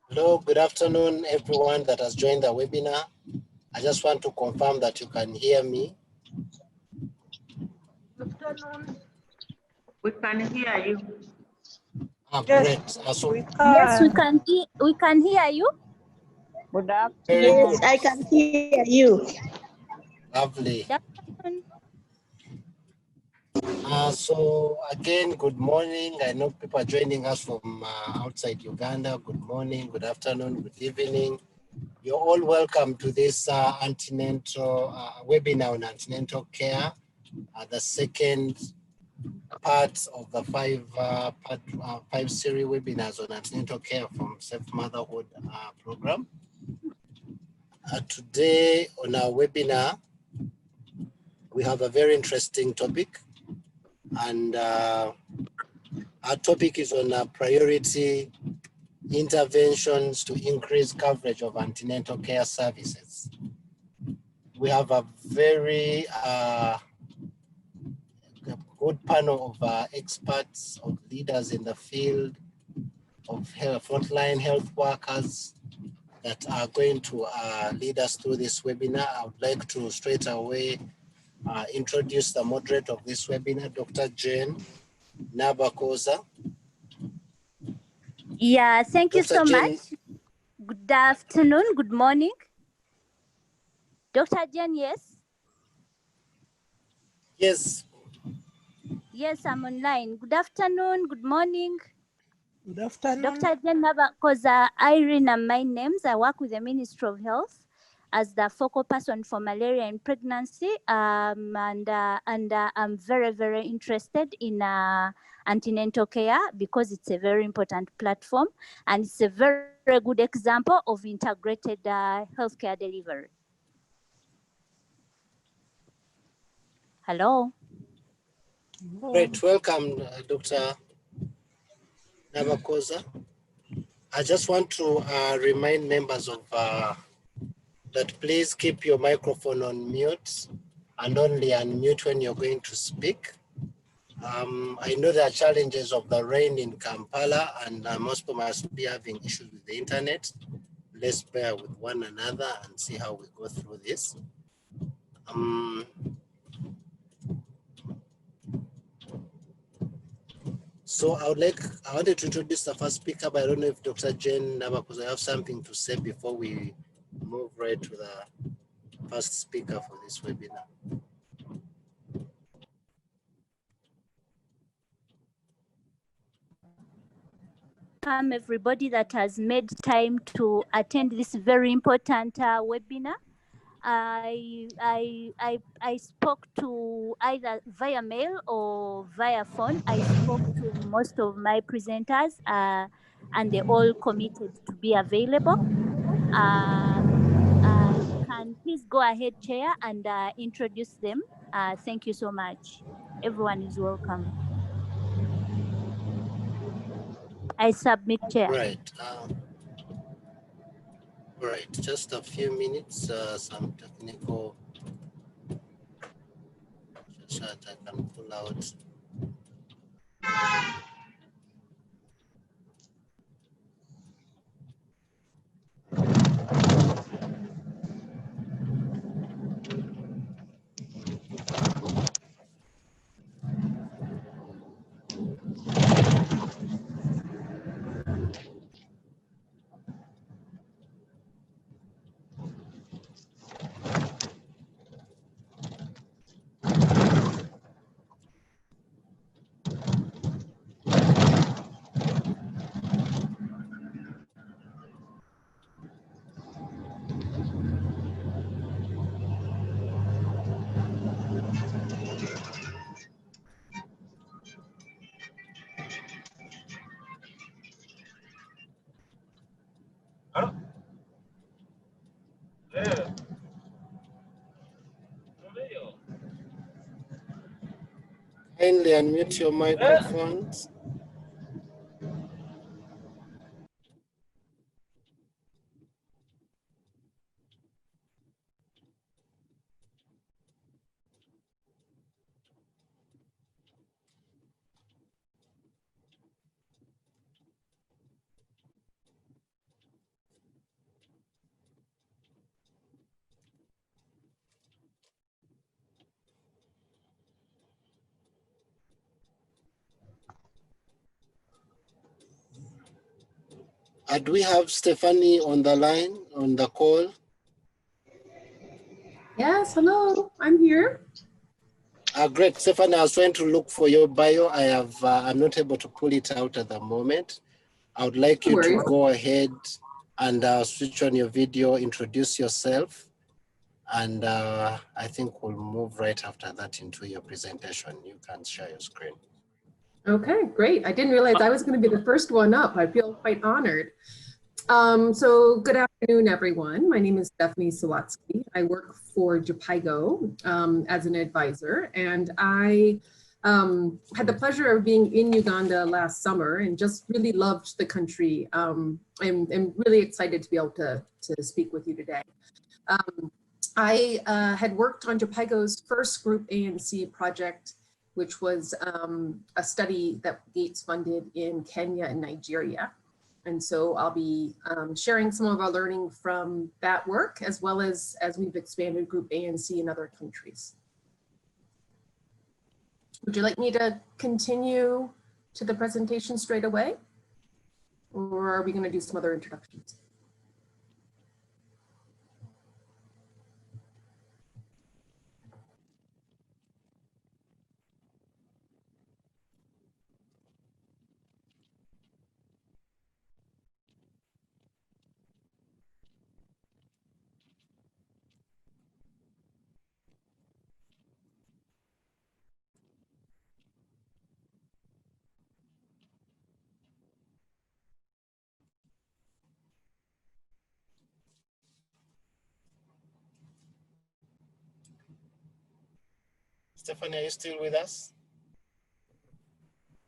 Hello, good afternoon, everyone that has joined the webinar. I just want to confirm that you can hear me. Good afternoon. We can hear you. Great. Yes, we can hear you. Good afternoon. Yes, I can hear you. Lovely. Good afternoon. So again, good morning. I know people are joining us from outside Uganda. Good morning, good afternoon, good evening. You're all welcome to this antenatal webinar on antenatal care, the second part of the five series webinars on antenatal care from Safe Motherhood program. Today on our webinar, we have a very interesting topic, and our topic is on priority interventions to increase coverage of antenatal care services. We have a very good panel of experts, of leaders in the field, of frontline health workers that are going to lead us through this webinar. I would like to straight away introduce the moderator of this webinar, Dr. Jane Nabakooza. Yeah, thank you so Jane, much. Good afternoon, good morning. Dr. Jen, yes? Yes. Yes, I'm online. Good afternoon, good morning. Good afternoon. Dr. Jen Nabakooza, Irene and my names. I work with the Ministry of Health as the focal person for malaria and pregnancy. And I'm very, very interested in antenatal care because it's a very important platform and it's a very, very good example of integrated healthcare delivery. Hello. Great, welcome, Dr. Nabakooza. I just want to remind members of that please keep your microphone on mute and only unmute when you're going to speak. I know there are challenges of the rain in Kampala and most people must be having issues with the internet. Let's bear with one another and see how we go through this. So I wanted to introduce the first speaker, but I don't know if Dr. Jane Nabakooza have something to say before we move right to the first speaker for this webinar. Everybody that has made time to attend this very important webinar. I spoke to either via mail or via phone. I spoke to most of my presenters and they all committed to be available. You can please go ahead, Chair, and introduce them. Thank you so much. Everyone is welcome. I submit, Chair. Right. Right, just a few minutes, some technical chat I can pull out. Kindly unmute your microphones. Do we have Stephanie on the line, on the call? Yes, hello, I'm here. Great, Stephanie, I was trying to look for your bio. I'm not able to pull it out at the moment. I would like you to go ahead and switch on your video, introduce yourself, and I think we'll move right after that into your presentation. You can share your screen. Okay, great. I didn't realize I was going to be the first one up. I feel quite honored. So good afternoon, everyone. My name is Stephanie Suhowatsky. I work for JPIGO as an advisor, and I had the pleasure of being in Uganda last summer and just really loved the country. I'm really excited to be able to speak with you today. I had worked on JPIGO's first Group ANC project, which was a study that Gates funded in Kenya and Nigeria. And so I'll be sharing some of our learning from that work, as well as we've expanded Group ANC in other countries. Would you like me to continue to the presentation straight away? Or are we going to do some other introductions? Stephanie, are you still with us?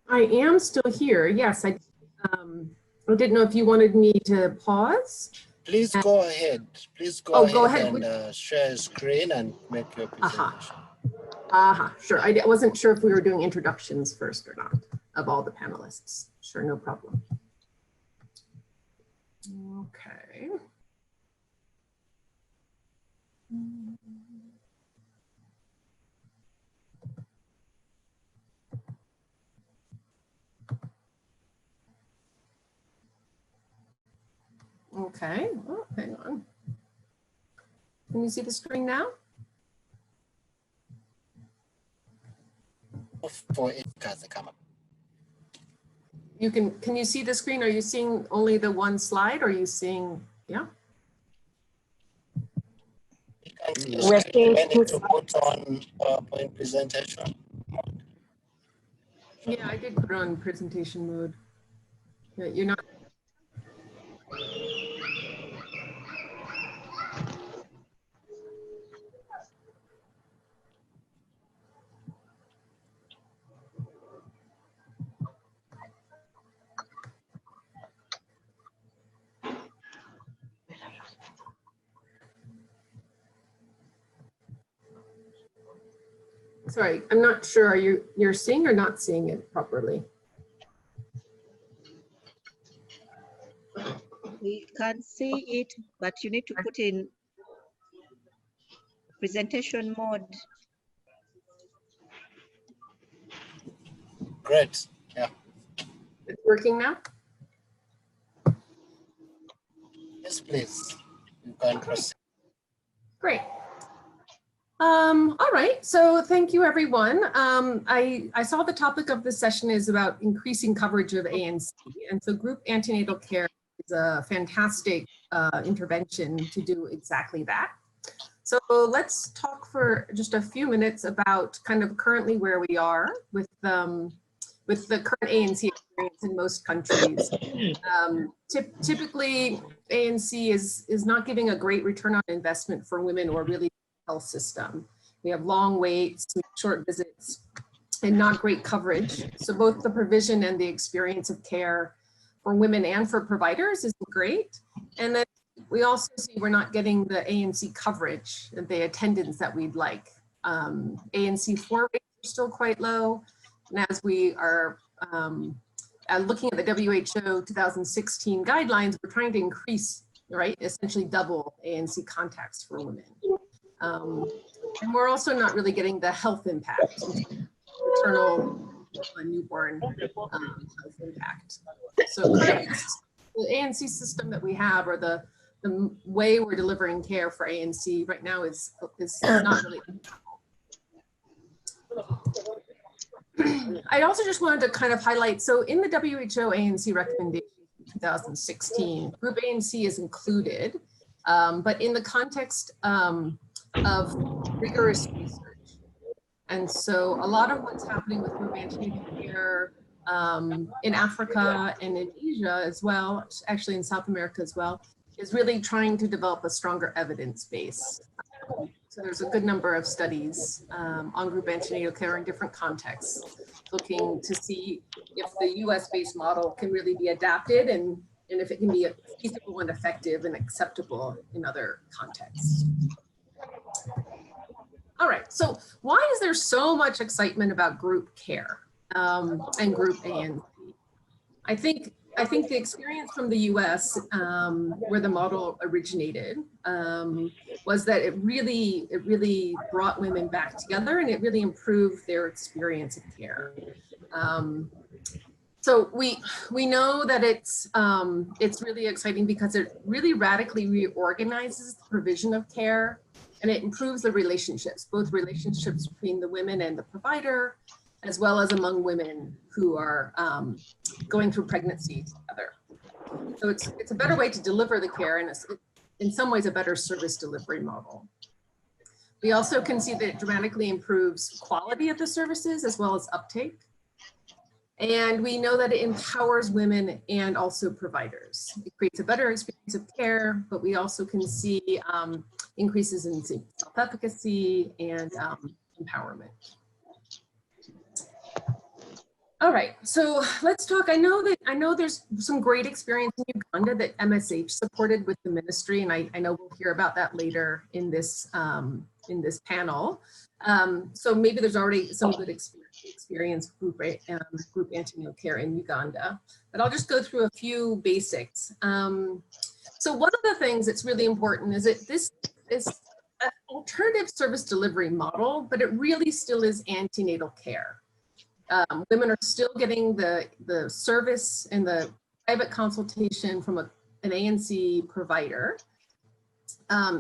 I am still here. Yes, I didn't know if you wanted me to pause. Please go ahead. Please go ahead and share your screen and make your presentation. Sure. I wasn't sure if we were doing introductions first or not of all the panelists. Sure, no problem. Okay. Okay, oh, hang on. Can you see the screen now? You can you see the screen? Are you seeing only the one slide? Or are you seeing, yeah? We're seeing to put on PowerPoint presentation. Yeah, I did put it on presentation mode. Yeah, you're not. Sorry, I'm not sure. Are you're seeing or not seeing it properly? We can see it, but you need to put in presentation mode. Great. Yeah. It's working now? Yes, please. You can proceed. Great. All right, so thank you, everyone. I saw the topic of this session is about increasing coverage of ANC, and so Group Antenatal Care is a fantastic intervention to do exactly that. So let's talk for just a few minutes about kind of currently where we are with the current ANC experience in most countries. Typically, ANC is not giving a great return on investment for women or really health system. We have long waits, short visits, and not great coverage. So both the provision and the experience of care for women and for providers isn't great. And then we also see we're not getting the ANC coverage, the attendance that we'd like. ANC4 rates are still quite low. And as we are looking at the WHO 2016 guidelines, we're trying to increase, right, essentially double ANC contacts for women. And we're also not really getting the health impact, maternal newborn health impact. So currently ANC system that we have, or the way we're delivering care for ANC right now is not really. I also just wanted to kind of highlight, so in the WHO ANC recommendation 2016, Group ANC is included, but in the context of rigorous research. And so a lot of what's happening with Group Antenatal Care in Africa and in Asia as well, actually in South America as well, is really trying to develop a stronger evidence base. So there's a good number of studies on Group Antenatal Care in different contexts, looking to see if the US-based model can really be adapted and if it can be feasible and effective and acceptable in other contexts. All right, so why is there so much excitement about group care and Group ANC? I think the experience from the US, where the model originated, was that it really brought women back together, and it really improved their experience of care. So we know that it's really exciting because it really radically reorganizes the provision of care, and it improves the relationships, both relationships between the women and the provider, as well as among women who are going through pregnancy together. So it's a better way to deliver the care, and it's in some ways a better service delivery model. We also can see that it dramatically improves quality of the services as well as uptake. And we know that it empowers women and also providers. It creates a better experience of care, but we also can see increases in self-efficacy and empowerment. All right, so let's talk. I know there's some great experience in Uganda that MSH supported with the ministry, and I know we'll hear about that later in this panel. So maybe there's already some good experience Group Antenatal Care in Uganda, but I'll just go through a few basics. So one of the things that's really important is that this is an alternative service delivery model, but it really still is antenatal care. Women are still getting the service and the private consultation from an ANC provider,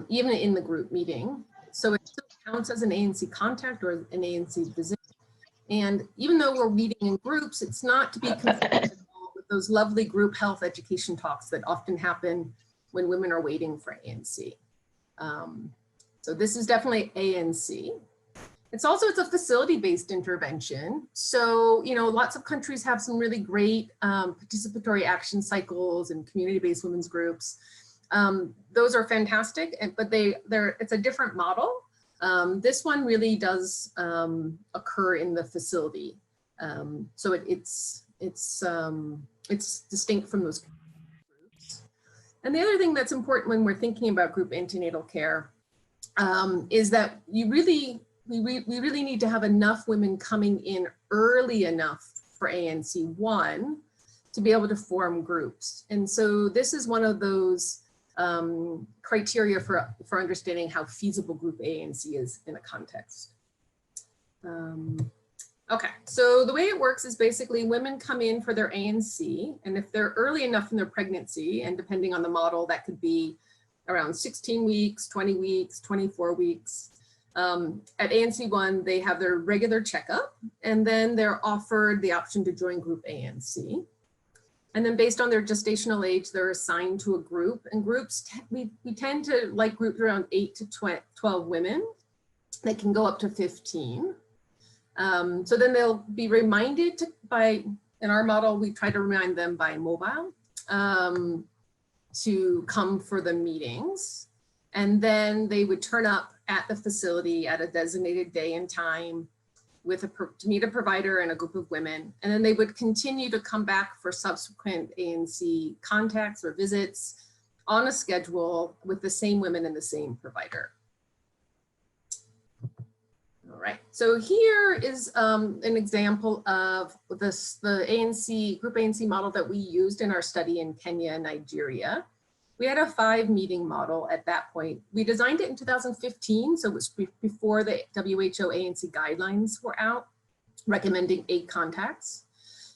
even in the group meeting. So it still counts as an ANC contact or an ANC visit. And even though we're meeting in groups, it's not to be confused with those lovely group health education talks that often happen when women are waiting for ANC. So this is definitely ANC. It's a facility-based intervention. So, lots of countries have some really great participatory action cycles and community-based women's groups. Those are fantastic, but it's a different model. This one really does occur in the facility. So it's distinct from those groups. And the other thing that's important when we're thinking about group antenatal care is that we really need to have enough women coming in early enough for ANC1 to be able to form groups. And so this is one of those criteria for understanding how feasible group ANC is in a context. Okay, so the way it works is basically women come in for their ANC, and if they're early enough in their pregnancy, and depending on the model, that could be around 16 weeks, 20 weeks, 24 weeks. At ANC1, they have their regular checkup, and then they're offered the option to join Group ANC. And then based on their gestational age, they're assigned to a group, and groups, we tend to like groups around 8 to 12 women. They can go up to 15. So then they'll be reminded in our model, we try to remind them by mobile to come for the meetings. And then they would turn up at the facility at a designated day and time to meet a provider and a group of women. And then they would continue to come back for subsequent ANC contacts or visits on a schedule with the same women and the same provider. All right, so here is an example of the Group ANC model that we used in our study in Kenya and Nigeria. We had a 5-meeting model at that point. We designed it in 2015, so it was before the WHO ANC guidelines were out, recommending 8 contacts.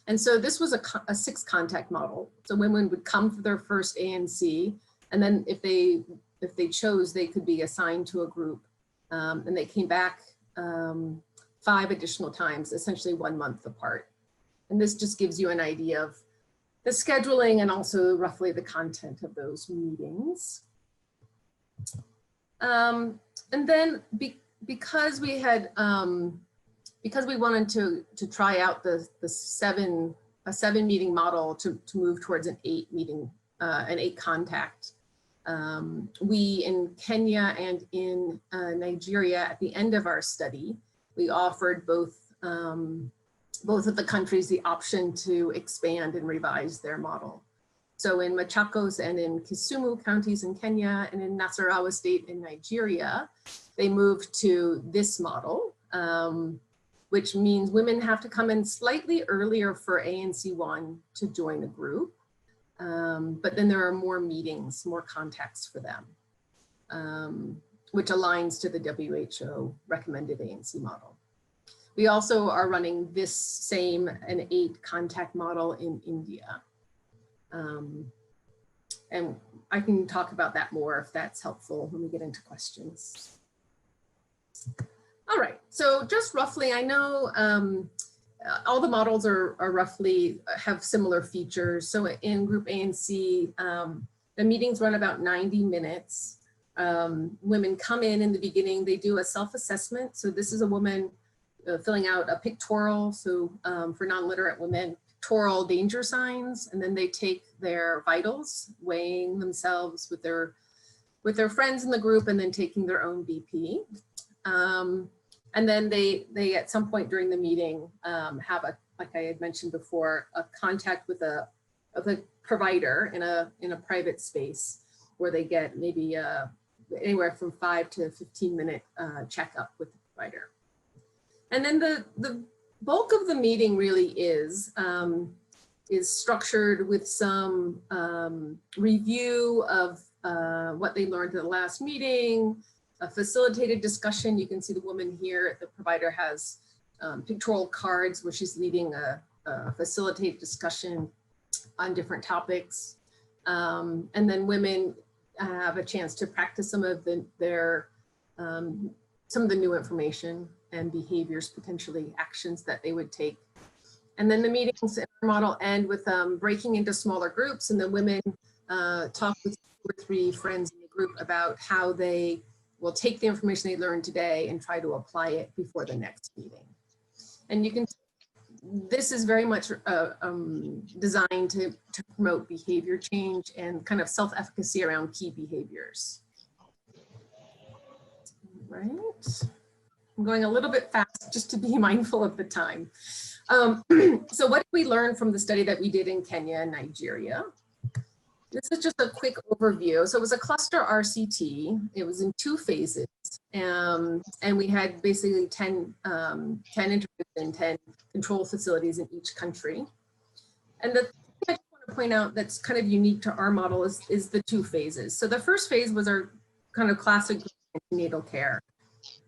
And so this was a 6 contact model. So women would come for their first ANC, and then if they chose, they could be assigned to a group, and they came back 5 additional times, essentially 1 month apart. And this just gives you an idea of the scheduling and also roughly the content of those meetings. And then because we had, because we wanted to try out a 7 meeting model to move towards an 8 meeting, an 8 contact, we in Kenya and in Nigeria at the end of our study, we offered both of the countries the option to expand and revise their model. So in Machakos and in Kisumu counties in Kenya and in Nasarawa state in Nigeria, they moved to this model, which means women have to come in slightly earlier for ANC1 to join the group. But then there are more meetings, more contacts for them, which aligns to the WHO recommended ANC model. We also are running this same an 8 contact model in India. And I can talk about that more if that's helpful when we get into questions. All right, so just roughly, I know all the models are roughly have similar features. So in Group ANC, the meetings run about 90 minutes. Women come in the beginning, they do a self-assessment. So this is a woman filling out a pictorial. So for non-literate women, pictorial danger signs, and then they take their vitals, weighing themselves with their friends in the group, and then taking their own BP. And then they at some point during the meeting have like I had mentioned before, a contact with a provider in a private space where they get maybe anywhere from 5 to 15 minute checkup with the provider. And then the bulk of the meeting really is structured with some review of what they learned at the last meeting, a facilitated discussion. You can see the woman here, the provider has pictorial cards where she's leading a facilitated discussion on different topics. And then women have a chance to practice some of the new information and behaviors, potentially actions that they would take. And then the meetings in our model end with breaking into smaller groups, and the women talk with 2 or 3 friends in the group about how they will take the information they learned today and try to apply it before the next meeting. And you can, this is very much designed to promote behavior change and kind of self-efficacy around key behaviors. Right. I'm going a little bit fast just to be mindful of the time. So what did we learn from the study that we did in Kenya and Nigeria? This is just a quick overview. So it was a cluster RCT. It was in 2 phases. And we had basically 10 intervention, 10 control facilities in each country. And the thing I just want to point out that's kind of unique to our model is the 2 phases. So the first phase was our kind of classic antenatal care.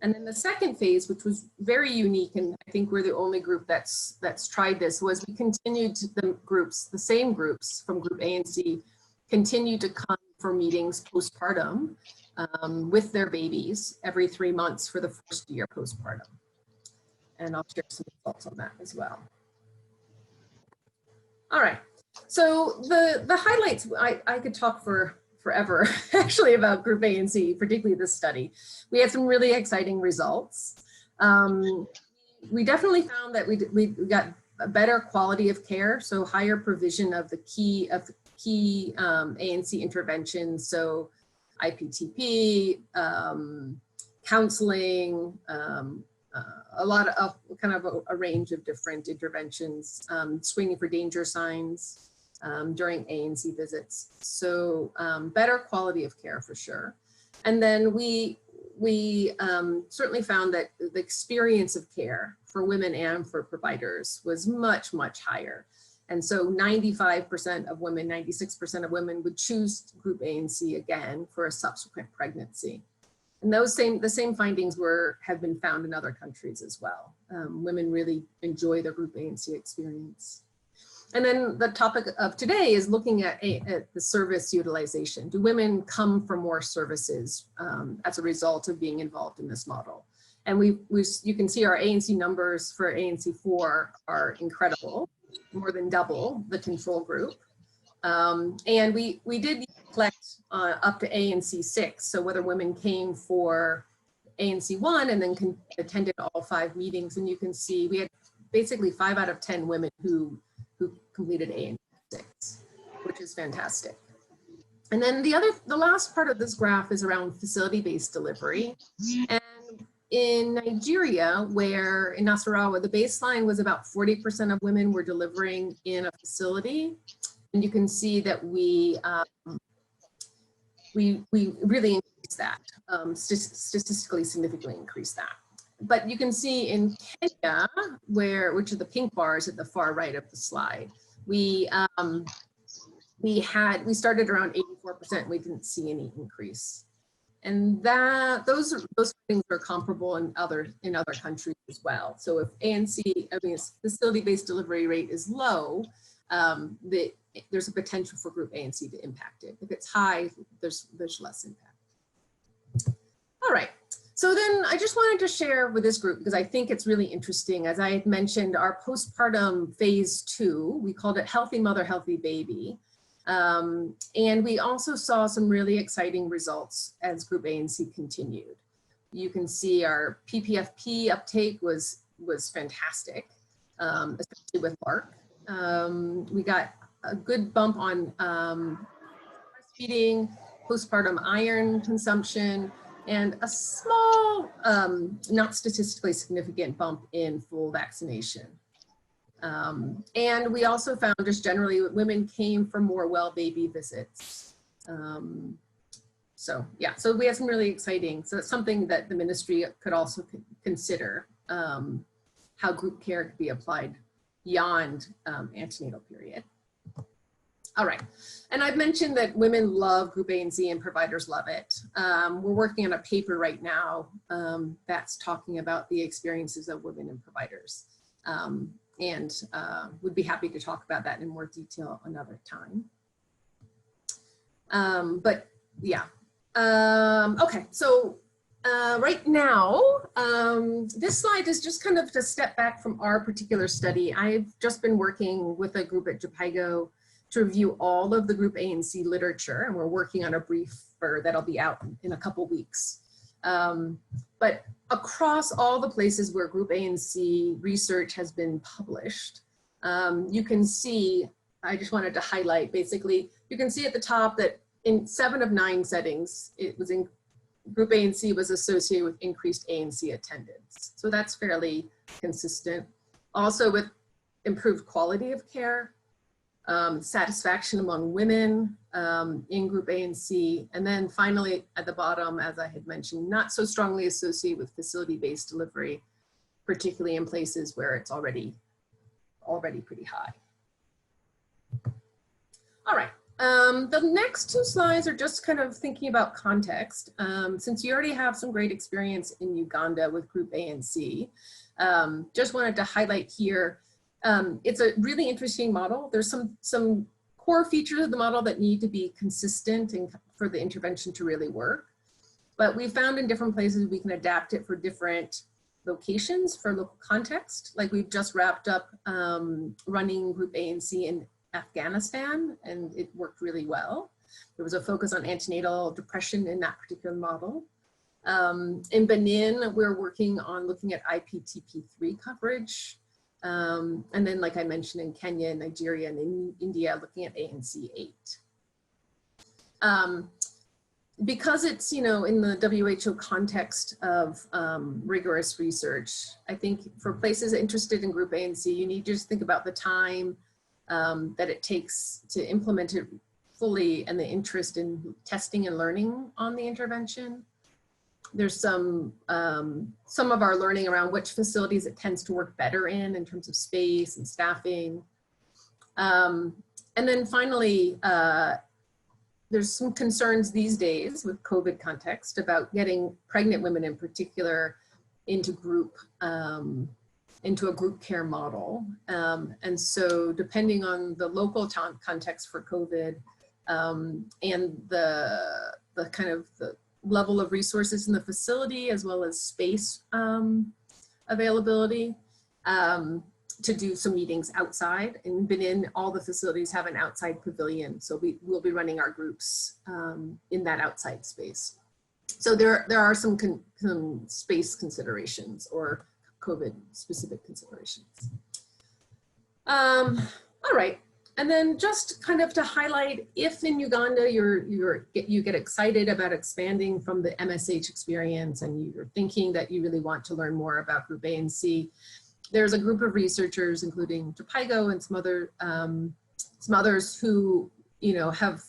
And then the second phase, which was very unique, and I think we're the only group that's tried this, was we continued the groups, the same groups from Group ANC, continue to come for meetings postpartum with their babies every 3 months for the first year postpartum. And I'll share some results on that as well. All right, so the highlights, I could talk for forever actually about Group ANC, particularly this study. We had some really exciting results. We definitely found that we got a better quality of care, so higher provision of the key ANC interventions, so IPTP, counseling, a lot of kind of a range of different interventions, screening for danger signs during ANC visits. So better quality of care for sure. And then we certainly found that the experience of care for women and for providers was much, much higher. And so 95% of women, 96% of women would choose Group ANC again for a subsequent pregnancy. And the same findings have been found in other countries as well. Women really enjoy their Group ANC experience. And then the topic of today is looking at the service utilization. Do women come for more services as a result of being involved in this model? And you can see our ANC numbers for ANC4 are incredible, more than double the control group. And we did collect up to ANC6, so whether women came for ANC1 and then attended all 5 meetings, and you can see we had basically 5 out of 10 women who completed ANC6, which is fantastic. And then the last part of this graph is around facility-based delivery. And in Nigeria, where in Nasarawa, the baseline was about 40% of women were delivering in a facility. And you can see that we really increased that, statistically significantly increased that. But you can see in Kenya, which are the pink bars at the far right of the slide, we started around 84%. We didn't see any increase, and those things are comparable in other countries as well. So if facility-based delivery rate is low, there's a potential for group ANC to impact it. If it's high, there's less impact. All right. So then I just wanted to share with this group, because I think it's really interesting. As I had mentioned, our postpartum phase 2, we called it Healthy Mother, Healthy Baby. And we also saw some really exciting results as group ANC continued. You can see our PPFP uptake was fantastic, especially with LARC. We got a good bump on breastfeeding, postpartum iron consumption, and a small, not statistically significant bump in full vaccination. And we also found just generally women came for more well baby visits. So yeah, so we had some really exciting, so it's something that the ministry could also consider, how group care could be applied beyond antenatal period. All right, and I've mentioned that women love group ANC and providers love it. We're working on a paper right now that's talking about the experiences of women and providers. And would be happy to talk about that in more detail another time. But yeah, okay, so right now, this slide is just kind of to step back from our particular study. I've just been working with a group at Jupaigo to review all of the group ANC literature, and we're working on a briefer that'll be out in a couple weeks. But across all the places where group ANC research has been published, you can see, I just wanted to highlight, basically, you can see at the top that in 7 of 9 settings, group ANC was associated with increased ANC attendance. So that's fairly consistent. Also with improved quality of care, satisfaction among women in group ANC, and then finally at the bottom, as I had mentioned, not so strongly associated with facility-based delivery, particularly in places where it's already pretty high. All right, the next 2 slides are just kind of thinking about context. Since you already have some great experience in Uganda with group ANC, just wanted to highlight here. It's a really interesting model. There's some core features of the model that need to be consistent and for the intervention to really work. But we found in different places we can adapt it for different locations, for local context. Like we've just wrapped up running group ANC in Afghanistan, and it worked really well. There was a focus on antenatal depression in that particular model. In Benin, we're working on looking at IPTP3 coverage. And then, like I mentioned, in Kenya, Nigeria, and in India, looking at ANC8. Because it's, in the WHO context of rigorous research, I think for places interested in group ANC, you need to just think about the time that it takes to implement it fully and the interest in testing and learning on the intervention. There's some of our learning around which facilities it tends to work better in terms of space and staffing. And then finally, there's some concerns these days with COVID context about getting pregnant women in particular into group into a group care model. And so depending on the local context for COVID and the kind of the level of resources in the facility as well as space availability, to do some meetings outside, and all the facilities have an outside pavilion. So we'll be running our groups in that outside space. So there are some space considerations or COVID specific considerations. All right. And then just kind of to highlight, if in Uganda you get excited about expanding from the MSH experience and you're thinking that you really want to learn more about Group ANC, there's a group of researchers, including Jupaigo and some others who, have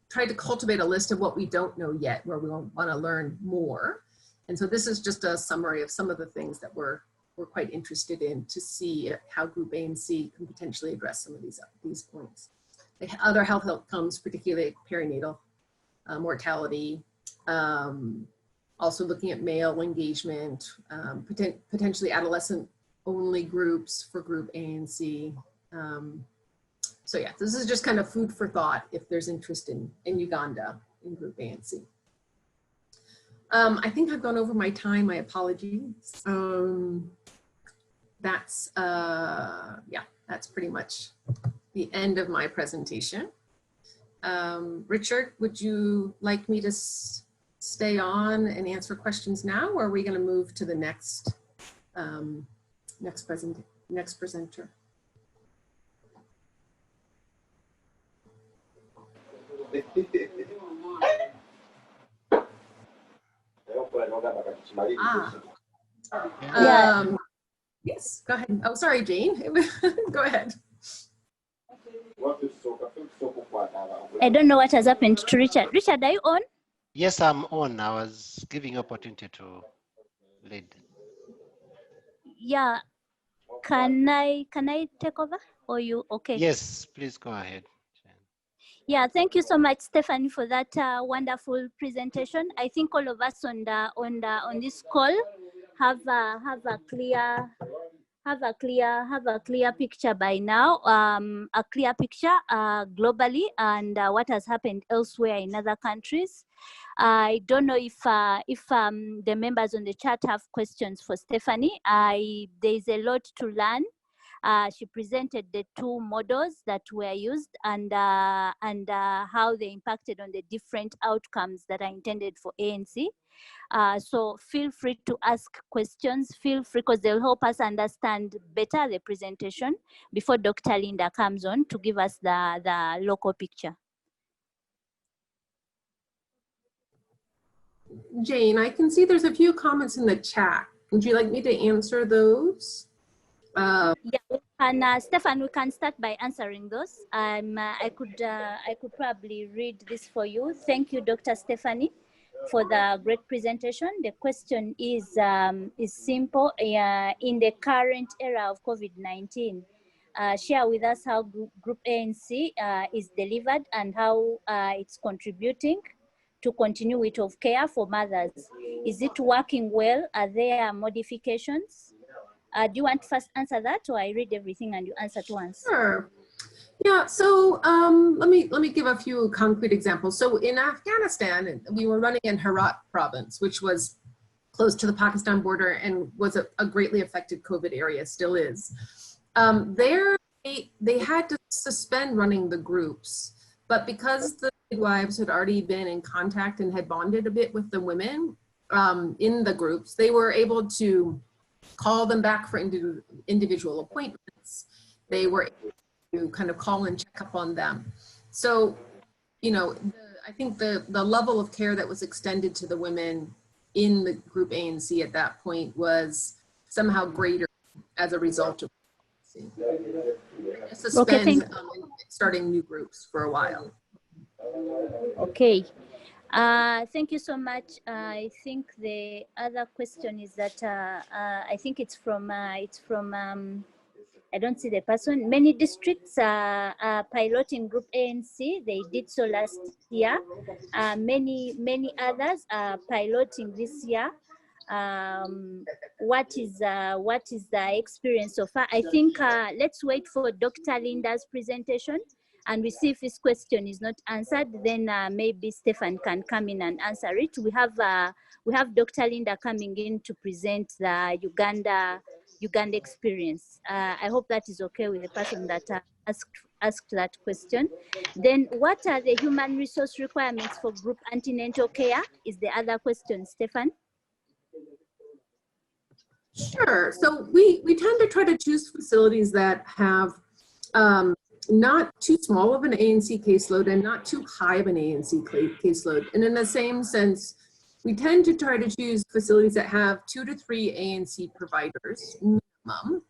tried to cultivate a list of what we don't know yet, where we want to learn more. And so this is just a summary of some of the things that we're quite interested in to see how Group ANC can potentially address some of these points. Like other health outcomes, particularly perinatal mortality, also looking at male engagement, potentially adolescent-only groups for Group ANC. So yeah, this is just kind of food for thought if there's interest in Uganda in Group ANC. I think I've gone over my time, my apologies. That's pretty much the end of my presentation. Richard, would you like me to stay on and answer questions now, or are we going to move to the next presenter? Yes, go ahead. Oh, sorry, Jane. Go ahead. I don't know what has happened to Richard. Richard, are you on? Yes, I'm on. I was giving you opportunity to lead. Yeah. Can I take over? Or you okay? Yes, please go ahead. Yeah, thank you so much, Stephanie, for that wonderful presentation. I think all of us on this call have a clear picture by now, a clear picture globally, and what has happened elsewhere in other countries. I don't know if the members on the chat have questions for Stephanie. There's a lot to learn. She presented the two models that were used and how they impacted on the different outcomes that are intended for ANC. So feel free to ask questions, feel free, because they'll help us understand better the presentation before Dr. Linda comes on to give us the local picture. Jane, I can see there's a few comments in the chat. Would you like me to answer those? Yeah, and Stefan, we can start by answering those. I could probably read this for you. Thank you, Dr. Stephanie, for the great presentation. The question is simple. In the current era of COVID-19, share with us how Group ANC is delivered and how it's contributing to continuity of care for mothers. Is it working well? Are there modifications? Do you want to first answer that, or I read everything and you answer at once? Sure. Yeah, so let me give a few concrete examples. So in Afghanistan, we were running in Herat province, which was close to the Pakistan border and was a greatly affected COVID area, still is. There, they had to suspend running the groups, but because the midwives had already been in contact and had bonded a bit with the women in the groups, they were able to call them back for individual appointments. They were able to kind of call and check up on them. So, I think the level of care that was extended to the women in the Group ANC at that point was somehow greater as a result of suspend starting new groups for a while. Okay. Thank you so much. I think the other question is that I think it's from I don't see the person. Many districts are piloting Group ANC. They did so last year. Many others are piloting this year. what is the experience so far. I think let's wait for Dr. Linda's presentation, and we see if his question is not answered, then maybe Stefan can come in and answer it. We have Dr. Linda coming in to present the Uganda experience. I hope that is okay with the person that asked that question. Then what are the human resource requirements for group antenatal care is the other question, Stefan. Sure. So we tend to try to choose facilities that have not too small of an ANC caseload and not too high of an ANC caseload. And in the same sense, we tend to try to choose facilities that have 2 to 3 ANC providers minimum.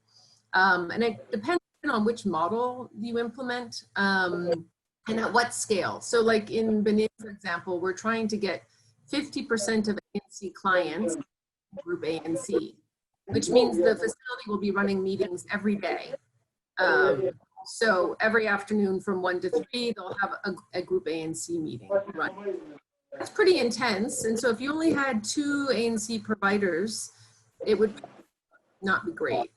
And it depends on which model you implement and at what scale. So like in Benin, for example, we're trying to get 50% of ANC clients group ANC, which means the facility will be running meetings every day. So every afternoon from 1 to 3, they'll have a group ANC meeting running. That's pretty intense. And so if you only had 2 ANC providers, it would not be great.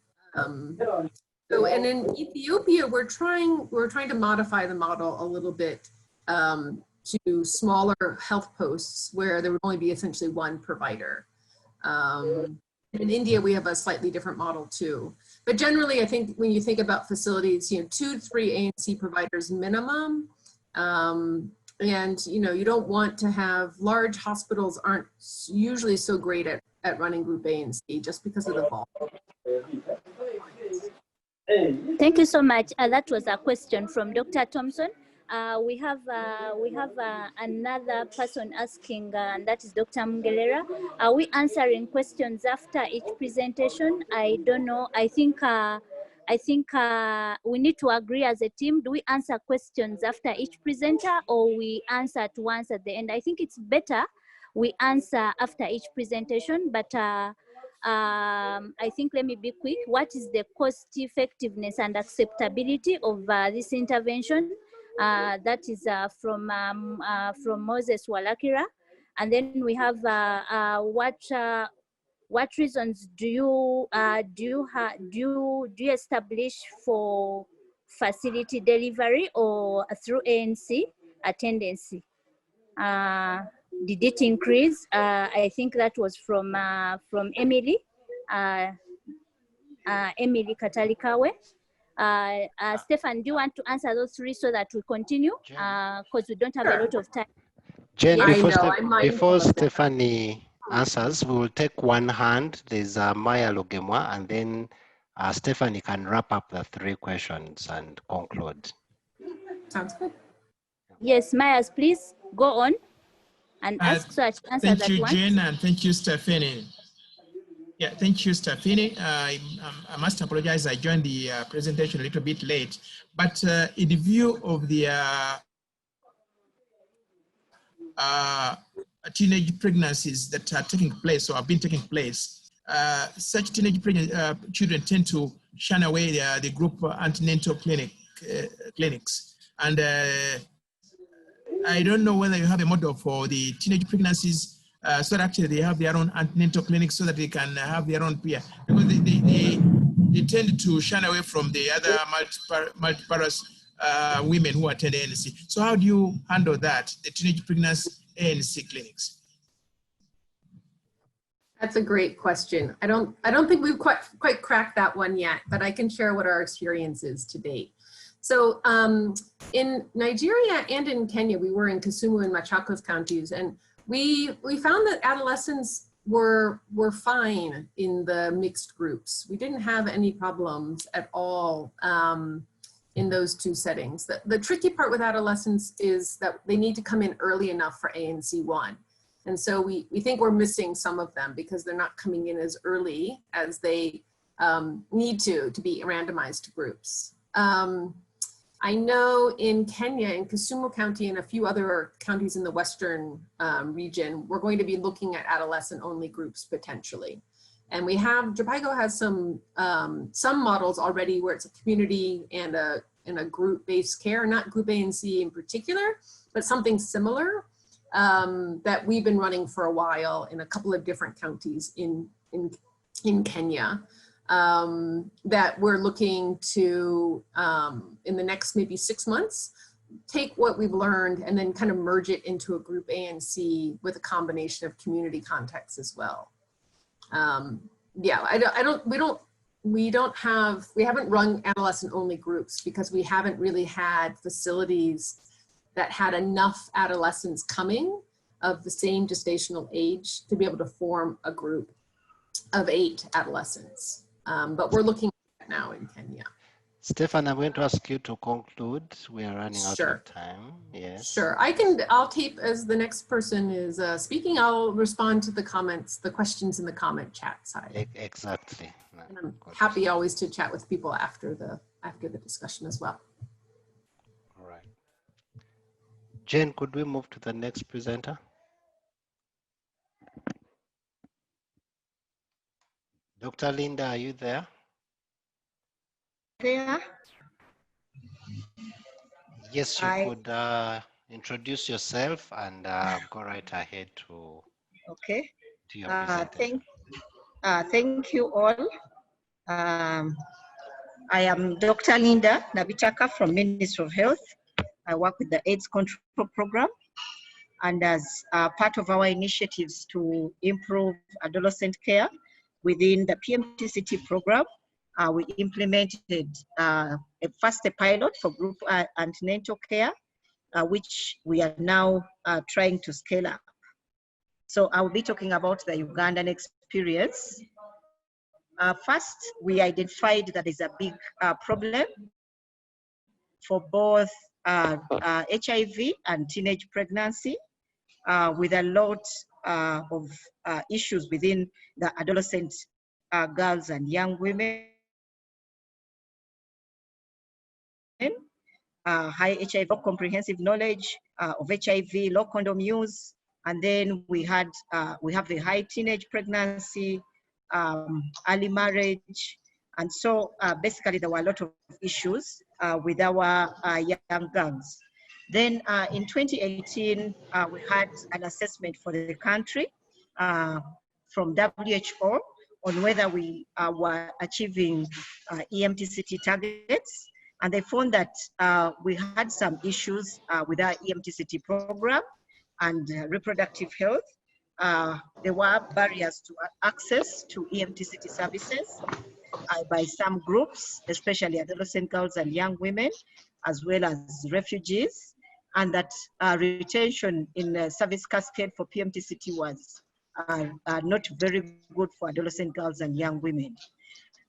So, and in Ethiopia, we're trying to modify the model a little bit to smaller health posts where there would only be essentially 1 provider. In India, we have a slightly different model too. But generally, I think when you think about facilities, 2 to 3 ANC providers minimum. And you don't want to have large hospitals aren't usually so great at running group ANC just because of the volume. Thank you so much. That was a question from Dr. Thompson. We have another person asking, and that is Dr. Mungherera. Are we answering questions after each presentation? I don't know. I think we need to agree as a team. Do we answer questions after each presenter, or we answer at once at the end? I think it's better we answer after each presentation, but I think let me be quick. What is the cost effectiveness and acceptability of this intervention? That is from Moses Walakira. And then we have what reasons do you establish for facility delivery or through ANC attendance? Did it increase? I think that was from Emily, Emily Katalikawe. Stefan, do you want to answer those 3 so that we continue? Because we don't have a lot of time. Jen, Yes? before Stephanie answers, we will take one hand. There's Maya Logemwa, and then Stephanie can wrap up the 3 questions and conclude. Sounds good. Yes, Maya, please go on and ask so I can answer that one. Thank you, Jen, and thank you, Stephanie. Yeah, thank you, Stephanie. I must apologize. I joined the presentation a little bit late, but in view of the teenage pregnancies that are taking place or have been taking place, such teenage children tend to shun away the group antenatal clinics. And I don't know whether you have a model for the teenage pregnancies so that actually they have their own antenatal clinics so that they can have their own peer. Because they tend to shun away from the other multiparous women who attend ANC. So how do you handle that, the teenage pregnancy ANC clinics? That's a great question. I don't think we've quite cracked that one yet, but I can share what our experience is to date. So in Nigeria and in Kenya, we were in Kisumu and Machakos counties, and we found that adolescents were fine in the mixed groups. We didn't have any problems at all in those 2 settings. The tricky part with adolescents is that they need to come in early enough for ANC1. And so we think we're missing some of them because they're not coming in as early as they need to be randomized to groups. I know in Kenya, in Kisumu County and a few other counties in the Western region, we're going to be looking at adolescent-only groups potentially. And we have, Jopaigo has some models already where it's a community and a group-based care, not group ANC in particular, but something similar. that we've been running for a while in a couple of different counties in Kenya, that we're looking to, in the next maybe 6 months, take what we've learned and then kind of merge it into a group ANC with a combination of community contexts as well. Yeah, we haven't run adolescent only groups because we haven't really had facilities that had enough adolescents coming of the same gestational age to be able to form a group of 8 adolescents. But we're looking at that now in Kenya. Stefan, I'm going to ask you to conclude. We are running out Sure. of time. Yes. Sure, I'll tape as the next person is speaking. I'll respond to the comments, the questions in the comment chat side. Exactly. And I'm happy always to chat with people after the discussion as well. All right. Jane, could we move to the next presenter? Dr. Linda, are you there? There. Yes, you could introduce yourself and go right ahead to your presentation. Thank you all. I am Dr. Linda Nabitaka from Ministry of Health. I work with the AIDS Control Program, and as part of our initiatives to improve adolescent care within the PMTCT program, we implemented first a pilot for group antenatal care, which we are now trying to scale up. So I will be talking about the Ugandan experience. First, we identified that there's a big problem for both HIV and teenage pregnancy, with a lot of issues within the adolescent girls and young women. High HIV, comprehensive knowledge of HIV, low condom use, and then we have the high teenage pregnancy, early marriage, and so basically there were a lot of issues with our young girls. Then in 2018, we had an assessment for the country from WHO on whether we were achieving EMTCT targets. And they found that we had some issues with our EMTCT program and reproductive health. There were barriers to access to EMTCT services by some groups, especially adolescent girls and young women, as well as refugees, and that retention in the service cascade for PMTCT was not very good for adolescent girls and young women.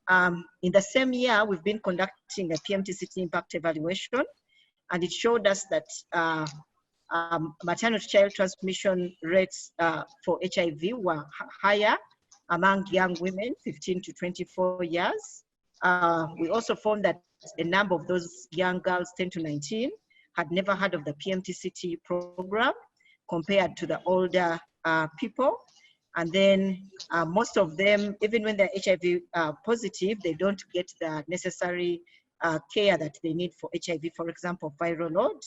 In the same year, we've been conducting a PMTCT impact evaluation, and it showed us that maternal-to-child transmission rates for HIV were higher among young women, 15 to 24 years. We also found that a number of those young girls, 10 to 19, had never heard of the PMTCT program compared to the older people. And then most of them, even when they're HIV positive, they don't get the necessary care that they need for HIV, for example, viral load.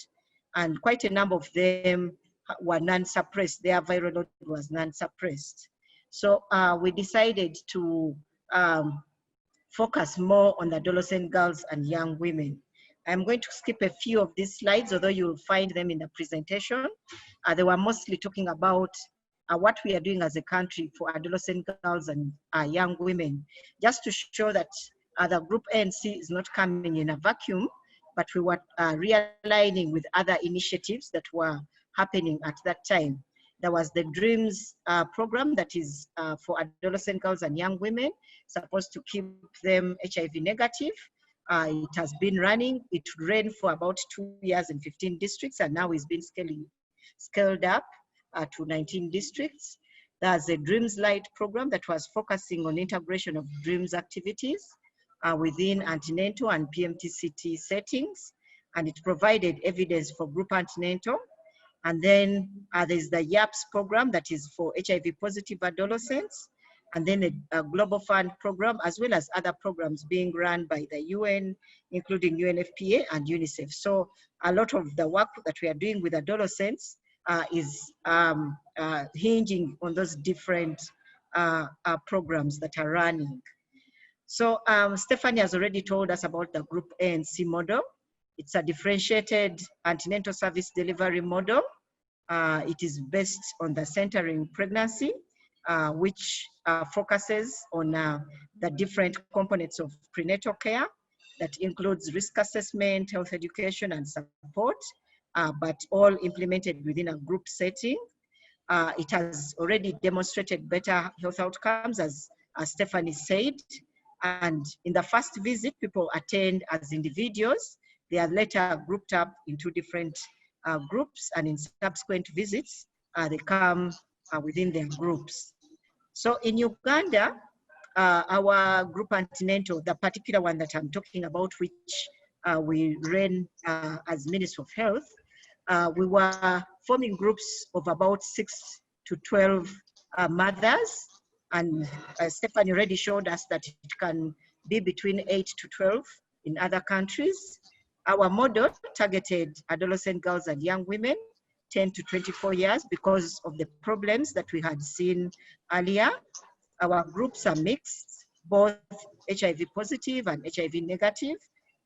And quite a number of them were non-suppressed. Their viral load was non-suppressed. So we decided to focus more on the adolescent girls and young women. I'm going to skip a few of these slides, although you'll find them in the presentation. They were mostly talking about what we are doing as a country for adolescent girls and young women, just to show that the Group ANC is not coming in a vacuum, but we were realigning with other initiatives that were happening at that time. There was the DREAMS program that is for adolescent girls and young women, supposed to keep them HIV negative. It has been running. It ran for about 2 years in 15 districts, and now it's been scaled up to 19 districts. There's a DREAMS Light program that was focusing on integration of DREAMS activities within antenatal and PMTCT settings, and it provided evidence for group antenatal. And then there's the YAPS program that is for HIV positive adolescents, and then a Global Fund program, as well as other programs being run by the UN, including UNFPA and UNICEF. So a lot of the work that we are doing with adolescents is hinging on those different programs that are running. So Stephanie has already told us about the Group ANC model. It's a differentiated antenatal service delivery model. It is based on the centering pregnancy, which focuses on the different components of prenatal care that includes risk assessment, health education, and support, but all implemented within a group setting. It has already demonstrated better health outcomes, as Stephanie said. And in the first visit, people attend as individuals. They are later grouped up into different groups, and in subsequent visits, they come within their groups. So in Uganda, our group antenatal, the particular one that I'm talking about, which we ran as Ministry of Health, we were forming groups of about 6 to 12 mothers, and Stephanie already showed us that it can be between 8 to 12 in other countries. Our model targeted adolescent girls and young women, 10 to 24 years, because of the problems that we had seen earlier. Our groups are mixed, both HIV positive and HIV negative,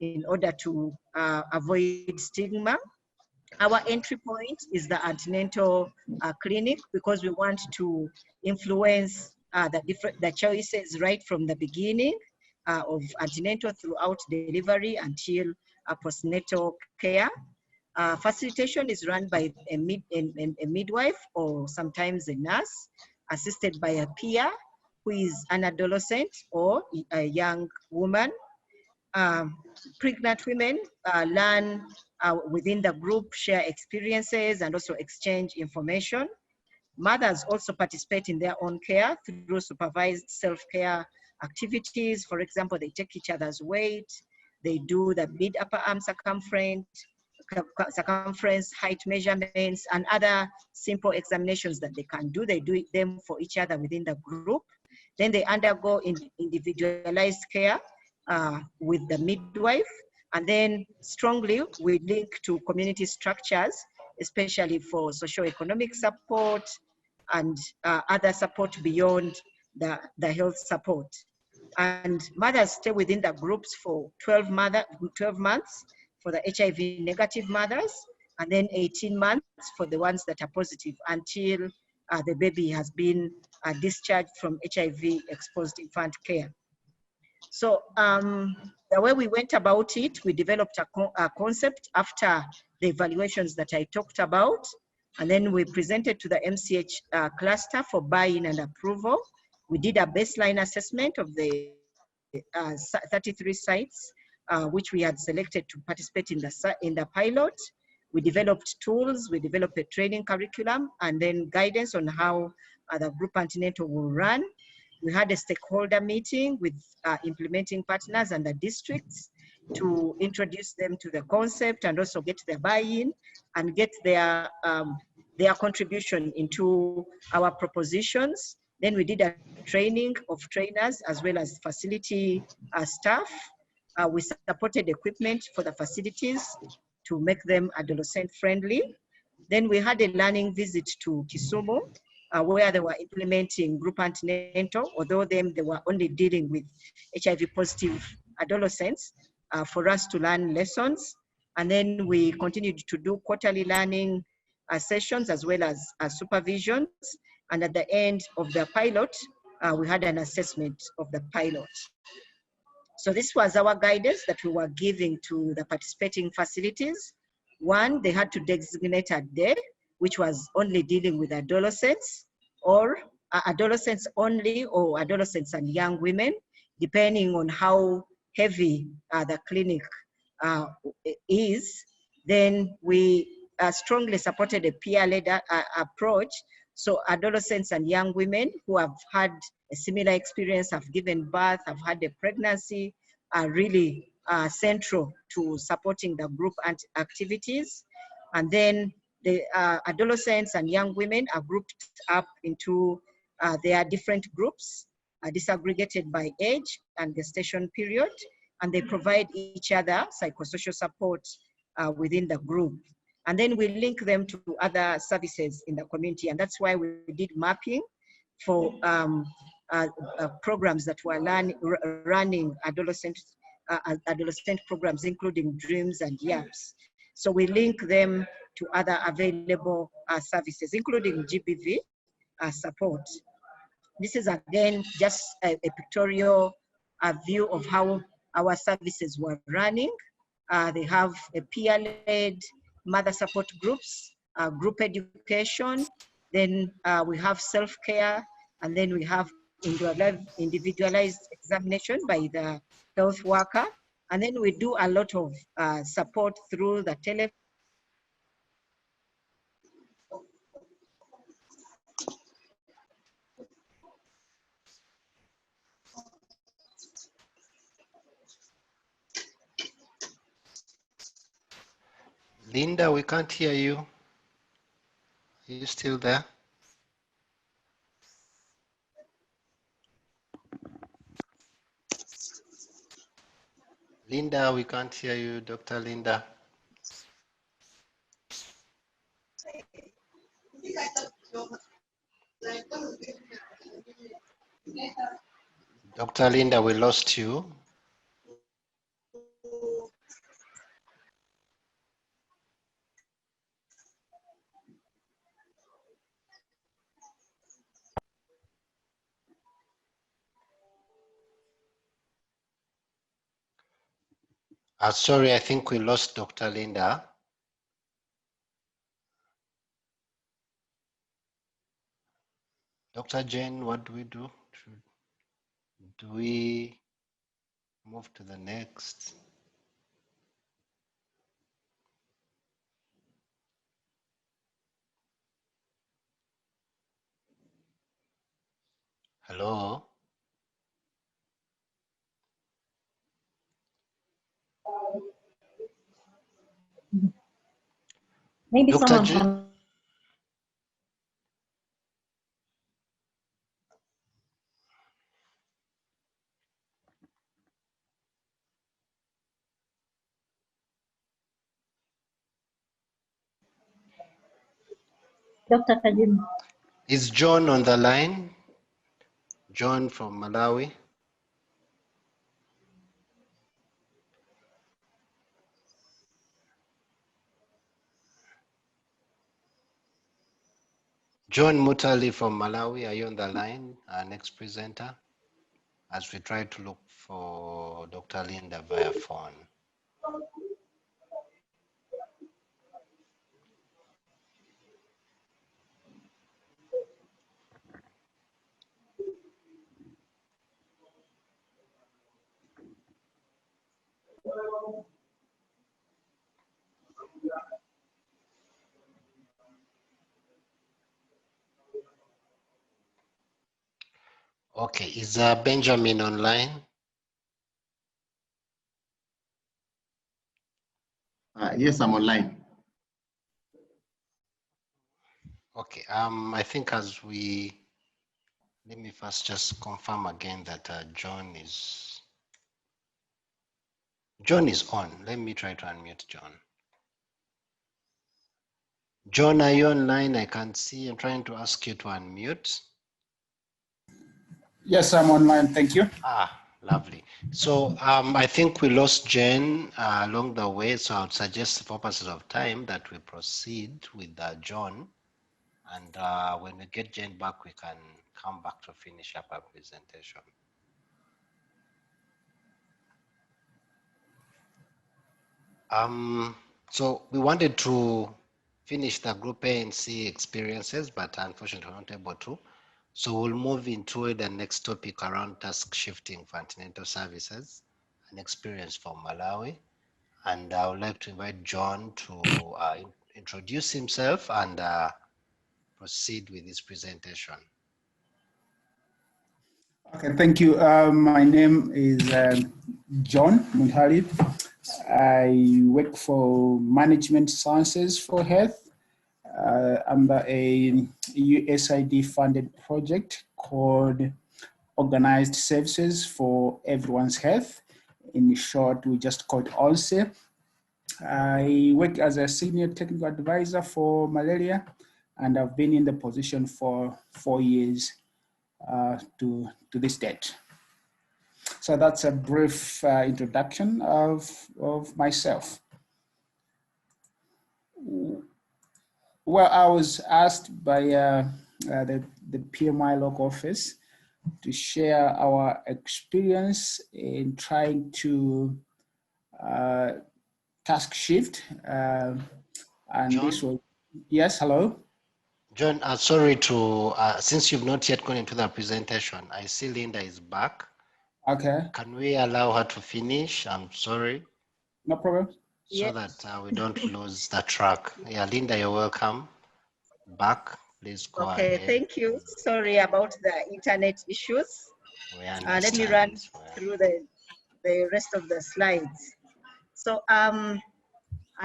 in order to avoid stigma. Our entry point is the antenatal clinic, because we want to influence the choices right from the beginning of antenatal throughout delivery until postnatal care. Facilitation is run by a midwife or sometimes a nurse, assisted by a peer who is an adolescent or a young woman. Pregnant women learn within the group, share experiences, and also exchange information. Mothers also participate in their own care through supervised self-care activities. For example, they take each other's weight, they do the mid upper arm circumference, height measurements, and other simple examinations that they can do. They do them for each other within the group. Then they undergo individualized care with the midwife. And then strongly, we link to community structures, especially for socio-economic support and other support beyond the health support. And mothers stay within the groups for 12 months for the HIV negative mothers, and then 18 months for the ones that are positive, until the baby has been discharged from HIV exposed infant care. So the way we went about it, we developed a concept after the evaluations that I talked about, and then we presented to the MCH cluster for buy-in and approval. We did a baseline assessment of the 33 sites which we had selected to participate in the pilot. We developed tools, we developed a training curriculum, and then guidance on how the group antenatal will run. We had a stakeholder meeting with implementing partners and the districts to introduce them to the concept and also get their buy-in and get their contribution into our propositions. Then we did a training of trainers as well as facility staff. We supported equipment for the facilities to make them adolescent friendly. Then we had a learning visit to Kisumu, where they were implementing group antenatal, although they were only dealing with HIV positive adolescents, for us to learn lessons. And then we continued to do quarterly learning sessions as well as supervisions. And at the end of the pilot, we had an assessment of the pilot. So this was our guidance that we were giving to the participating facilities. One, they had to designate a day, which was only dealing with adolescents, or adolescents only, or adolescents and young women, depending on how heavy the clinic is. Then we strongly supported a peer-led approach. So adolescents and young women who have had a similar experience, have given birth, have had a pregnancy, are really central to supporting the group activities. And then the adolescents and young women are grouped up into their different groups, disaggregated by age and gestation period, and they provide each other psychosocial support within the group. And then we link them to other services in the community. And that's why we did mapping for programs that were running adolescent programs, including Dreams and YAPS. So we link them to other available services, including GBV support. This is again just a pictorial view of how our services were running. They have a peer-led mother support groups, group education, then we have self-care, and then we have individualized examination by the health worker. And then we do a lot of support through the tele. Linda, we can't hear you. Are you still there? Linda, we can't hear you, Dr. Linda. Dr. Linda, we lost you. Sorry, I think we lost Dr. Linda. Dr. Jane, what do we do? Do we move to the next? Hello? Maybe Dr. someone Jane? from Dr. Kajim. Is John on the line? John from Malawi? John Munthali from Malawi, are you on the line? Our next presenter, as we try to look for Dr. Linda via phone. Okay, is Benjamin online? Yes, I'm online. Okay, I think let me first just confirm again that John is on. Let me try to unmute John. John, are you online? I can't see. I'm trying to ask you to unmute. Yes, I'm online. Thank you. Lovely. So I think we lost Jen along the way. So I would suggest for purposes of time that we proceed with John. And when we get Jen back, we can come back to finish up our presentation. So we wanted to finish the Group ANC experiences, but unfortunately we're not able to. So we'll move into the next topic around task shifting for antenatal services, an experience from Malawi. And I would like to invite John to introduce himself and proceed with his presentation. Okay, thank you. My name is John Munthali. I work for Management Sciences for Health under a USAID funded project called Organized Services for Everyone's Health. In short, we just call it OLSE. I work as a senior technical advisor for malaria, and I've been in the position for 4 years to this date. So that's a brief introduction of myself. Well, I was asked by the PMI local office to share our experience in trying to task shift. And John? this was, yes, hello? John, sorry to, since you've not yet gone into the presentation, I see Linda is back. Okay. Can we allow her to finish? I'm sorry. No problem. So that we don't lose the track. Yeah, Linda, you're welcome. Back, please go Okay, ahead. thank you. Sorry about the internet issues. Let me run through the rest of the slides. So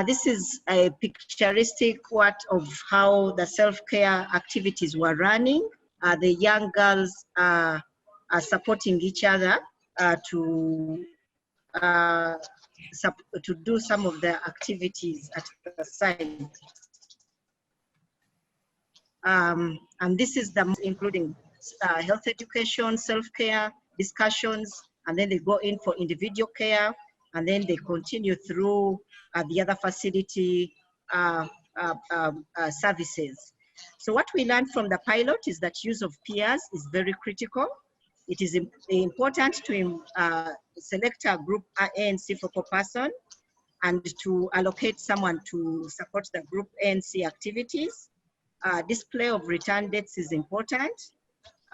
this is a picturesque one of how the self-care activities were running. The young girls are supporting each other to do some of the activities at the site. And this is the including health education, self-care, discussions, and then they go in for individual care, and then they continue through the other facility services. So what we learned from the pilot is that use of peers is very critical. It is important to select a group ANC focal person and to allocate someone to support the group ANC activities. Display of return dates is important.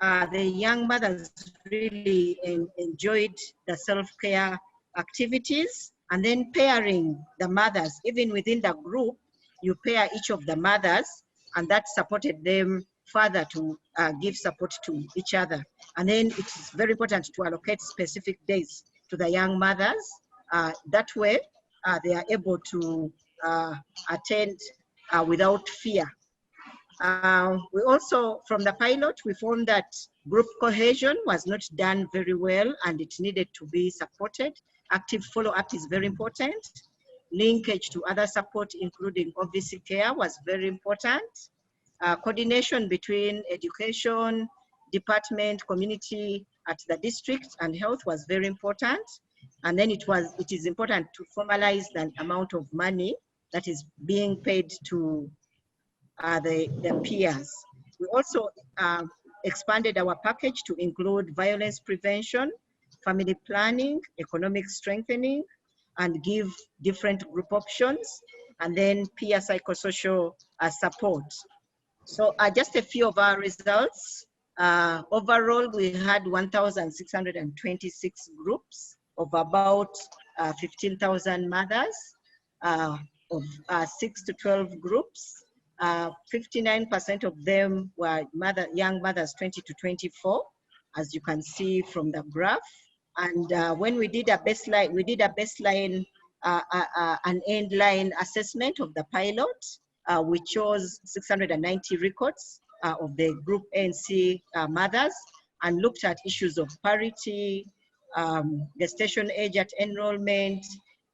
The young mothers really enjoyed the self-care activities, and then pairing the mothers, even within the group, you pair each of the mothers, and that supported them further to give support to each other. And then it's very important to allocate specific days to the young mothers. That way, they are able to attend without fear. We also, from the pilot, we found that group cohesion was not done very well and it needed to be supported. Active follow-up is very important. Linkage to other support, including obviously care, was very important. Coordination between education, department, community at the district and health was very important. And then it is important to formalize the amount of money that is being paid to the peers. We also expanded our package to include violence prevention, family planning, economic strengthening, and give different group options, and then peer psychosocial support. So just a few of our results. Overall, we had 1,626 groups of about 15,000 mothers of 6 to 12 groups. 59% of them were young mothers 20 to 24, as you can see from the graph. And when we did a baseline, an end line assessment of the pilot, we chose 690 records of the group ANC mothers and looked at issues of parity, gestation age at enrollment,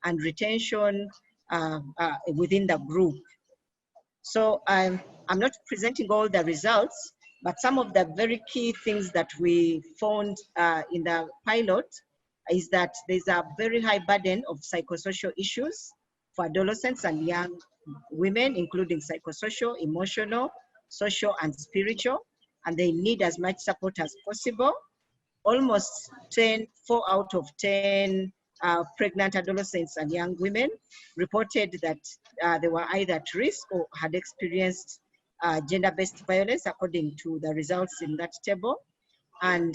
and retention within the group. So I'm not presenting all the results, but some of the very key things that we found in the pilot is that there's a very high burden of psychosocial issues for adolescents and young women, including psychosocial, emotional, social, and spiritual, and they need as much support as possible. Almost 4 out of 10 pregnant adolescents and young women reported that they were either at risk or had experienced gender-based violence, according to the results in that table. And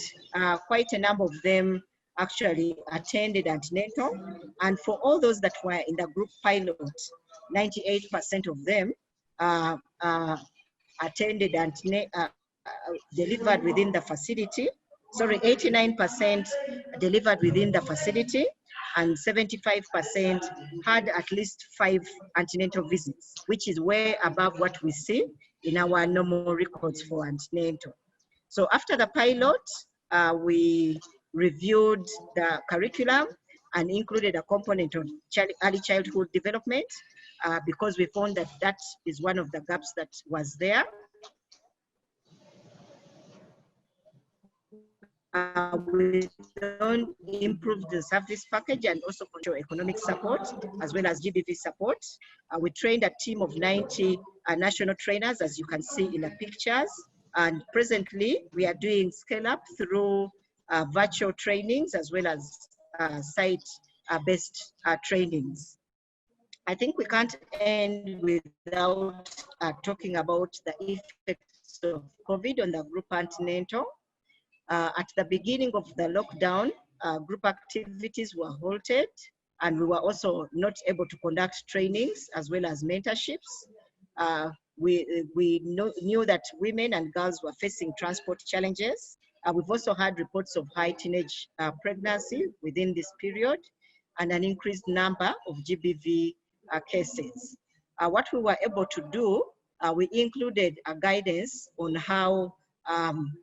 quite a number of them actually attended antenatal. And for all those that were in the group pilot, 98% of them attended antenatal, delivered within the facility. Sorry, 89% delivered within the facility, and 75% had at least 5 antenatal visits, which is way above what we see in our normal records for antenatal. So after the pilot, we reviewed the curriculum and included a component of early childhood development because we found that that is one of the gaps that was there. We don't improve the service package and also control economic support as well as GBV support. We trained a team of 90 national trainers, as you can see in the pictures. And presently, we are doing scale up through virtual trainings as well as site-based trainings. I think we can't end without talking about the effects of COVID on the group antenatal. At the beginning of the lockdown, group activities were halted, and we were also not able to conduct trainings as well as mentorships. We knew that women and girls were facing transport challenges. We've also had reports of high teenage pregnancy within this period and an increased number of GBV cases. What we were able to do, we included a guidance on how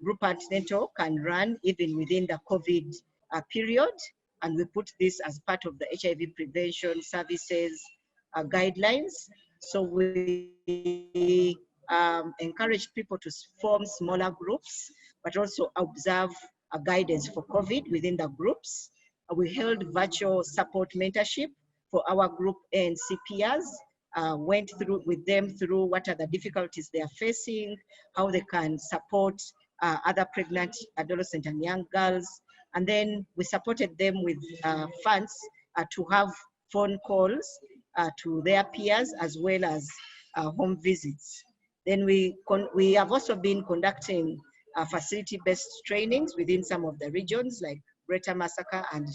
group antenatal can run even within the COVID period, and we put this as part of the HIV prevention services guidelines. So we encourage people to form smaller groups, but also observe a guidance for COVID within the groups. We held virtual support mentorship for our group ANC peers, went through with them through what are the difficulties they are facing, how they can support other pregnant adolescent and young girls. And then we supported them with funds to have phone calls to their peers as well as home visits. Then we have also been conducting facility-based trainings within some of the regions like Greater Masaka and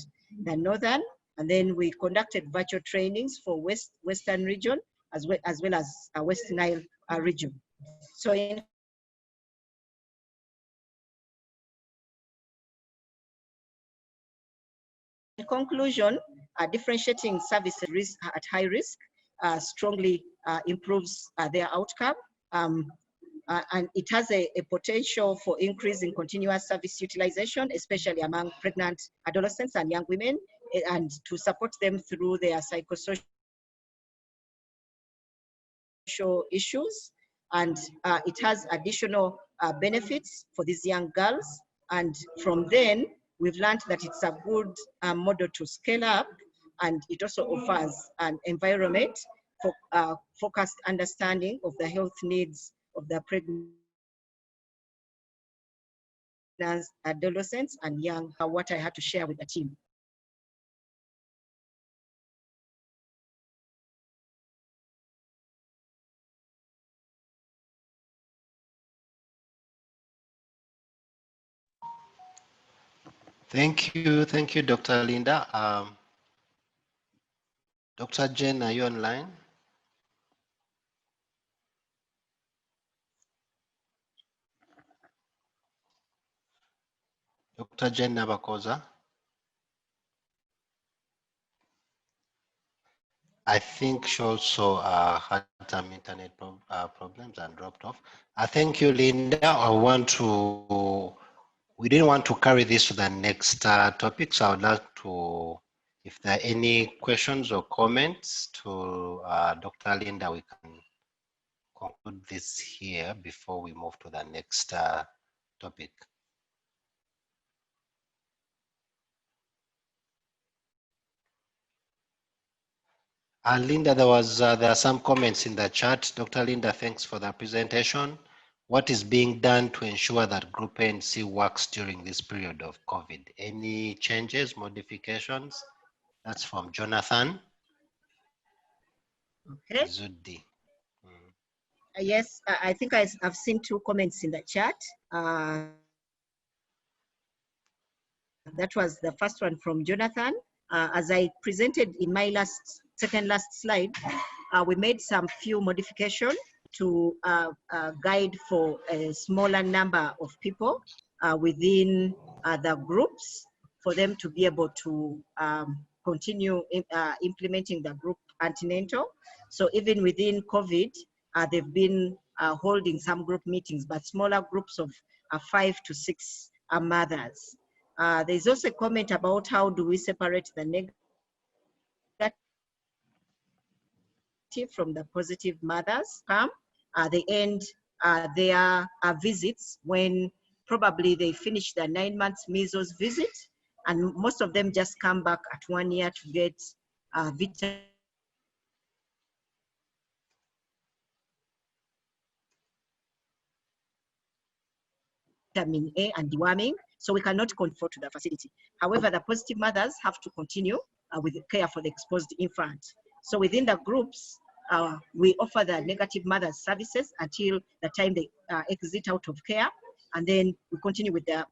the Northern. And then we conducted virtual trainings for Western region as well as West Nile region. So in conclusion, differentiating services at high risk strongly improves their outcome. And it has a potential for increasing continuous service utilization, especially among pregnant adolescents and young women, and to support them through their psychosocial issues. And it has additional benefits for these young girls. And from then, we've learned that it's a good model to scale up, and it also offers an environment for focused understanding of the health needs of the pregnant adolescents and young, what I had to share with the team. Thank you, Dr. Linda. Dr. Jen, are you online? Dr. Jen Nabakooza. I think she also had some internet problems and dropped off. Thank you, Linda. We didn't want to carry this to the next topic, so I would like to, if there are any questions or comments to Dr. Linda, we can conclude this here before we move to the next topic. Linda, there are some comments in the chat. Dr. Linda, thanks for the presentation. What is being done to ensure that Group ANC works during this period of COVID? Any changes, modifications? That's from Jonathan. Okay. Zudi. Yes, I think I've seen two comments in the chat. That was the first one from Jonathan. As I presented in my second last slide, we made some few modifications to guide for a smaller number of people within the groups for them to be able to continue implementing the group antenatal. So even within COVID, they've been holding some group meetings, but smaller groups of 5 to 6 mothers. There's also a comment about how do we separate the from the positive mothers come. They end their visits when probably they finish their 9 months measles visit, and most of them just come back at 1 year to get vitamin A and deworming, so we cannot control to the facility. However, the positive mothers have to continue with the care for the exposed infant. So within the groups, we offer the negative mothers services until the time they exit out of care, and then we continue with the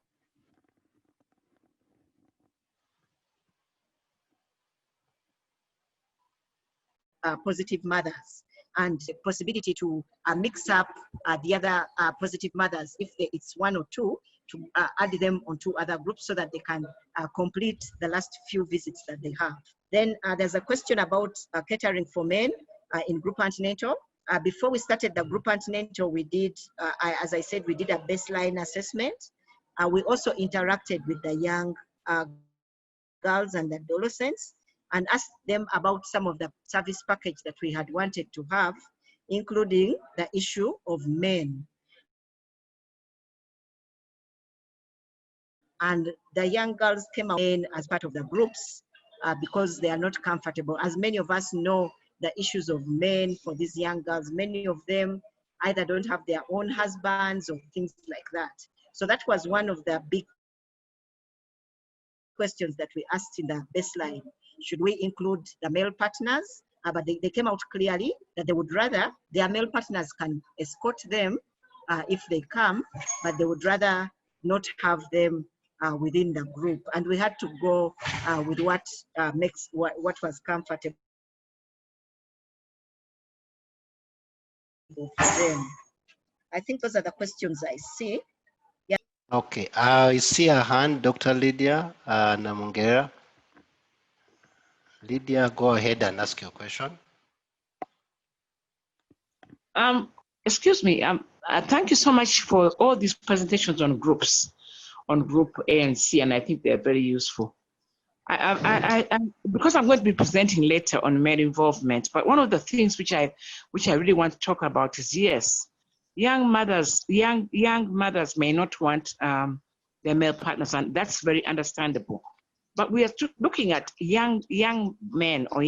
positive mothers, and the possibility to mix up the other positive mothers, if it's 1 or 2, to add them onto other groups so that they can complete the last few visits that they have. Then there's a question about catering for men in group antenatal. Before we started the group antenatal, we did, as I said, we did a baseline assessment. We also interacted with the young girls and adolescents and asked them about some of the service package that we had wanted to have, including the issue of men. And the young girls came out as part of the groups because they are not comfortable. As many of us know, the issues of men for these young girls, many of them either don't have their own husbands or things like that. So that was one of the big questions that we asked in the baseline. Should we include the male partners? But they came out clearly that they would rather their male partners can escort them if they come, but they would rather not have them within the group. And we had to go with what was comfortable for them. I think those are the questions I see. Yeah. Okay, I see a hand, Dr. Lydia Mungherera. Lydia, go ahead and ask your question. Excuse me. Thank you so much for all these presentations on groups, on Group A and C, and I think they're very useful. Because I'm going to be presenting later on male involvement, but one of the things which I really want to talk about is, yes, young mothers may not want their male partners, and that's very understandable. But we are looking at young men, or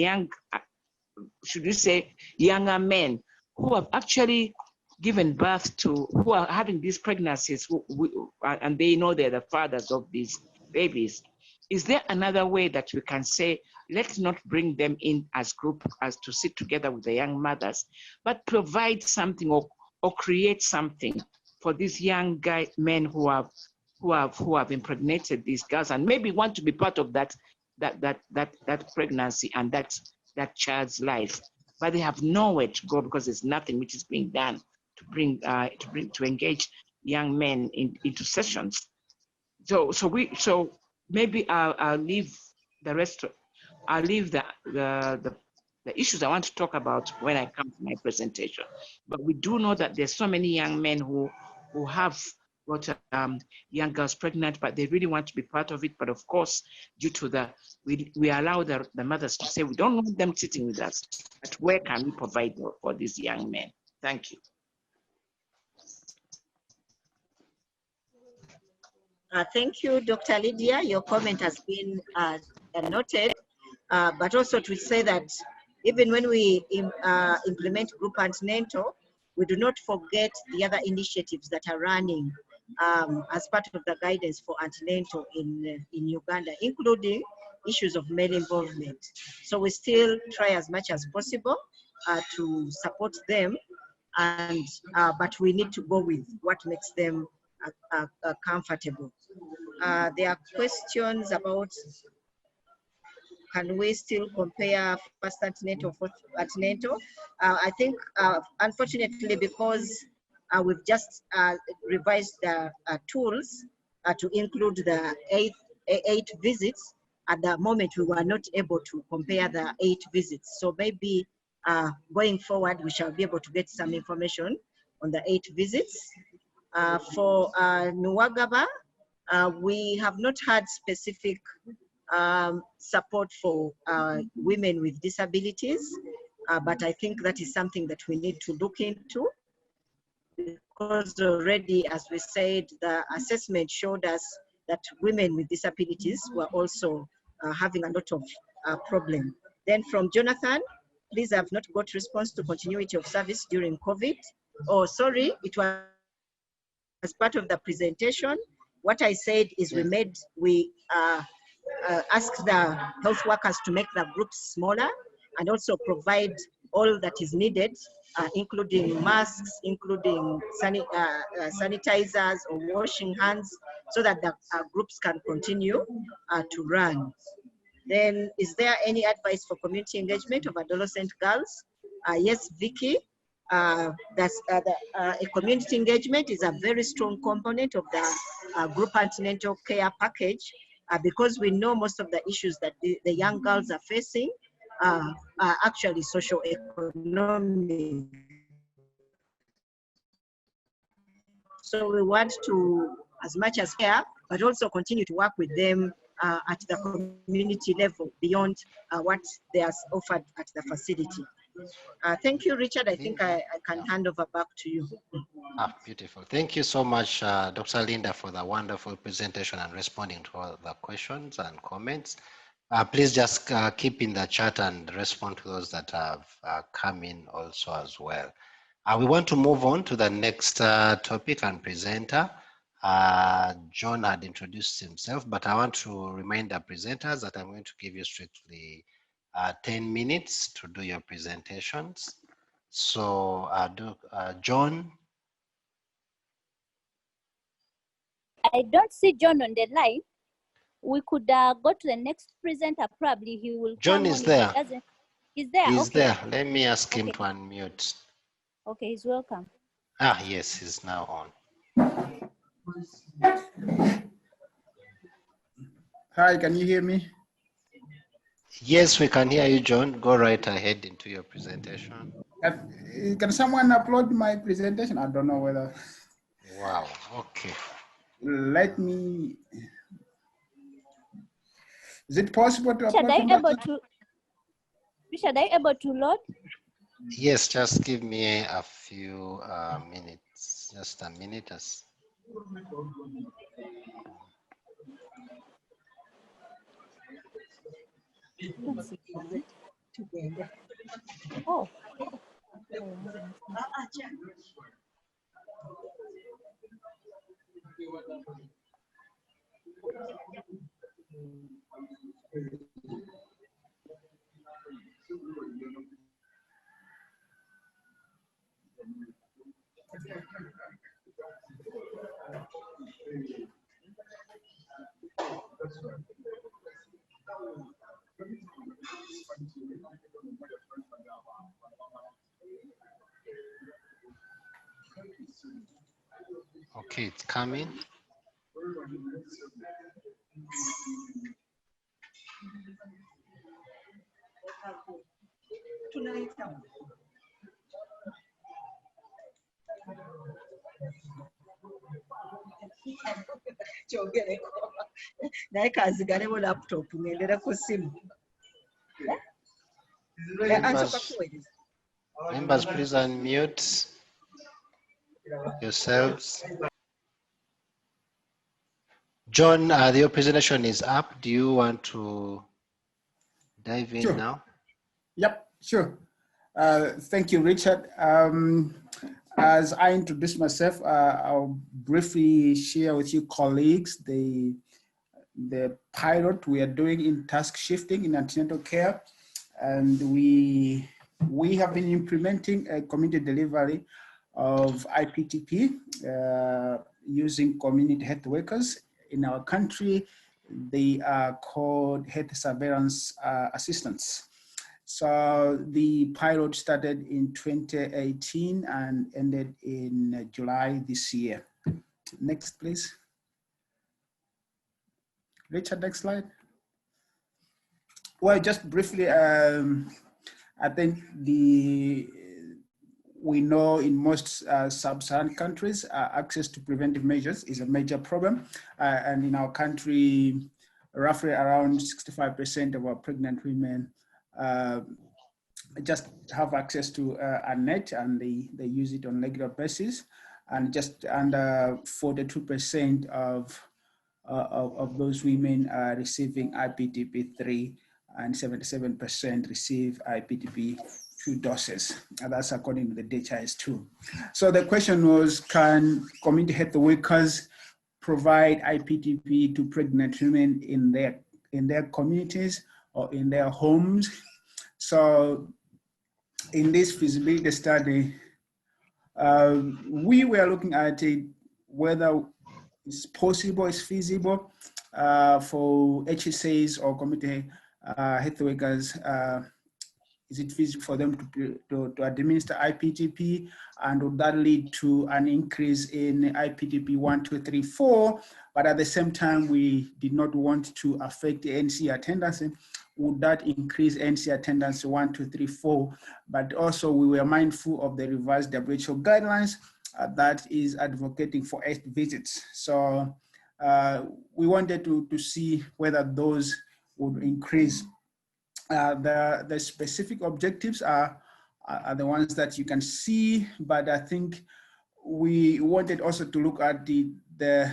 should we say younger men, who have actually given birth to, who are having these pregnancies, and they know they're the fathers of these babies. Is there another way that we can say, let's not bring them in as group, as to sit together with the young mothers, but provide something or create something for these young men who have impregnated these girls and maybe want to be part of that pregnancy and that child's life, but they have nowhere to go because there's nothing which is being done to engage young men into sessions. So maybe I'll leave the rest. I'll leave the issues I want to talk about when I come to my presentation. But we do know that there's so many young men who have got young girls pregnant, but they really want to be part of it. But of course, due to we allow the mothers to say, we don't want them sitting with us, but where can we provide for these young men? Thank you. Thank you, Dr. Lydia. Your comment has been noted, but also to say that even when we implement Group Antenatal, we do not forget the other initiatives that are running as part of the guidance for antenatal in Uganda, including issues of male involvement. So we still try as much as possible to support them, and but we need to go with what makes them comfortable. There are questions about, can we still compare first antenatal, fourth antenatal? I think, unfortunately, because we've just revised the tools to include the eight visits, at the moment we were not able to compare the 8 visits. So maybe going forward, we shall be able to get some information on the 8 visits. For Nuwagaba, we have not had specific support for women with disabilities. but I think that is something that we need to look into, because already, as we said, the assessment showed us that women with disabilities were also having a lot of problem. Then from Jonathan, please, have not got response to continuity of service during COVID. Oh, sorry, it was as part of the presentation. What I said is we asked the health workers to make the groups smaller and also provide all that is needed, including masks, including sanitizers or washing hands, so that the groups can continue to run. Then, is there any advice for community engagement of adolescent girls? Yes, Vicky. A community engagement is a very strong component of the group antenatal care package, because we know most of the issues that the young girls are facing are actually socio-economic. So we want to, as much as care, but also continue to work with them at the community level beyond what they are offered at the facility. Thank you, Richard. I think I can hand over back to you. Beautiful. Thank you so much, Dr. Linda, for the wonderful presentation and responding to all the questions and comments. Please just keep in the chat and respond to those that have come in also as well. We want to move on to the next topic and presenter. John had introduced himself, but I want to remind the presenters that I'm going to give you strictly 10 minutes to do your presentations. So John. I don't see John on the line. We could go to the next presenter. Probably he will. John is there. He's there. He's okay. there. Let me ask him to unmute. Okay, he's welcome. Yes, he's now on. Hi, can you hear me? Yes, we can hear you, John. Go right ahead into your presentation. Can someone upload my presentation? I don't know whether. Wow, okay. Let me. Is it possible to Richard, upload? Richard, are you able to load? Yes, just give me a few minutes, just a minute. Oh. Okay, it's coming. Members, please unmute yourselves. John, your presentation is up. Do you want to dive in now? Yep, sure. Thank you, Richard. As I introduce myself, I'll briefly share with you colleagues the pilot we are doing in task shifting in antenatal care. And we have been implementing a community delivery of IPTP using community health workers in our country. They are called health surveillance assistants. So the pilot started in 2018 and ended in July this year. Next, please. Richard, next slide. Well, just briefly, I think we know in most sub-Saharan countries, access to preventive measures is a major problem. And in our country, roughly around 65% of our pregnant women just have access to a net, and they use it on a regular basis, and just under 42% of those women are receiving IPTP3, and 77% receive IPTP2 doses. And that's according to the DHIS2. So the question was, can community health workers provide IPTP to pregnant women in their communities or in their homes? So in this feasibility study, we were looking at it, whether it's possible, it's feasible for HSAs or community health workers. Is it feasible for them to administer IPTP, and would that lead to an increase in IPTP 1, 2, 3, 4? But at the same time, we did not want to affect the NC attendance. Would that increase NC attendance 1, 2, 3, 4? But also we were mindful of the revised WHO guidelines that is advocating for 8 visits. So we wanted to see whether those would increase. The specific objectives are the ones that you can see, but I think we wanted also to look at the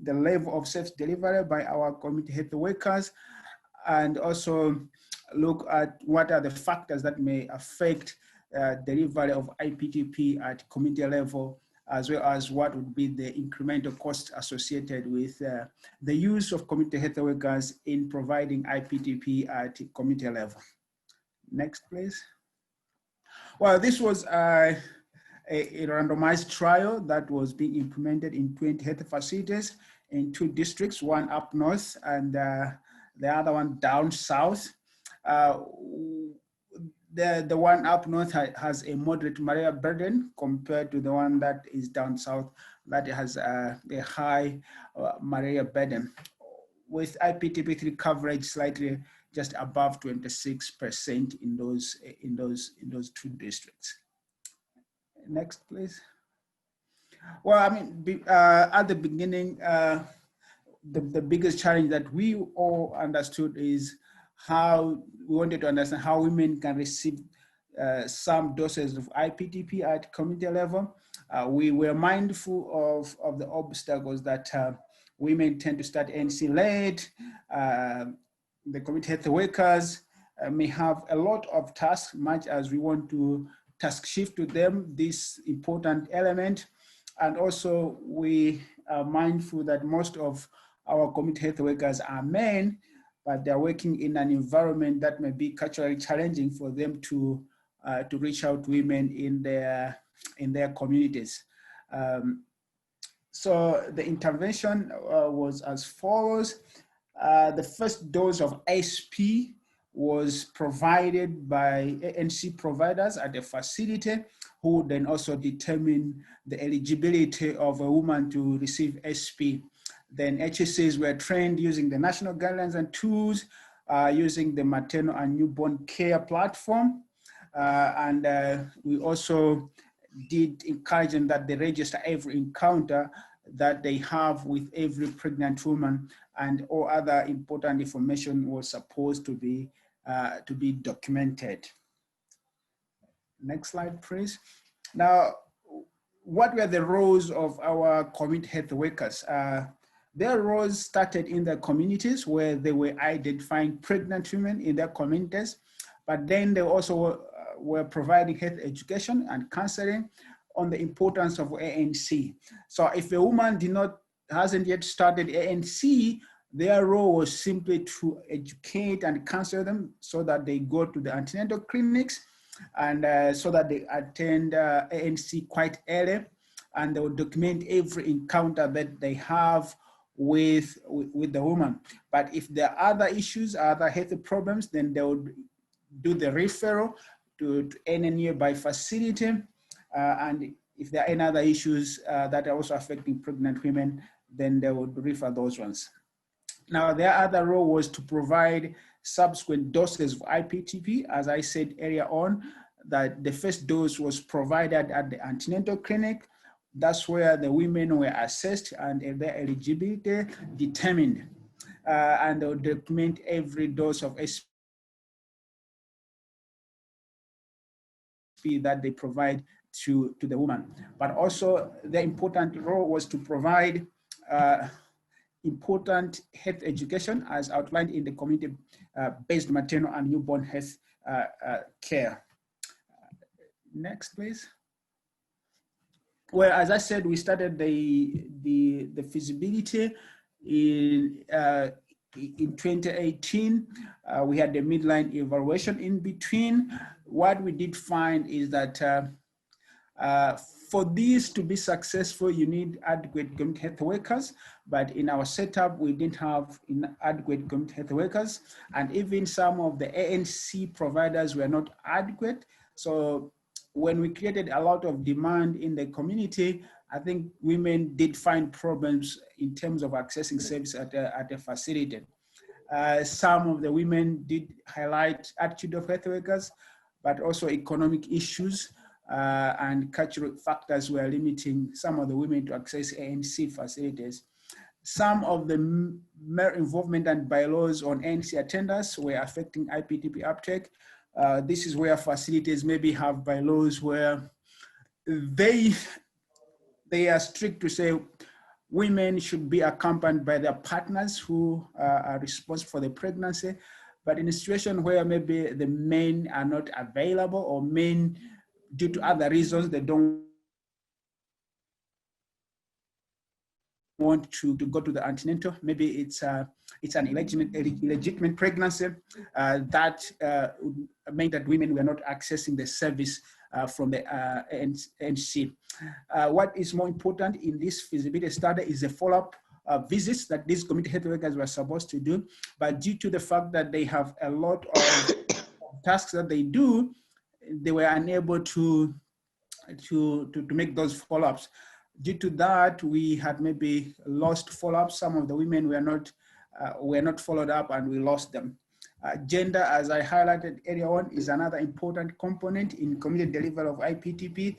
level of safe delivery by our community health workers, and also look at what are the factors that may affect delivery of IPTP at community level, as well as what would be the incremental cost associated with the use of community health workers in providing IPTP at community level. Next, please. Well, this was a randomized trial that was being implemented in 20 health facilities in 2 districts, one up north and the other one down south. The one up north has a moderate malaria burden compared to the one that is down south that has a high malaria burden, with IPTP3 coverage slightly just above 26% in those 2 districts. Next, please. Well, I mean, at the beginning, the biggest challenge that we all understood is how we wanted to understand how women can receive some doses of IPTP at community level. We were mindful of the obstacles that women tend to start NC late. The community health workers may have a lot of tasks, much as we want to task shift to them this important element. And also we are mindful that most of our community health workers are men, but they're working in an environment that may be culturally challenging for them to reach out to women in their communities. So the intervention was as follows. The first dose of SP was provided by ANC providers at the facility, who then also determine the eligibility of a woman to receive SP. Then HSAs were trained using the national guidelines and tools, using the maternal and newborn care platform. We also did encourage them that they register every encounter that they have with every pregnant woman, and all other important information was supposed to be documented. Next slide, please. Now, what were the roles of our community health workers? Their roles started in the communities where they were identifying pregnant women in their communities, but then they also were providing health education and counseling on the importance of ANC. So if a woman hasn't yet started ANC, their role was simply to educate and counsel them so that they go to the antenatal clinics, and so that they attend ANC quite early, and they will document every encounter that they have with the woman. But if there are other issues, other health problems, then they would do the referral to any nearby facility. And if there are any other issues that are also affecting pregnant women, then they would refer those ones. Now, their other role was to provide subsequent doses of IPTP. As I said earlier on, that the first dose was provided at the antenatal clinic. That's where the women were assessed and their eligibility determined. And they'll document every dose of HSP that they provide to the woman. But also the important role was to provide important health education as outlined in the community-based maternal and newborn health care. Next, please. Well, as I said, we started the feasibility in 2018. We had the midline evaluation in between. What we did find is that for this to be successful, you need adequate community health workers, but in our setup, we didn't have adequate community health workers, and even some of the ANC providers were not adequate. So when we created a lot of demand in the community, I think women did find problems in terms of accessing service at the facility. Some of the women did highlight attitude of health workers, but also economic issues and cultural factors were limiting some of the women to access ANC facilities. Some of the mere involvement and bylaws on ANC attendance were affecting IPTP uptake. This is where facilities maybe have bylaws where they are strict to say women should be accompanied by their partners who are responsible for the pregnancy. But in a situation where maybe the men are not available or men, due to other reasons, they don't want to go to the antenatal, maybe it's an illegitimate pregnancy, that meant that women were not accessing the service from the NC. What is more important in this feasibility study is the follow-up visits that these community health workers were supposed to do, but due to the fact that they have a lot of tasks that they do, they were unable to make those follow-ups. Due to that, we had maybe lost follow-ups. Some of the women were not followed up and we lost them. Gender, as I highlighted earlier on, is another important component in community delivery of IPTP,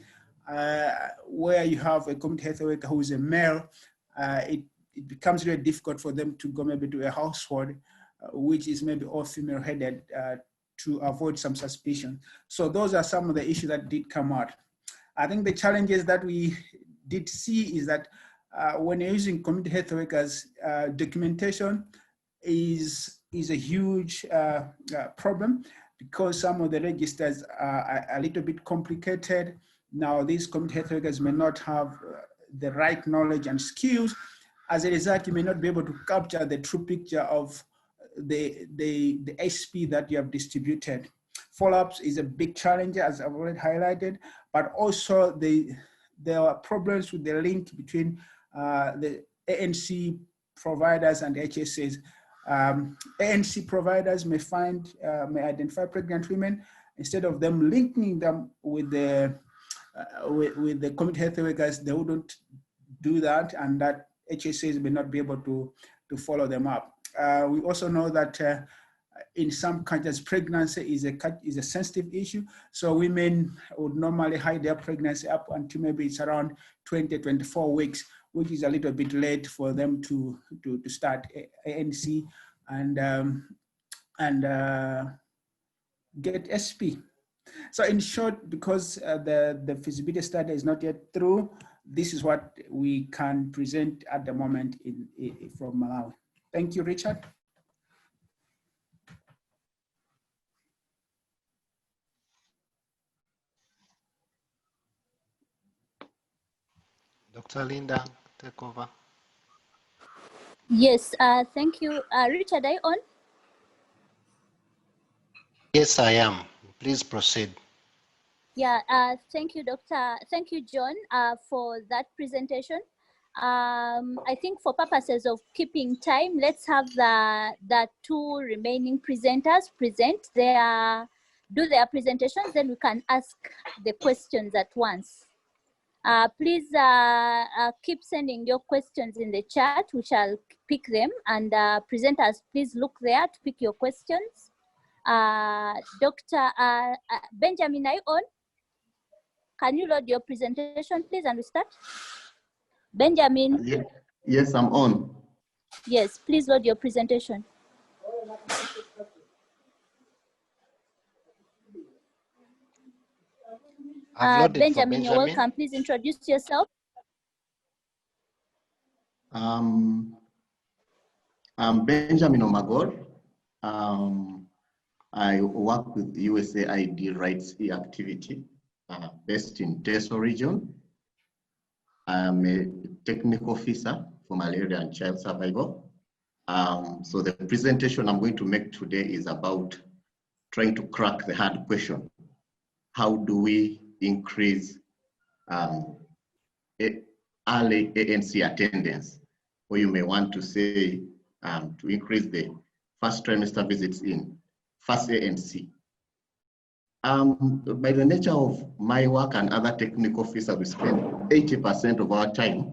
where you have a community health worker who is a male. It becomes really difficult for them to go maybe to a household, which is maybe all female headed, to avoid some suspicion. So those are some of the issues that did come out. I think the challenges that we did see is that when you're using community health workers, documentation is a huge problem because some of the registers are a little bit complicated. Now, these community health workers may not have the right knowledge and skills. As a result, you may not be able to capture the true picture of the HP that you have distributed. Follow-ups is a big challenge, as I've already highlighted, but also there are problems with the link between the ANC providers and HSAs. ANC providers may identify pregnant women. Instead of them linking them with the community health workers, they wouldn't do that, and that HSAs may not be able to follow them up. We also know that in some countries, pregnancy is a sensitive issue. So women would normally hide their pregnancy up until maybe it's around 20, 24 weeks, which is a little bit late for them to start ANC and get SP. So in short, because the feasibility study is not yet through, this is what we can present at the moment from Malawi. Thank you, Richard. Dr. Linda, take over. Yes, thank you. Richard, are you on? Yes, I am. Please proceed. Yeah, thank you, Doctor. Thank you, John, for that presentation. I think for purposes of keeping time, let's have the two remaining presenters present do their presentations, then we can ask the questions at once. Please keep sending your questions in the chat. We shall pick them, and presenters, please look there to pick your questions. Dr. Benjamin, are you on? Can you load your presentation, please, and we start? Benjamin? Yes, I'm on. Yes, please load your presentation. Benjamin, you're welcome. Please introduce yourself. I'm Benjamin Omagor. I work with USAID Rights E-Activity based in Teso region. I'm a technical officer for malaria and child survival. So the presentation I'm going to make today is about trying to crack the hard question. How do we increase early ANC attendance? Or you may want to say to increase the first trimester visits in first ANC. By the nature of my work and other technical officers, we spend 80% of our time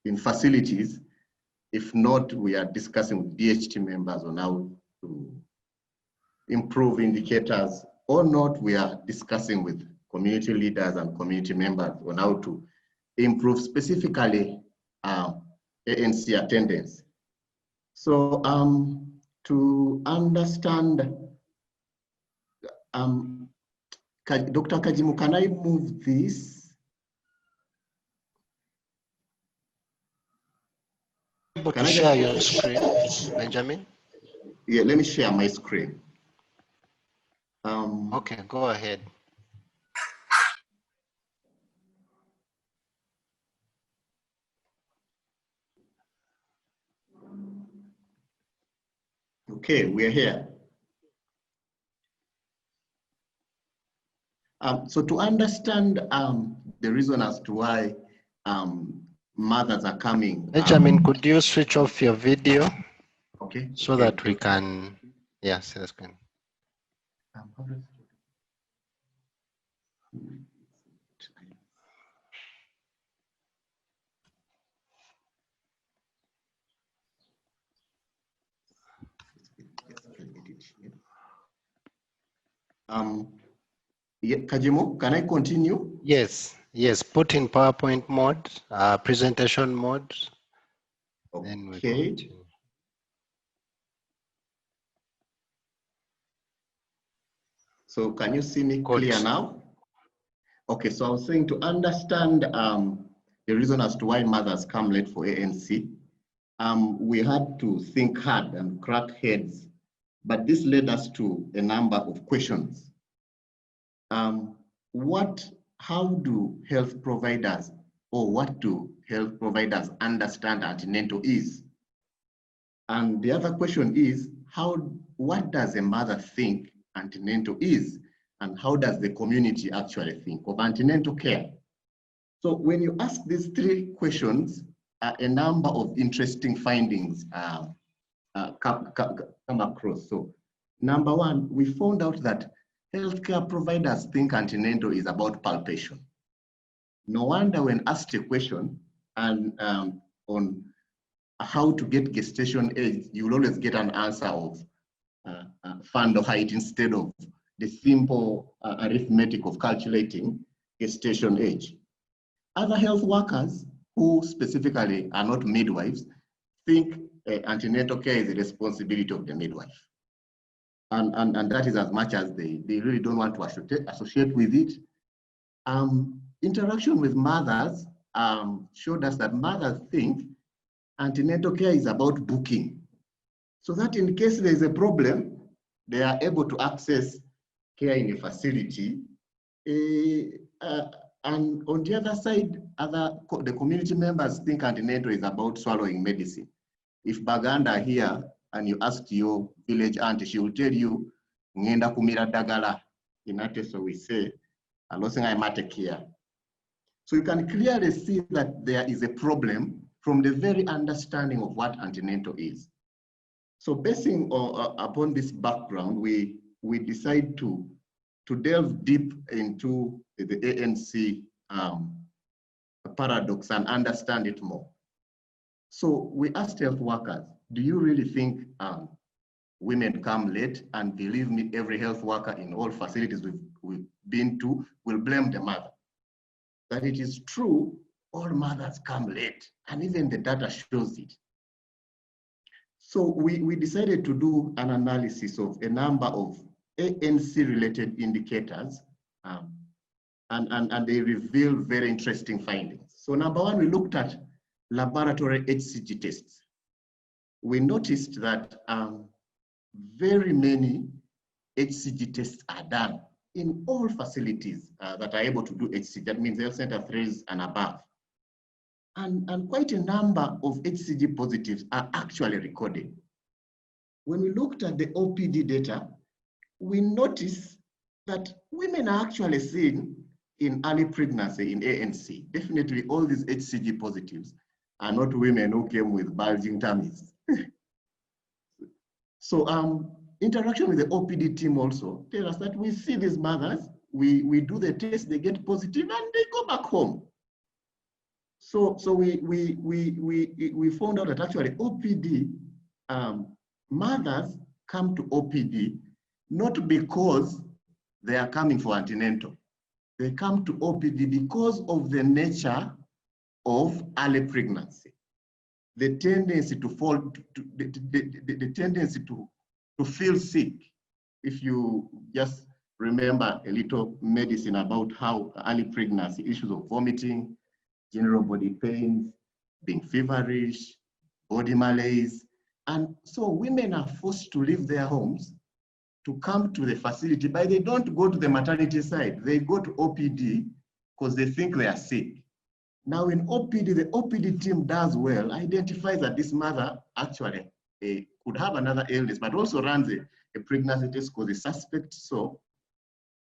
in facilities. If not, we are discussing with DHT members on how to improve indicators, or not, we are discussing with community leaders and community members on how to improve specifically ANC attendance. So to understand, Dr. Kajimu, can I move this? Can I share your screen, Benjamin? Yeah, let me share my screen. Okay, go ahead. Okay, we're here. So to understand the reason as to why mothers are coming. Benjamin, could you switch off your video? Okay. So that we can, yes, that's good. Yeah, Kajimu, can I continue? Yes, yes, put in PowerPoint mode, presentation mode. Okay. So can you see me clear now? Okay, so I was saying to understand the reason as to why mothers come late for ANC, we had to think hard and crack heads, but this led us to a number of questions. How do health providers, or what do health providers understand antenatal is? And the other question is, what does a mother think antenatal is? And how does the community actually think of antenatal care? So when you ask these three questions, a number of interesting findings come across. So number one, we found out that healthcare providers think antenatal is about palpation. No wonder when asked a question and on how to get gestation age, you will always get an answer of fundal height instead of the simple arithmetic of calculating gestation age. Other health workers who specifically are not midwives think antenatal care is the responsibility of the midwife. And that is as much as they really don't want to associate with it. Interaction with mothers showed us that mothers think antenatal care is about booking. So that in case there is a problem, they are able to access care in a facility. And on the other side, the community members think antenatal is about swallowing medicine. If Baganda here and you ask your village auntie, she will tell you, ngenda kumira dagala. In Ateso we say, alosinga emate care. So you can clearly see that there is a problem from the very understanding of what antenatal is. So basing upon this background, we decide to delve deep into the ANC paradox and understand it more. So we asked health workers, do you really think women come late? And believe me, every health worker in all facilities we've been to will blame the mother. That it is true, all mothers come late, and even the data shows it. So we decided to do an analysis of a number of ANC-related indicators And they reveal very interesting findings. So number one, we looked at laboratory HCG tests. We noticed that very many HCG tests are done in all facilities that are able to do HCG. That means health center 3s and above. And quite a number of HCG positives are actually recorded. When we looked at the OPD data, we noticed that women are actually seen in early pregnancy in ANC. Definitely all these HCG positives are not women who came with bulging tummies. So interaction with the OPD team also tell us that we see these mothers, we do the test, they get positive and they go back home. So we found out that actually OPD, mothers come to OPD not because they are coming for antenatal. They come to OPD because of the nature of early pregnancy. The tendency to fall, the tendency to feel sick. If you just remember a little medicine about how early pregnancy, issues of vomiting, general body pains, being feverish, body malaise. And so women are forced to leave their homes to come to the facility, but they don't go to the maternity side. They go to OPD because they think they are sick. Now in OPD, the OPD team does well, identifies that this mother actually could have another illness, but also runs a pregnancy test because they suspect so.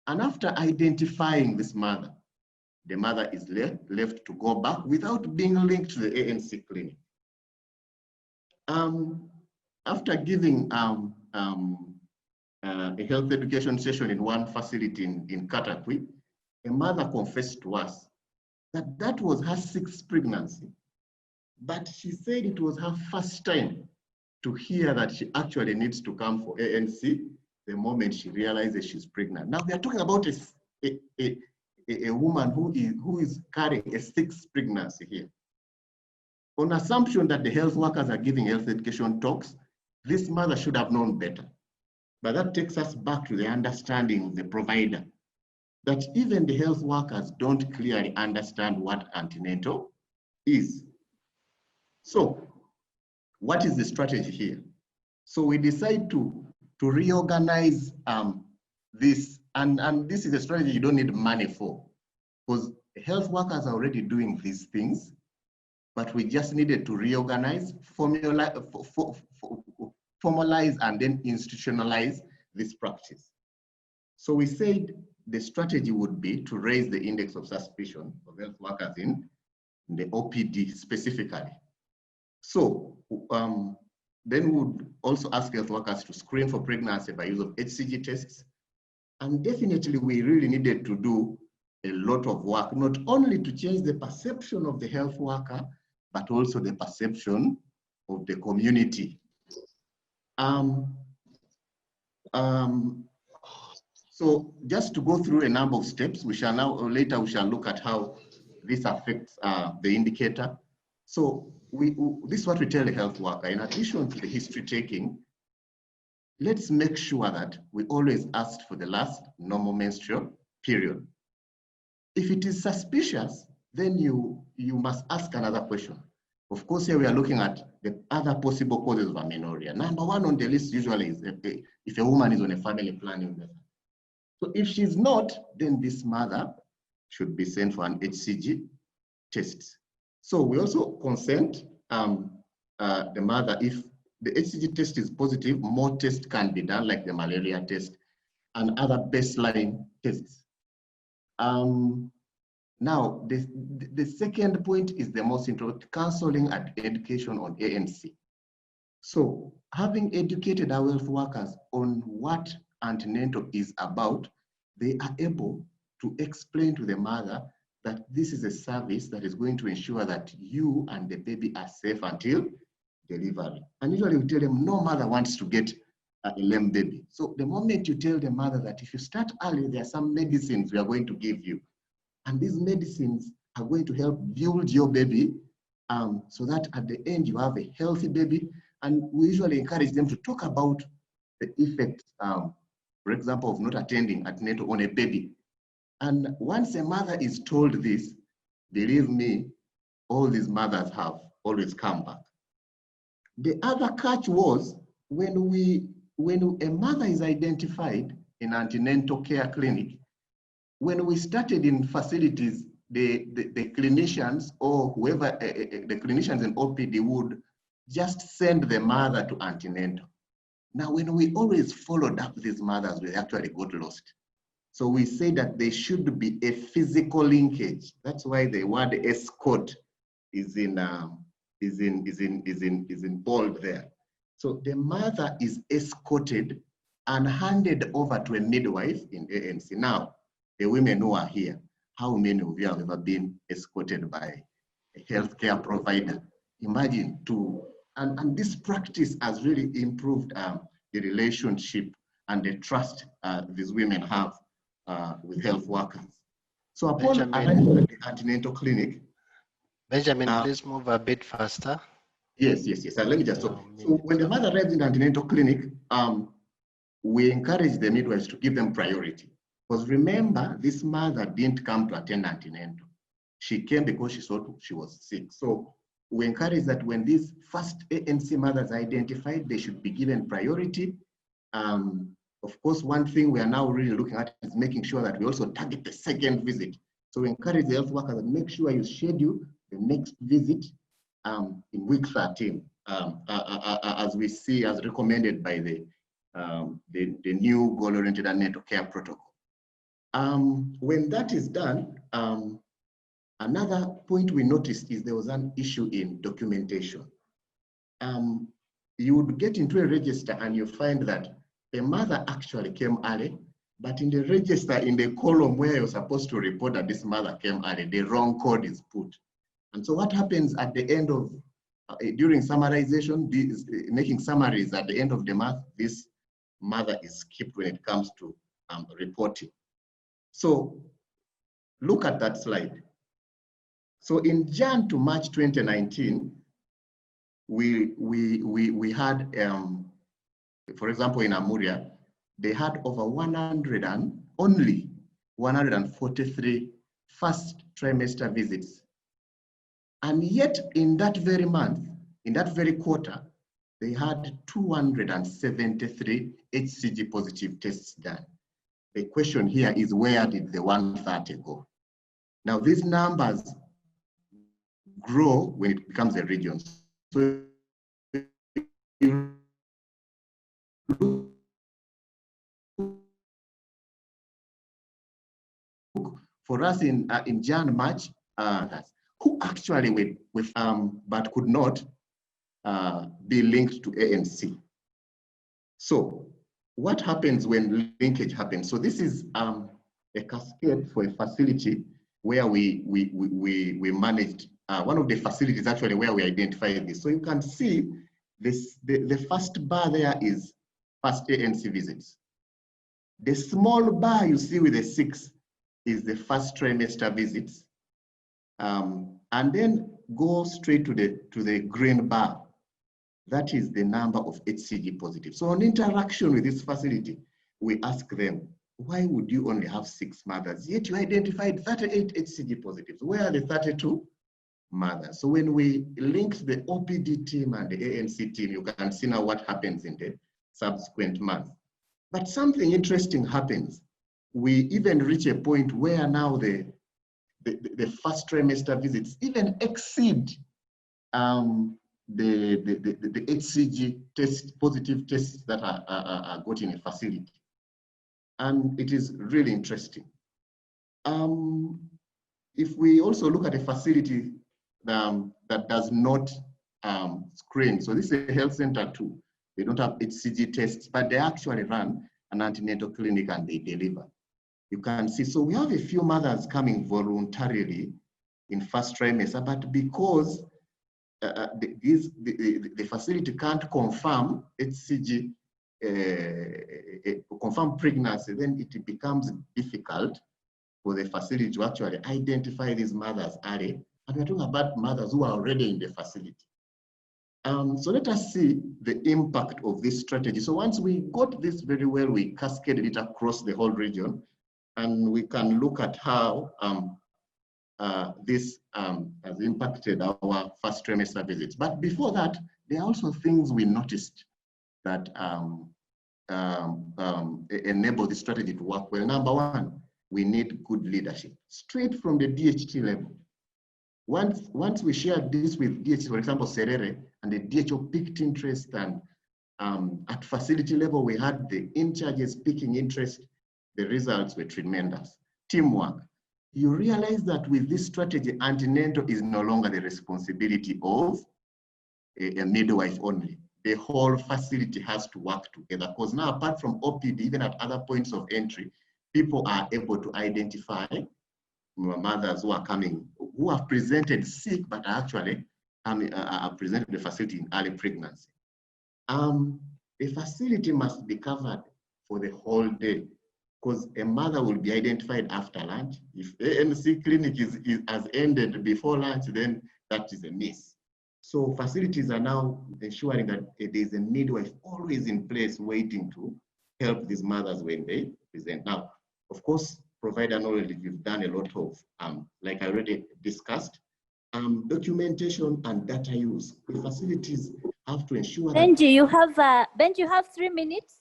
And after identifying this mother, the mother is left to go back without being linked to the ANC clinic. After giving a health education session in one facility in Katakwi, a mother confessed to us that that was her 6th pregnancy. But she said it was her first time to hear that she actually needs to come for ANC the moment she realizes she's pregnant. Now we are talking about a woman who is carrying a 6th pregnancy here. On assumption that the health workers are giving health education talks, this mother should have known better. But that takes us back to the understanding of the provider, that even the health workers don't clearly understand what antenatal is. So what is the strategy here? So we decide to reorganize this, and this is a strategy you don't need money for, because health workers are already doing these things, but we just needed to reorganize, formalize, and then institutionalize this practice. So we said the strategy would be to raise the index of suspicion of health workers in the OPD specifically. So then we would also ask health workers to screen for pregnancy by use of HCG tests. And definitely we really needed to do a lot of work, not only to change the perception of the health worker, but also the perception of the community. So just to go through a number of steps, we shall now, or later we shall look at how this affects the indicator. So this is what we tell the health worker. In addition to the history taking, let's make sure that we always ask for the last normal menstrual period. If it is suspicious, then you must ask another question. Of course, here we are looking at the other possible causes of amenorrhea. Number one on the list usually is if a woman is on a family planning method. So if she's not, then this mother should be sent for an HCG test. So we also consent the mother, if the HCG test is positive, more tests can be done, like the malaria test and other baseline tests. Now, the second point is the most important, counseling and education on ANC. So having educated our health workers on what antenatal is about, they are able to explain to the mother that this is a service that is going to ensure that you and the baby are safe until delivery. And usually we tell them no mother wants to get a lame baby. So the moment you tell the mother that if you start early, there are some medicines we are going to give you. And these medicines are going to help build your baby so that at the end you have a healthy baby. And we usually encourage them to talk about the effects, for example, of not attending antenatal on a baby. And once a mother is told this, believe me, all these mothers have always come back. The other catch was when a mother is identified in antenatal care clinic, when we started in facilities, the clinicians or whoever, the clinicians in OPD would just send the mother to antenatal. Now, when we always followed up these mothers, we actually got lost. So we say that there should be a physical linkage. That's why the word escort is in bold there. So the mother is escorted and handed over to a midwife in ANC. Now, the women who are here, how many of you have ever been escorted by a healthcare provider? Imagine and this practice has really improved the relationship and the trust these women have with health workers. So upon arriving at the antenatal clinic, Benjamin, please move a bit faster. Yes. Let me just talk. So when the mother arrives in the antenatal clinic, we encourage the midwives to give them priority. Because remember, this mother didn't come to attend antenatal. She came because she thought she was sick. So we encourage that when these first ANC mothers are identified, they should be given priority. Of course, one thing we are now really looking at is making sure that we also target the second visit. So we encourage the health workers to make sure you schedule the next visit in week 13, as we see, as recommended by the new goal-oriented antenatal care protocol. When that is done, another point we noticed is there was an issue in documentation. You would get into a register and you find that the mother actually came early, but in the register, in the column where you're supposed to report that this mother came early, the wrong code is put. And so what happens at the end of, during summarization, making summaries at the end of the month, this mother is skipped when it comes to reporting. So look at that slide. So in Jan to March 2019, we had, for example, in Amuria, they had over only 143 first trimester visits. And yet in that very month, in that very quarter, they had 273 HCG positive tests done. The question here is, where did the 130 go? Now these numbers grow when it becomes a region. So for us in Jan, March, who actually with but could not be linked to ANC. So what happens when linkage happens? So this is a cascade for a facility where we managed, one of the facilities actually where we identified this. So you can see this, the first bar there is first ANC visits. The small bar you see with the 6 is the first trimester visits. And then go straight to the green bar. That is the number of HCG positive. So on interaction with this facility, we ask them, why would you only have 6 mothers? Yet you identified 38 HCG positives. Where are the 32 mothers? So when we linked the OPD team and the ANC team, you can see now what happens in the subsequent months. But something interesting happens. We even reach a point where now the first trimester visits even exceed the HCG positive tests that are got in a facility. And it is really interesting. If we also look at a facility that does not screen, so this is a health center too. They don't have HCG tests, but they actually run an antenatal clinic and they deliver. You can see, so we have a few mothers coming voluntarily in first trimester, but because the facility can't confirm HCG, confirm pregnancy, then it becomes difficult for the facility to actually identify these mothers early. And we're talking about mothers who are already in the facility. So let us see the impact of this strategy. So once we got this very well, we cascaded it across the whole region. and we can look at how this has impacted our first trimester visits. But before that, there are also things we noticed that enable the strategy to work well. Number one, we need good leadership, straight from the DHT level. Once we shared this with DHT, for example, Serere, and the DHO picked interest, and at facility level, we had the in-charges picking interest, the results were tremendous. Teamwork. You realize that with this strategy, antenatal is no longer the responsibility of a midwife only. The whole facility has to work together, because now, apart from OPD, even at other points of entry, people are able to identify mothers who are coming, who have presented sick, but actually are presented the facility in early pregnancy. The facility must be covered for the whole day, because a mother will be identified after lunch. If ANC clinic has ended before lunch, then that is a miss. So facilities are now ensuring that there is a midwife always in place waiting to help these mothers when they present. Now, of course, provider knowledge, you've done a lot of, like I already discussed, documentation and data use. The facilities have to ensure Benji, you have 3 minutes.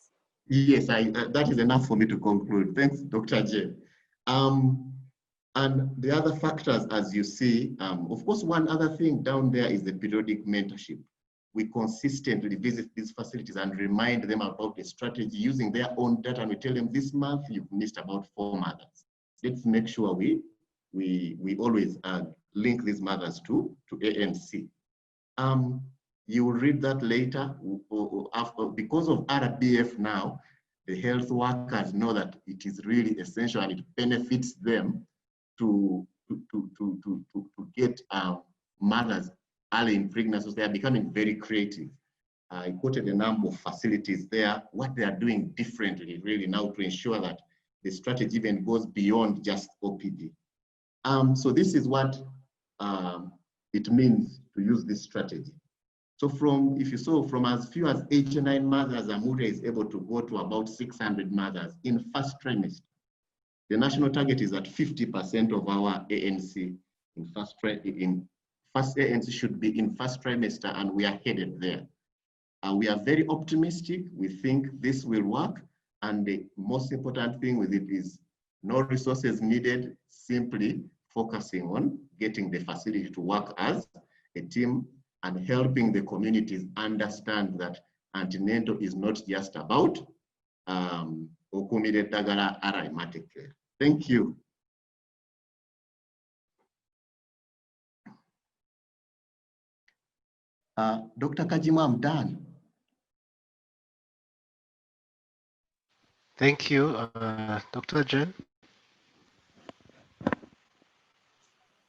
Yes, that is enough for me to conclude. Thanks, Dr. J. And the other factors, as you see, of course, one other thing down there is the periodic mentorship. We consistently visit these facilities and remind them about the strategy using their own data, and we tell them this month you've missed about 4 mothers. Let's make sure we always link these mothers to ANC. You will read that later. Because of RBF now, the health workers know that it is really essential and it benefits them to get mothers early in pregnancy. So they are becoming very creative. I quoted a number of facilities there, what they are doing differently really now to ensure that the strategy even goes beyond just OPD. So this is what it means to use this strategy. So if you saw, from as few as 89 mothers, Amure is able to go to about 600 mothers in first trimester. The national target is at 50% of our ANC in first ANC should be in first trimester, and we are headed there. We are very optimistic. We think this will work. And the most important thing with it is no resources needed, simply focusing on getting the facility to work as a team and helping the communities understand that antenatal is not just about care. Thank you. Dr. Kajima, I'm done. Thank you, Dr. Jen.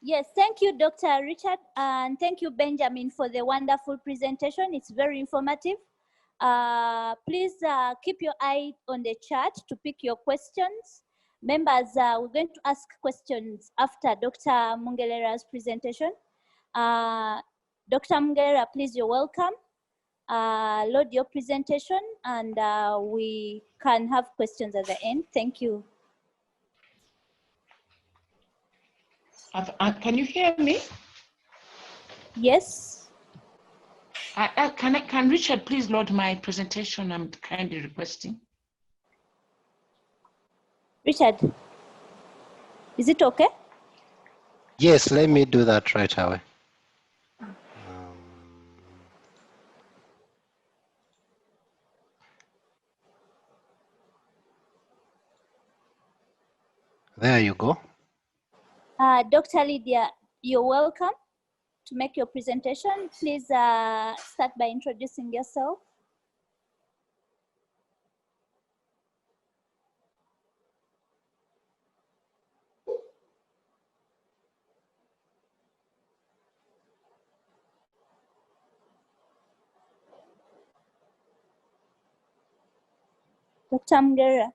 Yes, thank you, Dr. Richard, and thank you, Benjamin, for the wonderful presentation. It's very informative. Please keep your eye on the chat to pick your questions. Members, we're going to ask questions after Dr. Mungherera's presentation. Dr. Mungherera, please, you're welcome. Load your presentation, and we can have questions at the end. Thank you. Can you hear me? Yes. Can Richard please load my presentation? I'm kindly requesting. Richard, is it okay? Yes, let me do that right away. There you go. Dr. Lydia, you're welcome to make your presentation. Please start by introducing yourself. Dr. Mungherera.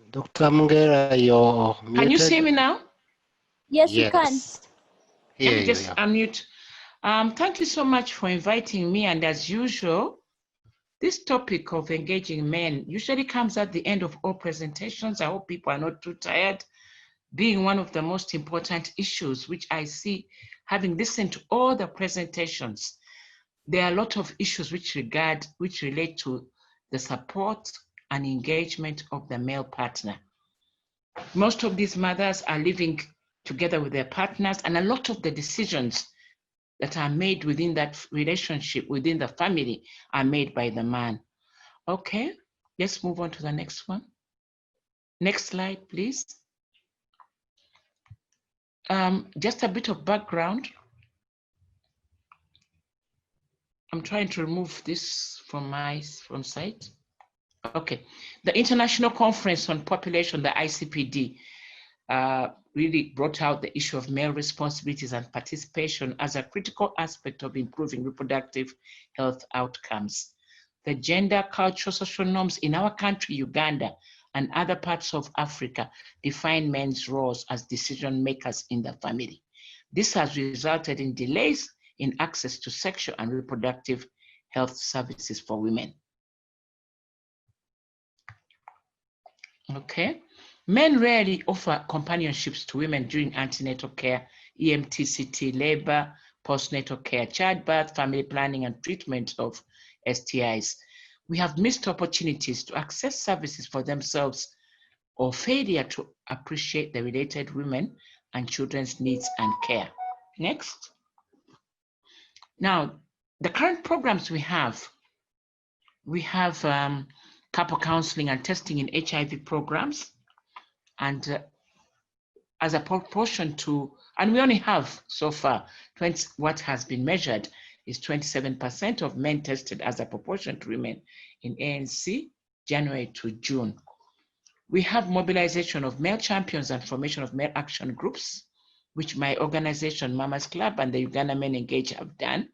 Dr. Mungherera, you're muted. Can you see me now? Yes, you can. Let me just unmute. Thank you so much for inviting me, and as usual, This topic of engaging men usually comes at the end of all presentations. I hope people are not too tired, being one of the most important issues, which I see, having listened to all the presentations. There are a lot of issues which relate to the support and engagement of the male partner. Most of these mothers are living together with their partners, and a lot of the decisions that are made within that relationship, within the family, are made by the man. Okay, let's move on to the next one. Next slide, please. Just a bit of background. I'm trying to remove this from site. Okay, the International Conference on Population, the ICPD, really brought out the issue of male responsibilities and participation as a critical aspect of improving reproductive health outcomes. The gender, cultural, social norms in our country, Uganda, and other parts of Africa define men's roles as decision makers in the family. This has resulted in delays in access to sexual and reproductive health services for women. Okay. Men rarely offer companionships to women during antenatal care, EMTCT, labor, postnatal care, childbirth, family planning, and treatment of STIs. We have missed opportunities to access services for themselves or failure to appreciate the related women and children's needs and care. Next. Now, the current programs we have couple counseling and testing in HIV programs, and as a proportion to, and we only have so far, what has been measured is 27% of men tested as a proportion to women in ANC, January to June. We have mobilization of male champions and formation of male action groups, which my organization, Mama's Club, and the Uganda Men Engage have done.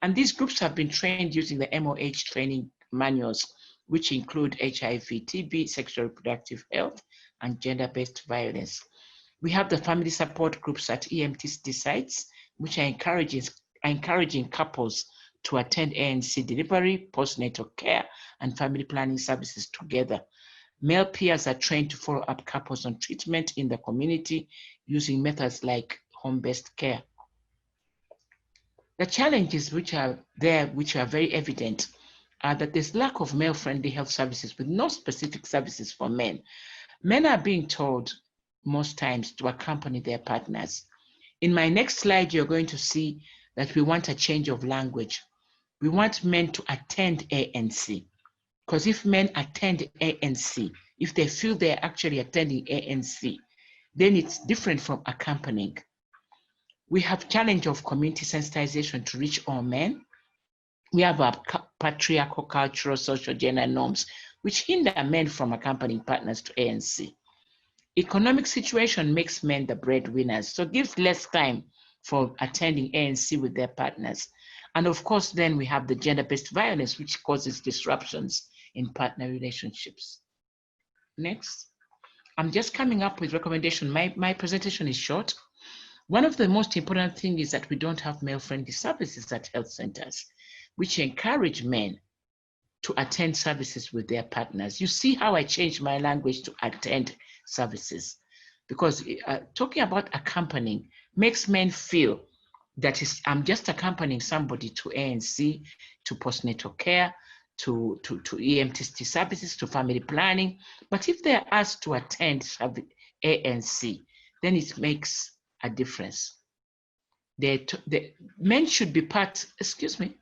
And these groups have been trained using the MOH training manuals, which include HIV, TB, sexual reproductive health, and gender-based violence. We have the family support groups at EMTCT sites, which are encouraging couples to attend ANC delivery, postnatal care, and family planning services together. Male peers are trained to follow up couples on treatment in the community using methods like home-based care. The challenges which are very evident, are that there's lack of male-friendly health services with no specific services for men. Men are being told most times to accompany their partners. In my next slide, you're going to see that we want a change of language. We want men to attend ANC, because if men attend ANC, if they feel they're actually attending ANC, then it's different from accompanying. We have challenge of community sensitization to reach all men. We have our patriarchal, cultural, social, gender norms, which hinder men from accompanying partners to ANC. Economic situation makes men the breadwinners, so gives less time for attending ANC with their partners. And of course, then we have the gender-based violence, which causes disruptions in partner relationships. Next. I'm just coming up with recommendation. My presentation is short. One of the most important things is that we don't have male-friendly services at health centers, which encourage men to attend services with their partners. You see how I changed my language to attend services, because talking about accompanying makes men feel that I'm just accompanying somebody to ANC, to postnatal care, to EMTCT services, to family planning. But if they're asked to attend ANC, then it makes a difference. The men should be part, excuse me.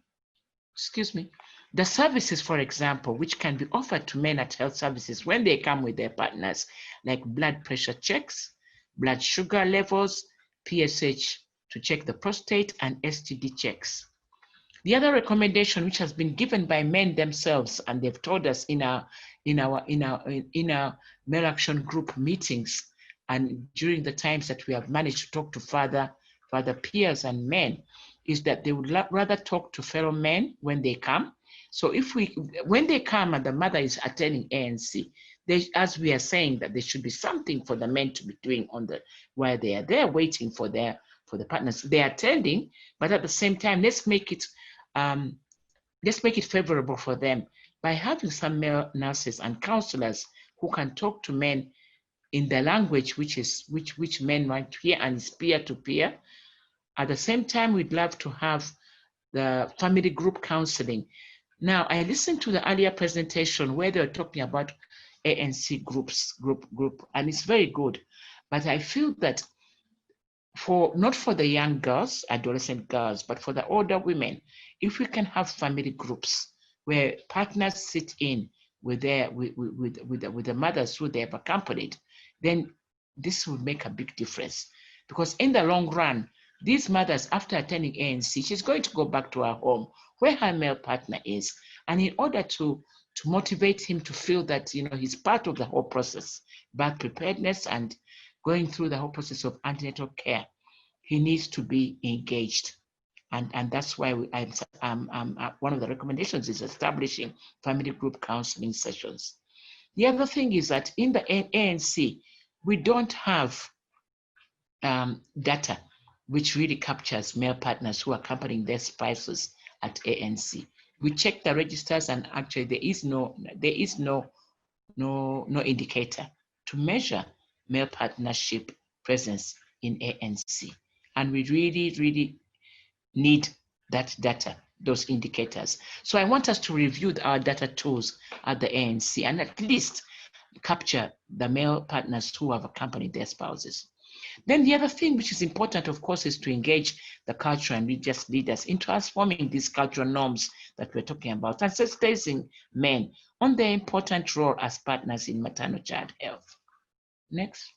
The services, for example, which can be offered to men at health services when they come with their partners, like blood pressure checks, blood sugar levels, PSH to check the prostate, and STD checks. The other recommendation, which has been given by men themselves, and they've told us in our male action group meetings, and during the times that we have managed to talk to father peers and men, is that they would rather talk to fellow men when they come. So when they come and the mother is attending ANC, as we are saying, that there should be something for the men to be doing while they are there waiting for the partners. They're attending, but at the same time, let's make it favorable for them by having some male nurses and counselors who can talk to men in the language which men want to hear, and is peer-to-peer. At the same time, we'd love to have the family group counseling. Now, I listened to the earlier presentation where they were talking about ANC group, and it's very good. But I feel that not for the young girls, adolescent girls, but for the older women, if we can have family groups where partners sit in with the mothers who they have accompanied, then this will make a big difference. Because in the long run, these mothers, after attending ANC, she's going to go back to her home where her male partner is. And in order to motivate him to feel that, you know, he's part of the whole process, birth preparedness and going through the whole process of antenatal care, he needs to be engaged. And that's why one of the recommendations is establishing family group counseling sessions. The other thing is that in the ANC, we don't have data which really captures male partners who are accompanying their spouses at ANC. We check the registers, and actually there is no indicator to measure male partnership presence in ANC. And we really need that data, those indicators. So I want us to review our data tools at the ANC and at least capture the male partners who have accompanied their spouses. Then the other thing which is important, of course, is to engage the cultural and religious leaders in transforming these cultural norms that we're talking about and sensitizing men on their important role as partners in maternal child health. Next.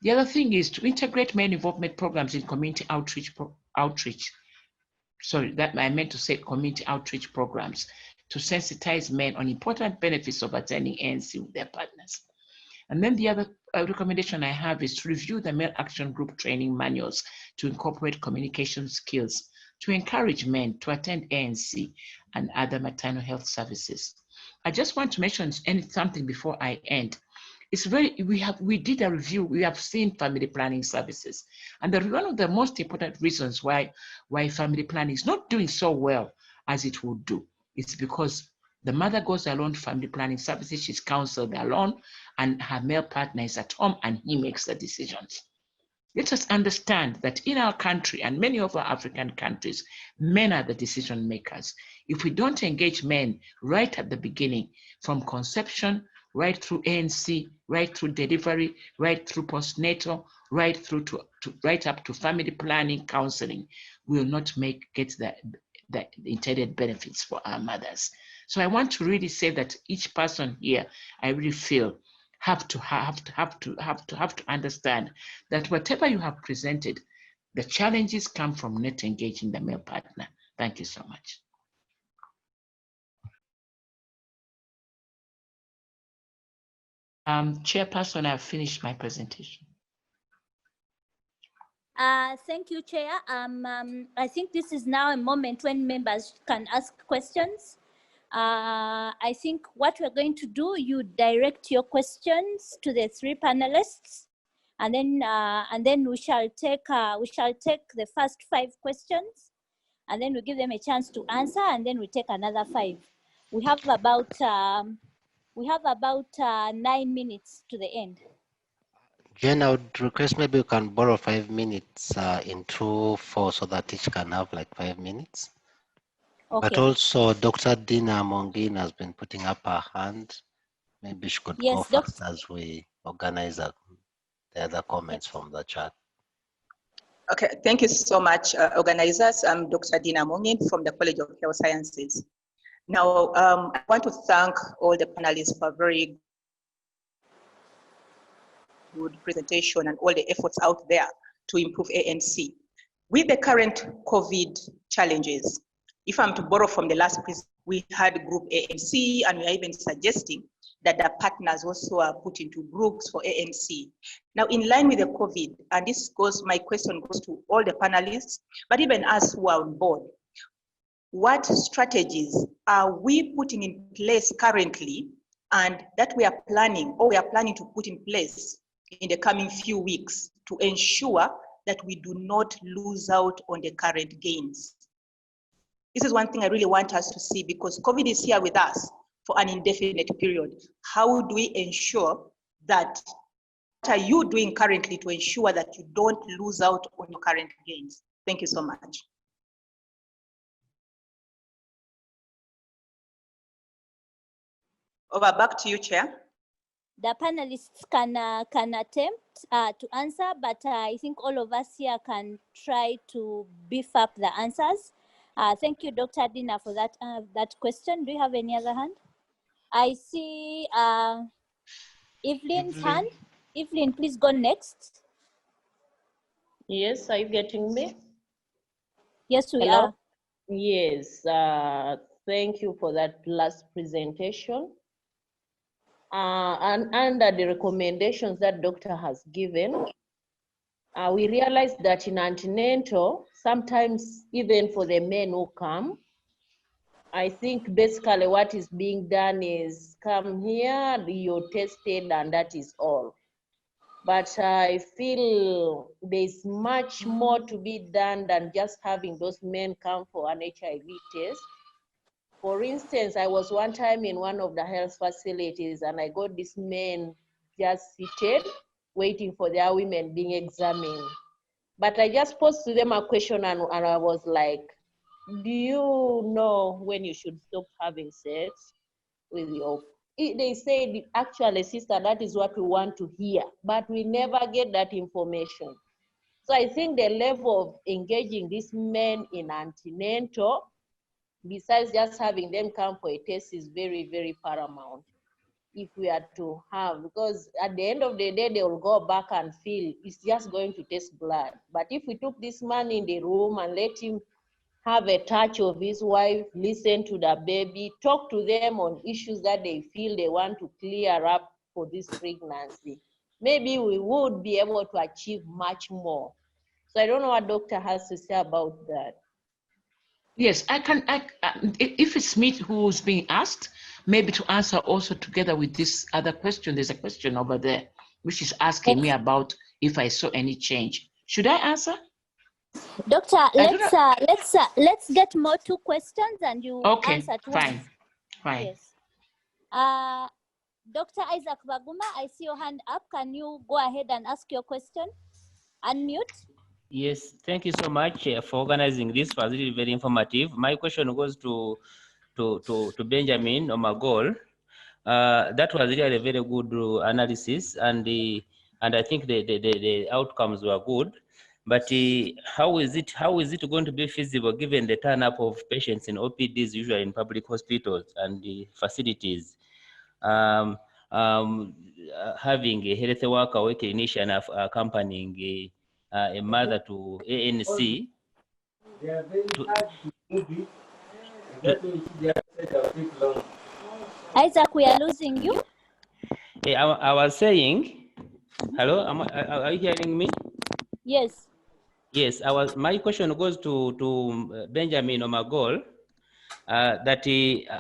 The other thing is to integrate men involvement programs in community outreach. Sorry, that I meant to say community outreach programs to sensitize men on important benefits of attending ANC with their partners. And then the other recommendation I have is to review the male action group training manuals to incorporate communication skills to encourage men to attend ANC and other maternal health services. I just want to mention something before I end. It's we did a review. We have seen family planning services, and one of the most important reasons why family planning is not doing so well as it would do is because the mother goes alone to family planning services. She's counseled alone, and her male partner is at home, and he makes the decisions. Let us understand that in our country and many of our African countries, men are the decision makers. If we don't engage men right at the beginning, from conception, right through ANC, right through delivery, right through postnatal, right through right up to family planning counseling, we will not get the intended benefits for our mothers. So I want to really say that each person here, I really feel, have to understand that whatever you have presented, the challenges come from not engaging the male partner. Thank you so much. Chairperson, I've finished my presentation. Thank you, Chair. I think this is now a moment when members can ask questions. I think what we're going to do, you direct your questions to the three panelists, and then we shall take the first 5 questions, and then we give them a chance to answer, and then we take another 5. We have about 9 minutes to the end. Jen, I would request maybe you can borrow 5 minutes into 4 so that each can have like 5 minutes. Okay. But also Dr. Dina Mongin has been putting up her hand. Maybe she could go first as we organize the other comments from the chat. Okay, thank you so much, organizers. I'm Dr. Dina Mongin from the College of Health Sciences. Now, I want to thank all the panelists for a very good presentation and all the efforts out there to improve ANC. With the current COVID challenges, if I'm to borrow from the last presentation, we had Group ANC, and we are even suggesting that the partners also are put into groups for ANC. Now, in line with the COVID, and my question goes to all the panelists, but even us who are on board, what strategies are we putting in place currently and that we are planning to put in place in the coming few weeks to ensure that we do not lose out on the current gains? This is one thing I really want us to see, because COVID is here with us. for an indefinite period. How do we ensure that, what are you doing currently to ensure that you don't lose out on your current gains? Thank you so much. Over, back to you, Chair. The panelists can attempt to answer, but I think all of us here can try to beef up the answers. Thank you, Dr. Dina, for that question. Do you have any other hand? I see Evelyn's hand. Evelyn, please go next. Yes, are you getting me? Yes, we Hello? are. Yes, thank you for that last presentation. And under the recommendations that doctor has given, we realized that in antenatal, sometimes even for the men who come, I think basically what is being done is come here, you're tested, and that is all. But I feel there's much more to be done than just having those men come for an HIV test. For instance, I was one time in one of the health facilities and I got these men just seated, waiting for their women being examined. But I just posed to them a question and I was like, do you know when you should stop having sex with your? They said, actually, sister, that is what we want to hear, but we never get that information. So I think the level of engaging these men in antenatal, besides just having them come for a test, is very, very paramount if we are to have, because at the end of the day, they will go back and feel it's just going to test blood. But if we took this man in the room and let him have a touch of his wife, listen to the baby, talk to them on issues that they feel they want to clear up for this pregnancy, maybe we would be able to achieve much more. So I don't know what doctor has to say about that. Yes, if it's me who's being asked, maybe to answer also together with this other question. There's a question over there, which is asking me about if I saw any change. Should I answer? Doctor, let's get more 2 questions and you answer at once. Fine. Yes. Dr. Isaac Baguma, I see your hand up. Can you go ahead and ask your question? Unmute. Yes, thank you so much for organizing this. It was really very informative. My question goes to Benjamin Omagor. That was really a very good analysis, and I think the outcomes were good. But how is it going to be feasible given the turn up of patients in OPDs, usually in public hospitals and the facilities? Having a health worker or a clinician accompanying a mother to ANC. Isaac, we are losing you. I was saying, hello, are you hearing me? Yes. Yes, my question goes to Benjamin Omagor, that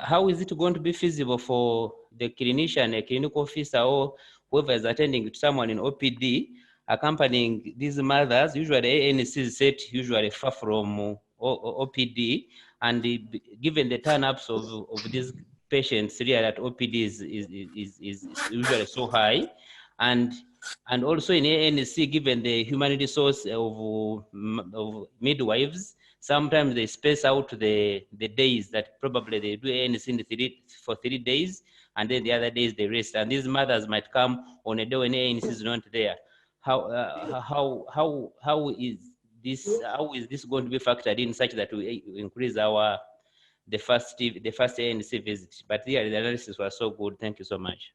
how is it going to be feasible for the clinician, a clinical officer, or whoever is attending to someone in OPD, accompanying these mothers? Usually ANC is set usually far from OPD, and given the turn-ups of these patients really at OPD is usually so high, and also in ANC, given the human resource of midwives, sometimes they space out the days that probably they do ANC for 3 days, and then the other days they rest. And these mothers might come on a day when ANC is not there. How is this going to be factored in such that we increase the first ANC visit? But the analysis was so good. Thank you so much.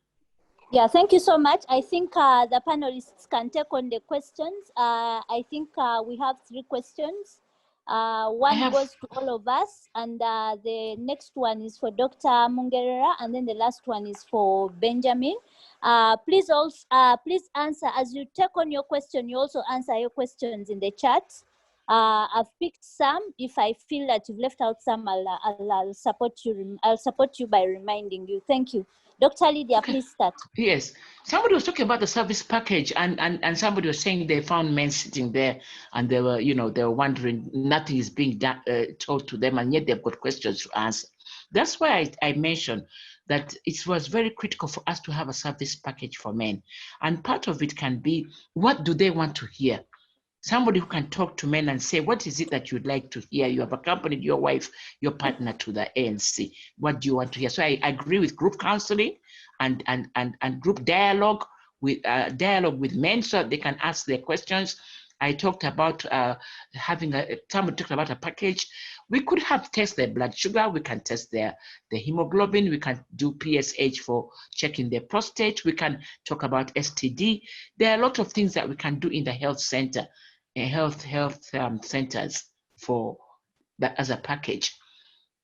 Yeah, thank you so much. I think the panelists can take on the questions. I think we have 3 questions. One goes to all of us, and the next one is for Dr. Mungherera, and then the last one is for Benjamin. Please answer as you take on your question. You also answer your questions in the chat. I've picked some. If I feel that you've left out some, I'll support you. I'll support you by reminding you. Thank you. Dr. Lydia, please start. Yes, somebody was talking about the service package, and somebody was saying they found men sitting there, and they were, they were wondering, nothing is being done, told to them, and yet they've got questions to answer. That's why I mentioned that it was very critical for us to have a service package for men, and part of it can be, what do they want to hear? Somebody who can talk to men and say, what is it that you'd like to hear? You have accompanied your wife, your partner to the ANC. What do you want to hear? So I agree with group counseling and group dialogue with men so that they can ask their questions. I talked about somebody talked about a package. We could have test their blood sugar. We can test the hemoglobin. We can do PSH for checking their prostate. We can talk about STD. There are a lot of things that we can do in the health center, centers for that as a package.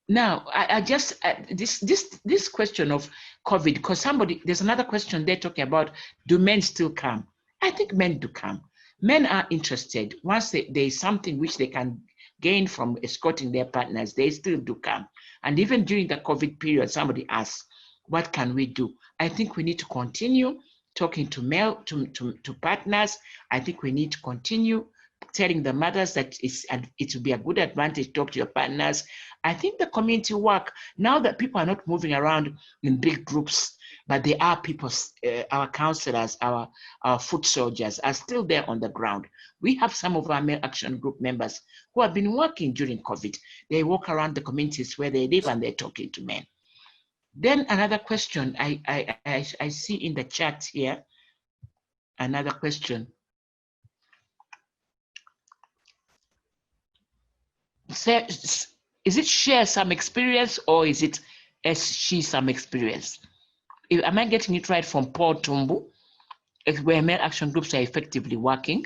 Now, I just this question of COVID, because there's another question they're talking about, do men still come? I think men do come. Men are interested. Once there is something which they can gain from escorting their partners, they still do come. And even during the COVID period, somebody asked, what can we do? I think we need to continue talking to partners. I think we need to continue telling the mothers that it will be a good advantage to talk to your partners. I think the community work, now that people are not moving around in big groups, but there are people, our counselors, our foot soldiers are still there on the ground. We have some of our male action group members who have been working during COVID. They walk around the communities where they live and they're talking to men. Then another question I see in the chat here, another question. Is it share some experience or is it she some experience? Am I getting it right from Paul Tumbu, where male action groups are effectively working?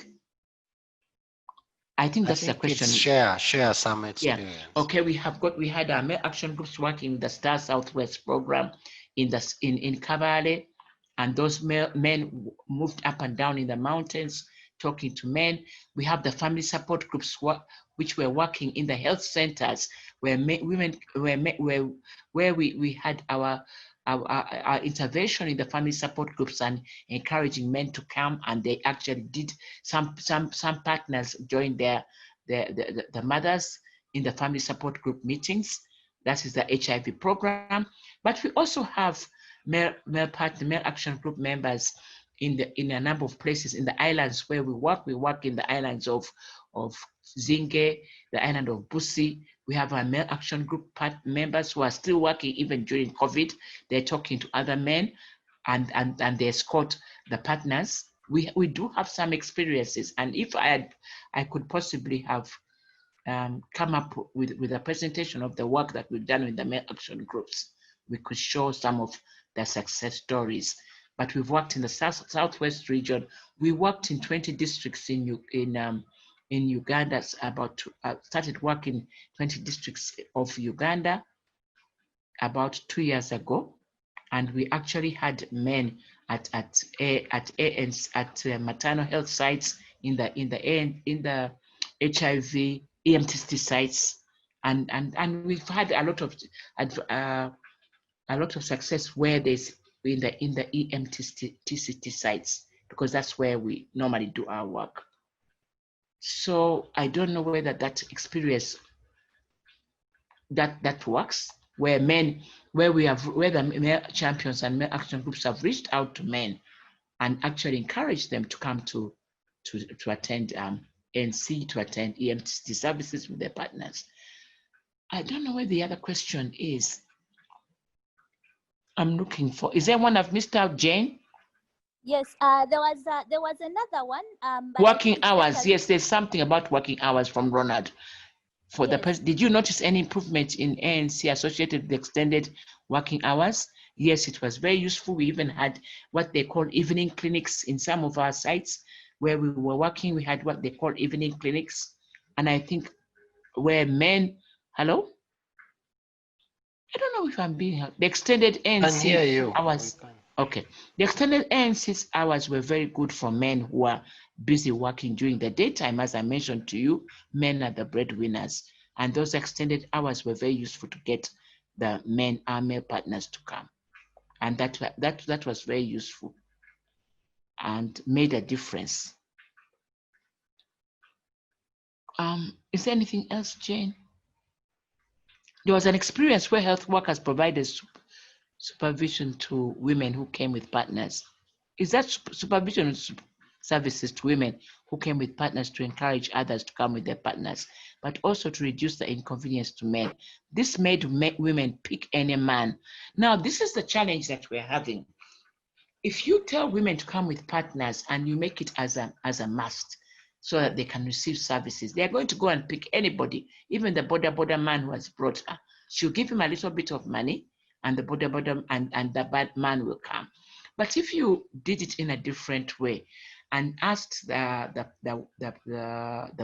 I think that's the question. Share some experience. Yeah. Okay, we had our male action groups working in the Star Southwest program in Kabale, and those men moved up and down in the mountains talking to men. We have the family support groups which were working in the health centers where we had our intervention in the family support groups and encouraging men to come, and they actually did some partners joined the mothers in the family support group meetings. That is the HIV program. But we also have male action group members in a number of places in the islands where we work. We work in the islands of Zinge, the island of Busi. We have our male action group members who are still working even during COVID. They're talking to other men and they escort the partners. We do have some experiences, and if I could possibly have come up with a presentation of the work that we've done with the male action groups, we could show some of the success stories. But we've worked in the Southwest region. We worked in 20 districts in Uganda. Started working 20 districts of Uganda about 2 years ago, and we actually had men at maternal health sites in the HIV EMTC sites, and we've had a lot of success where there's in the EMTC sites, because that's where we normally do our work. So I don't know whether that experience that works, where the male champions and male action groups have reached out to men and actually encouraged them to come to attend NC, to attend EMTC services with their partners. I don't know where the other question is. I'm looking for. Is there one I've missed out, Jane? Yes, there was another one. Working hours. Yes, there's something about working hours from Ronald. For the person, did you notice any improvement in ANC associated with extended working hours? Yes, it was very useful. We even had what they call evening clinics in some of our sites where we were working. We had what they call evening clinics, and I think where men. Hello. I don't know if I'm being heard. The extended ANC hours. Okay. The extended ANC's hours were very good for men who are busy working during the daytime. As I mentioned to you, men are the breadwinners. And those extended hours were very useful to get the men, our male partners to come. And that was very useful and made a difference. Is there anything else, Jane? There was an experience where health workers provided supervision to women who came with partners. Is that supervision services to women who came with partners to encourage others to come with their partners, but also to reduce the inconvenience to men? This made women pick any man. Now, this is the challenge that we're having. If you tell women to come with partners and you make it as a must so that they can receive services, they're going to go and pick anybody, even the border man who has brought her. She'll give him a little bit of money and the border and the bad man will come. But if you did it in a different way and asked the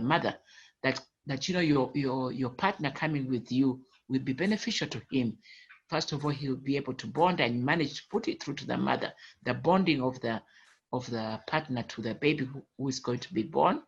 mother that you know your partner coming with you will be beneficial to him. First of all, he'll be able to bond and manage to put it through to the mother, the bonding of the partner to the baby who is going to be born,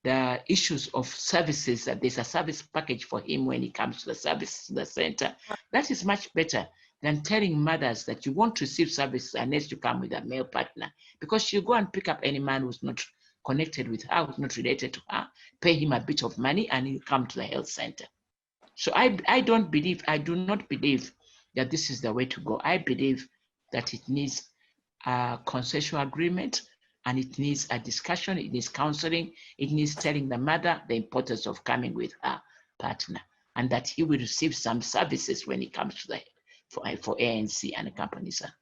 the issues of services, that there's a service package for him when he comes to the center. That is much better than telling mothers that you won't receive services unless you come with a male partner, because she'll go and pick up any man who's not connected with her, who's not related to her, pay him a bit of money, and he'll come to the health center. So I do not believe that this is the way to go. I believe that it needs a consensual agreement, and it needs a discussion, it needs counseling, it needs telling the mother the importance of coming with her partner, and that he will receive some services when he comes to the for ANC and accompanies her.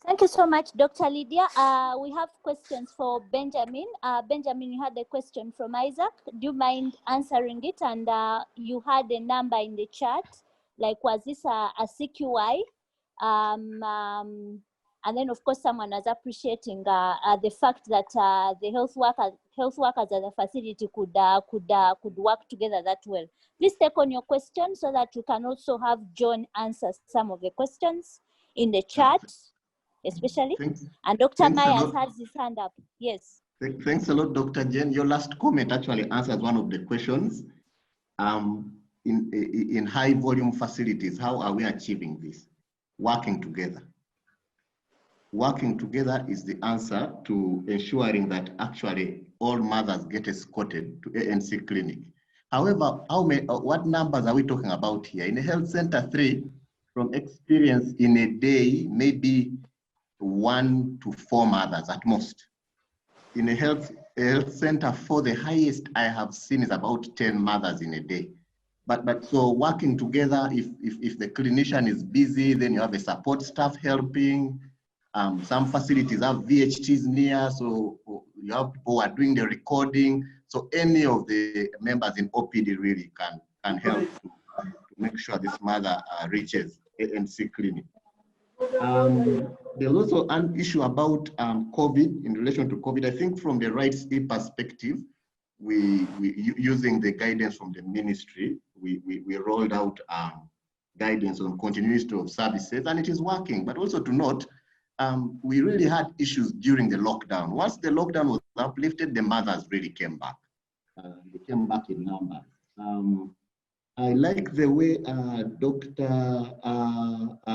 Thank you so much, Dr. Lydia. We have questions for Benjamin. Benjamin, you had a question from Isaac. Do you mind answering it? And you had a number in the chat, like was this a CQI? And then, of course, someone was appreciating the fact that the health workers at the facility could work together that well. Please take on your question so that we can also have John answer some of the questions in the chat, especially. And Dr. Myers has his hand up. Yes. Thanks a lot, Dr. Jen. Your last comment actually answers one of the questions. In high volume facilities, how are we achieving this? Working together. Working together is the answer to ensuring that actually all mothers get escorted to ANC clinic. However, what numbers are we talking about here? In a health center 3, from experience in a day, maybe 1 to 4 mothers at most. In a health center 4, the highest I have seen is about 10 mothers in a day. But so working together, if the clinician is busy, then you have a support staff helping. Some facilities have VHTs near, so you have people who are doing the recording. So any of the members in OPD really can help to make sure this mother reaches ANC clinic. There's also an issue about COVID, in relation to COVID. I think from the Rights E perspective, we using the guidance from the ministry, we rolled out guidance on continuity of services, and it is working. But also to note, we really had issues during the lockdown. Once the lockdown was uplifted, the mothers really came back. They came back in numbers. I like the way Dr.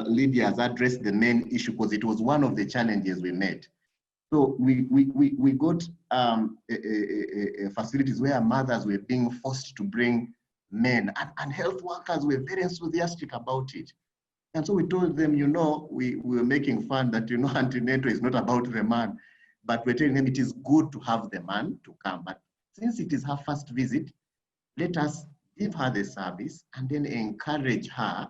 Lydia has addressed the main issue, because it was one of the challenges we met. So we got facilities where mothers were being forced to bring men, and health workers were very enthusiastic about it. And so we told them, you know, we were making fun that, you know, antenatal is not about the man, but we're telling them it is good to have the man to come. But since it is her first visit, let us give her the service and then encourage her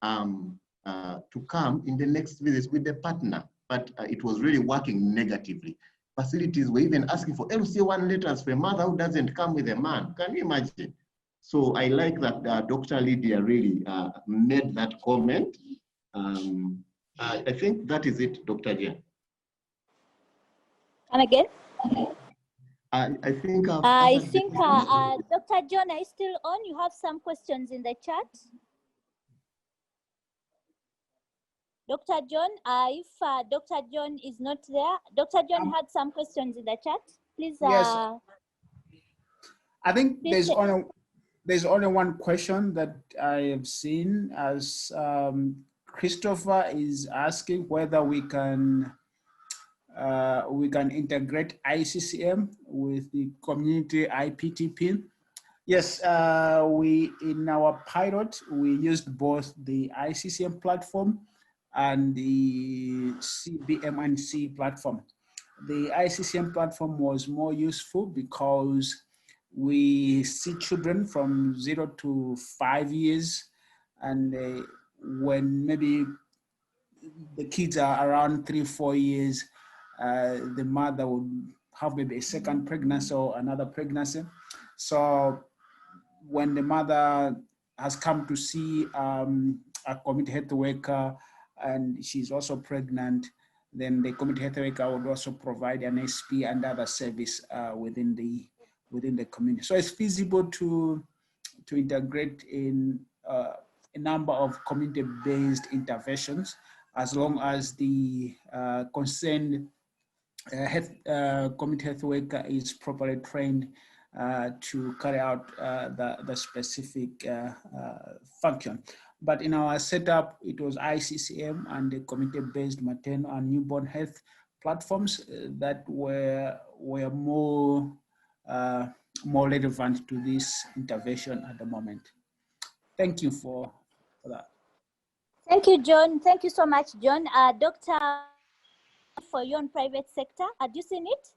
to come in the next visit with the partner. But it was really working negatively. Facilities were even asking for LC1 letters for a mother who doesn't come with a man. Can you imagine? So I like that Dr. Lydia really made that comment. I think that is it, Dr. Jen. And again? I think Dr. John, are you still on? You have some questions in the chat. Dr. John, if Dr. John is not there, Dr. John had some questions in the chat. Please. Yes, I think please there's only one question that I have seen, as Christopher is asking whether we can integrate ICCM with the community IPTP. Yes, we in our pilot we used both the ICCM platform and the CBMNC platform. The ICCM platform was more useful because we see children from 0 to 5 years, and when maybe the kids are around 3-4 years, the mother would have maybe a second pregnancy or another pregnancy. So when the mother has come to see a community health worker and she's also pregnant, then the community health worker would also provide an SP and other service within the community. So it's feasible to integrate in a number of community-based interventions, as long as the concerned community health worker is properly trained to carry out the specific function. But in our setup, it was ICCM and the community-based maternal and newborn health platforms that were more relevant to this intervention at the moment. Thank you for that. Thank you, John. Thank you so much, John. Doctor, for you on private sector, had you seen it?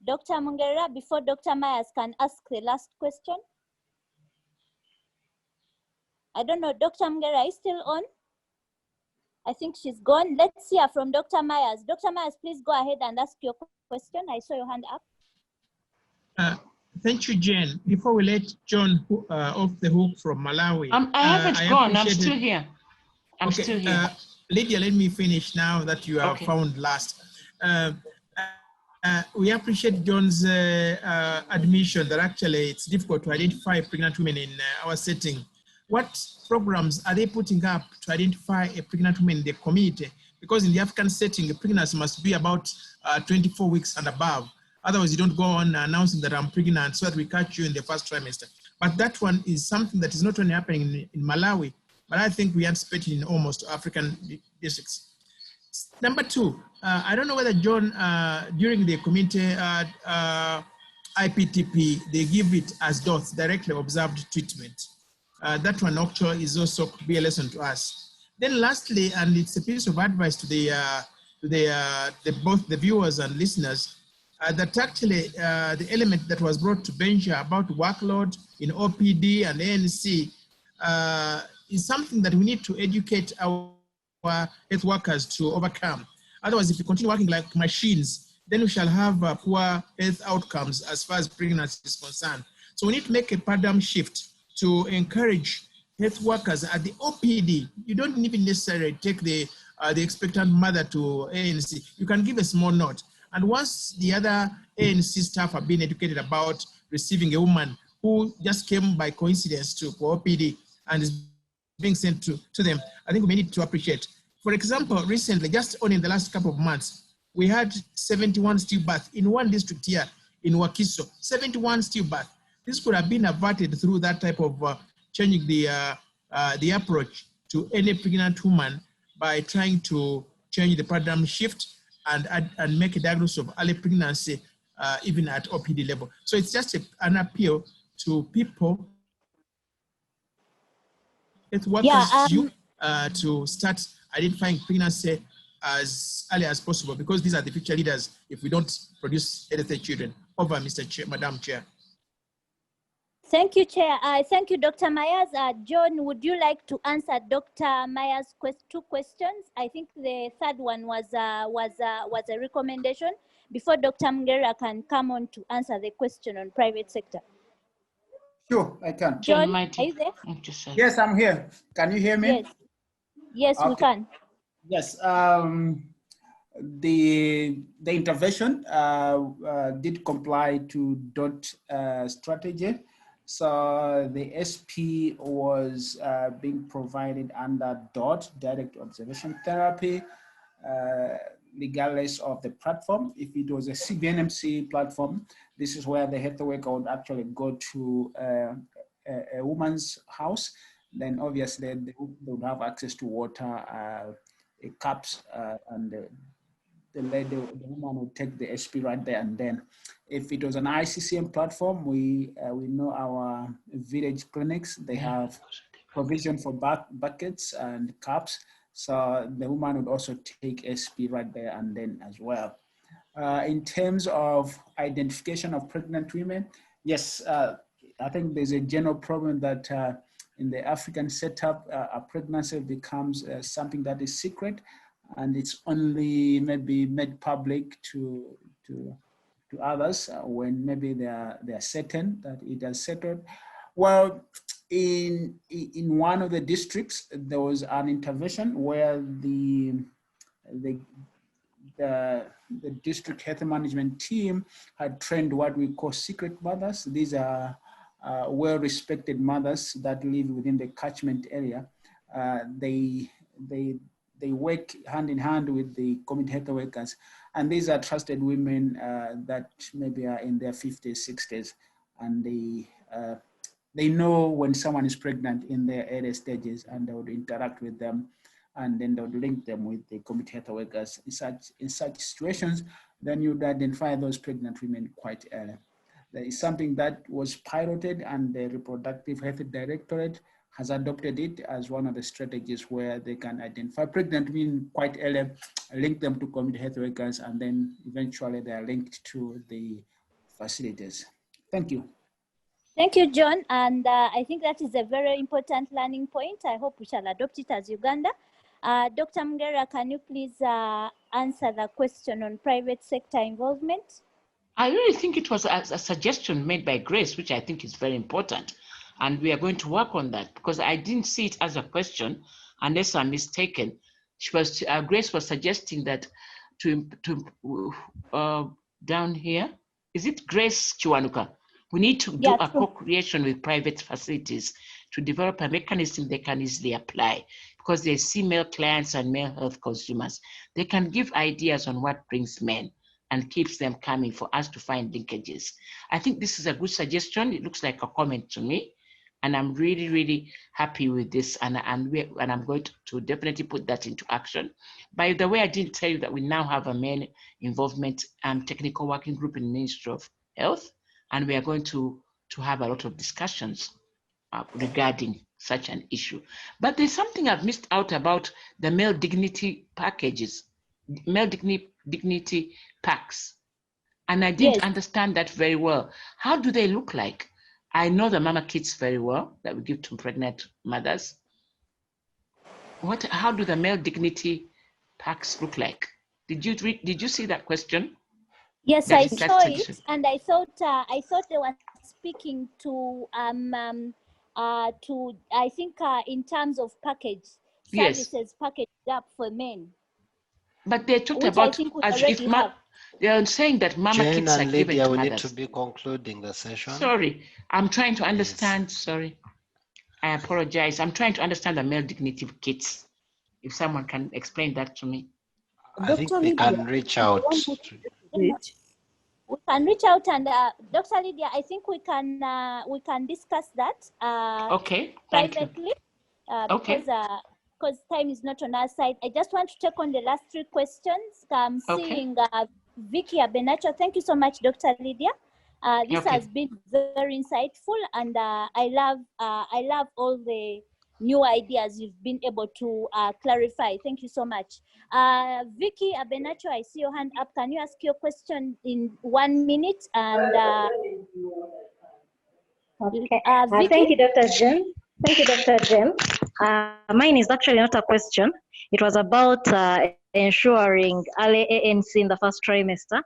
Dr. Mungherera, before Dr. Myers can ask the last question. I don't know, Dr. Mungherera is still on? I think she's gone. Let's hear from Dr. Myers. Dr. Myers, please go ahead and ask your question. I saw your hand up. Thank you, Jane. Before we let John off the hook from Malawi. I haven't gone, I'm still here. I'm still here. Lydia, let me finish now that you have found last. We appreciate John's admission that actually it's difficult to identify pregnant women in our setting. What programs are they putting up to identify a pregnant woman in the community? Because in the African setting, a pregnancy must be about 24 weeks and above. Otherwise, you don't go on announcing that I'm pregnant so that we catch you in the first trimester. But that one is something that is not only happening in Malawi, but I think we anticipate in almost African districts. Number two, I don't know whether John, during the community IPTP, they give it as DOTS, directly observed treatment. That one actually is also could be a lesson to us. Then lastly, and it's a piece of advice to both the viewers and listeners, that actually the element that was brought to Benja about workload in OPD and ANC is something that we need to educate our health workers to overcome. Otherwise, if we continue working like machines, then we shall have poor health outcomes as far as pregnancy is concerned. So we need to make a paradigm shift to encourage health workers at the OPD. You don't even necessarily take the expectant mother to ANC. You can give a small note. And once the other ANC staff have been educated about receiving a woman who just came by coincidence to OPD and is being sent to them, I think we need to appreciate. For example, recently, just only in the last couple of months, we had 71 stillbirths in one district here in Wakiso, 71 stillbirths. This could have been averted through that type of changing the approach to any pregnant woman by trying to change the paradigm shift and make a diagnosis of early pregnancy even at OPD level. So it's just an appeal to people, health workers, to start identifying pregnancy as early as possible, because these are the future leaders if we don't produce healthy children. Over, Mr. Chair, Madam Chair. Thank you, Chair. Thank you, Dr. Myers. John, would you like to answer Dr. Myers' two questions? I think the third one was a recommendation before Dr. Mungherera can come on to answer the question on private sector. Sure, I can. John, are you there? Yes, I'm here. Can you hear me? Yes, yes, okay. We can. Yes, the intervention did comply to DOT strategy. So the SP was being provided under DOT, Direct Observation Therapy, regardless of the platform. If it was a CBNMC platform, this is where the health worker would actually go to a woman's house. Then obviously they would have access to water, cups, and the woman would take the SP right there and then. If it was an ICCM platform, we know our village clinics, they have provision for buckets and cups. So the woman would also take SP right there and then as well. In terms of identification of pregnant women, yes, I think there's a general problem that in the African setup, a pregnancy becomes something that is secret, and it's only maybe made public to others when maybe they are certain that it has settled. Well, in one of the districts, there was an intervention where the district health management team had trained what we call secret mothers. These are well-respected mothers that live within the catchment area. They work hand in hand with the community health workers. And these are trusted women that maybe are in their 50s, 60s, and they know when someone is pregnant in their early stages, and they would interact with them, and then they would link them with the community health workers. In such situations, then you'd identify those pregnant women quite early. There is something that was piloted, and the Reproductive Health Directorate has adopted it as one of the strategies where they can identify pregnant women quite early, link them to community health workers, and then eventually they are linked to the facilities. Thank you. Thank you, John. And I think that is a very important learning point. I hope we shall adopt it as Uganda. Dr. Mungherera, can you please answer the question on private sector involvement? I really think it was a suggestion made by Grace, which I think is very important. And we are going to work on that, because I didn't see it as a question, unless I'm mistaken. Grace was suggesting that down here, is it Grace Chiwanuka? We need to do a co-creation with private facilities to develop a mechanism they can easily apply, because they see male clients and male health consumers. They can give ideas on what brings men and keeps them coming for us to find linkages. I think this is a good suggestion. It looks like a comment to me. And I'm really, really happy with this. And I'm going to definitely put that into action. By the way, I didn't tell you that we now have a men involvement technical working group in the Ministry of Health. And we are going to have a lot of discussions regarding such an issue. But there's something I've missed out about the male dignity packages, male dignity packs. And I didn't understand that very well. How do they look like? I know the mama kits very well that we give to pregnant mothers. How do the male dignity packs look like? Did you see that question? Yes, I saw it, and I thought they were speaking to I think in terms of package services packaged up for men. But they talked about as if they are saying that mama Jane kits are and given Lydia, to we mothers. need to be concluding the session. Sorry, I'm trying to understand. Sorry, I apologize. I'm trying to understand the male dignity kits. If someone can explain that to me. I think we can reach out. We can reach out, and Dr. Lydia, I think we can discuss that okay, privately because time is not on our side. I just want to take on the last three questions. I'm seeing Vicky Abenacho. Thank you so much, Dr. Lydia. This has been very insightful, and I love all the new ideas you've been able to clarify. Thank you so much. Vicky Abenacho, I see your hand up. Can you ask your question in 1 minute? And thank you, Dr. Jem. Thank you, Dr. Jem. Mine is actually not a question. It was about ensuring early ANC in the first trimester.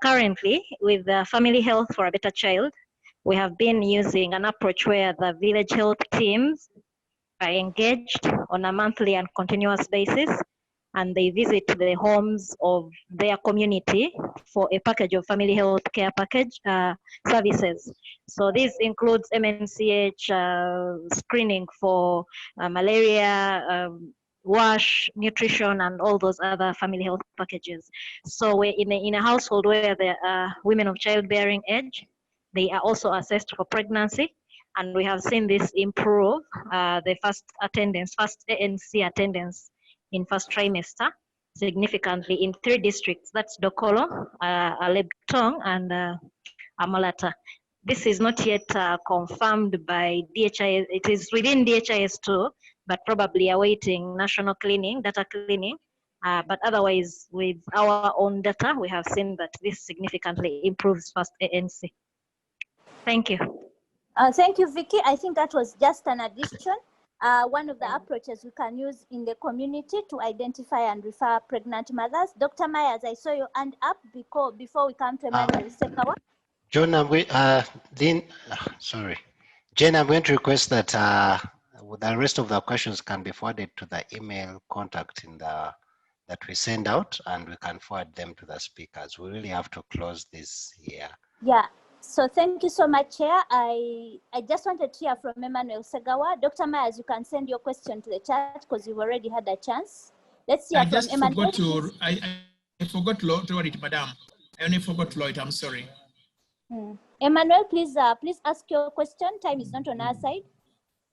Currently, with Family Health for a Better Child, we have been using an approach where the village health teams are engaged on a monthly and continuous basis and they visit the homes of their community for a package of family health care package services. So this includes MNCH screening for malaria, wash, nutrition, and all those other family health packages. So we're in a household where there are women of childbearing age. They are also assessed for pregnancy, and we have seen this improve the first ANC attendance in first trimester significantly in 3 districts. That's Dokolo, Alebtong, and Amalata. This is not yet confirmed by DHIS. It is within DHIS too, but probably awaiting national cleaning, data cleaning. But otherwise, with our own data, we have seen that this significantly improves first ANC. Thank you. Thank you, Vicky. I think that was just an addition. One of the approaches we can use in the community to identify and refer pregnant mothers. Dr. Myers, I saw your hand up before we come to Emmanuel Sekawa. John, Jen, I'm going to request that the rest of the questions can be forwarded to the email contact that we send out, and we can forward them to the speakers. We really have to close this here. Yeah. So thank you so much, Chair. I just wanted to hear from Emmanuel Segawa. Dr. Myers, you can send your question to the chat because you've already had a chance. Let's hear from Emmanuel. I forgot to lower it, Madam. I only forgot to lower it. I'm sorry. Emmanuel, please ask your question. Time is not on our side.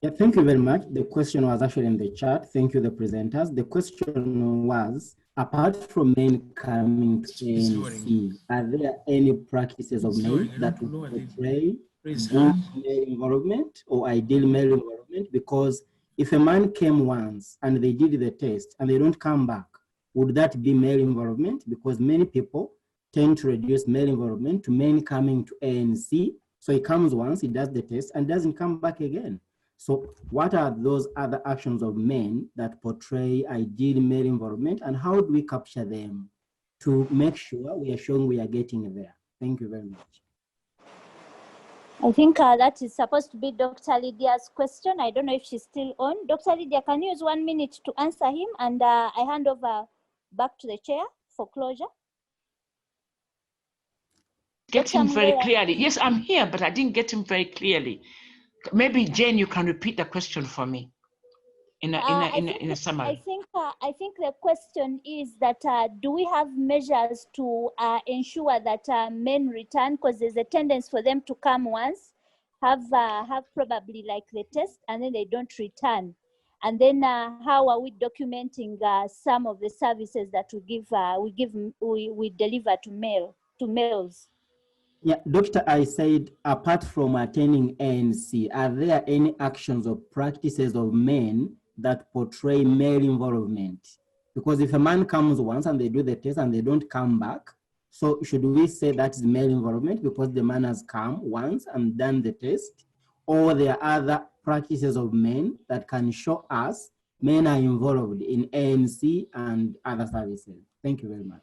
Yeah, thank you very much. The question was actually in the chat. Thank you, the presenters. The question was, apart from men coming to ANC, are there any practices of men that would portray good male involvement or ideal male involvement? Because if a man came once and they did the test and they don't come back, would that be male involvement? Because many people tend to reduce male involvement to men coming to ANC. So he comes once, he does the test and doesn't come back again. So what are those other actions of men that portray ideal male involvement, and how do we capture them to make sure we are showing we are getting there? Thank you very much. I think that is supposed to be Dr. Lydia's question. I don't know if she's still on. Dr. Lydia, can you use 1 minute to answer him? And I hand over back to the chair for closure. Get him very clearly. Yes, I'm here, but I didn't get him very clearly. Maybe Jane, you can repeat the question for me in a summary. I think the question is that do we have measures to ensure that men return, because there's a tendency for them to come once, have probably like the test, and then they don't return. And then how are we documenting some of the services that we deliver to males? Yeah, Doctor, I said, apart from attending ANC, are there any actions or practices of men that portray male involvement? Because if a man comes once and they do the test and they don't come back, so should we say that is male involvement because the man has come once and done the test? Or there are other practices of men that can show us men are involved in ANC and other services? Thank you very much.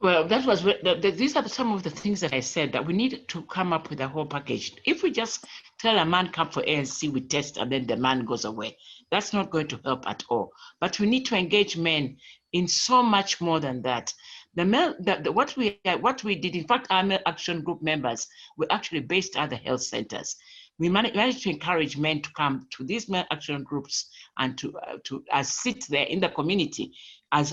Well, that was these are some of the things that I said, that we need to come up with a whole package. If we just tell a man come for ANC, we test, and then the man goes away, that's not going to help at all. But we need to engage men in so much more than that. What we did, in fact, our male action group members were actually based at the health centers. We managed to encourage men to come to these male action groups and to sit there in the community as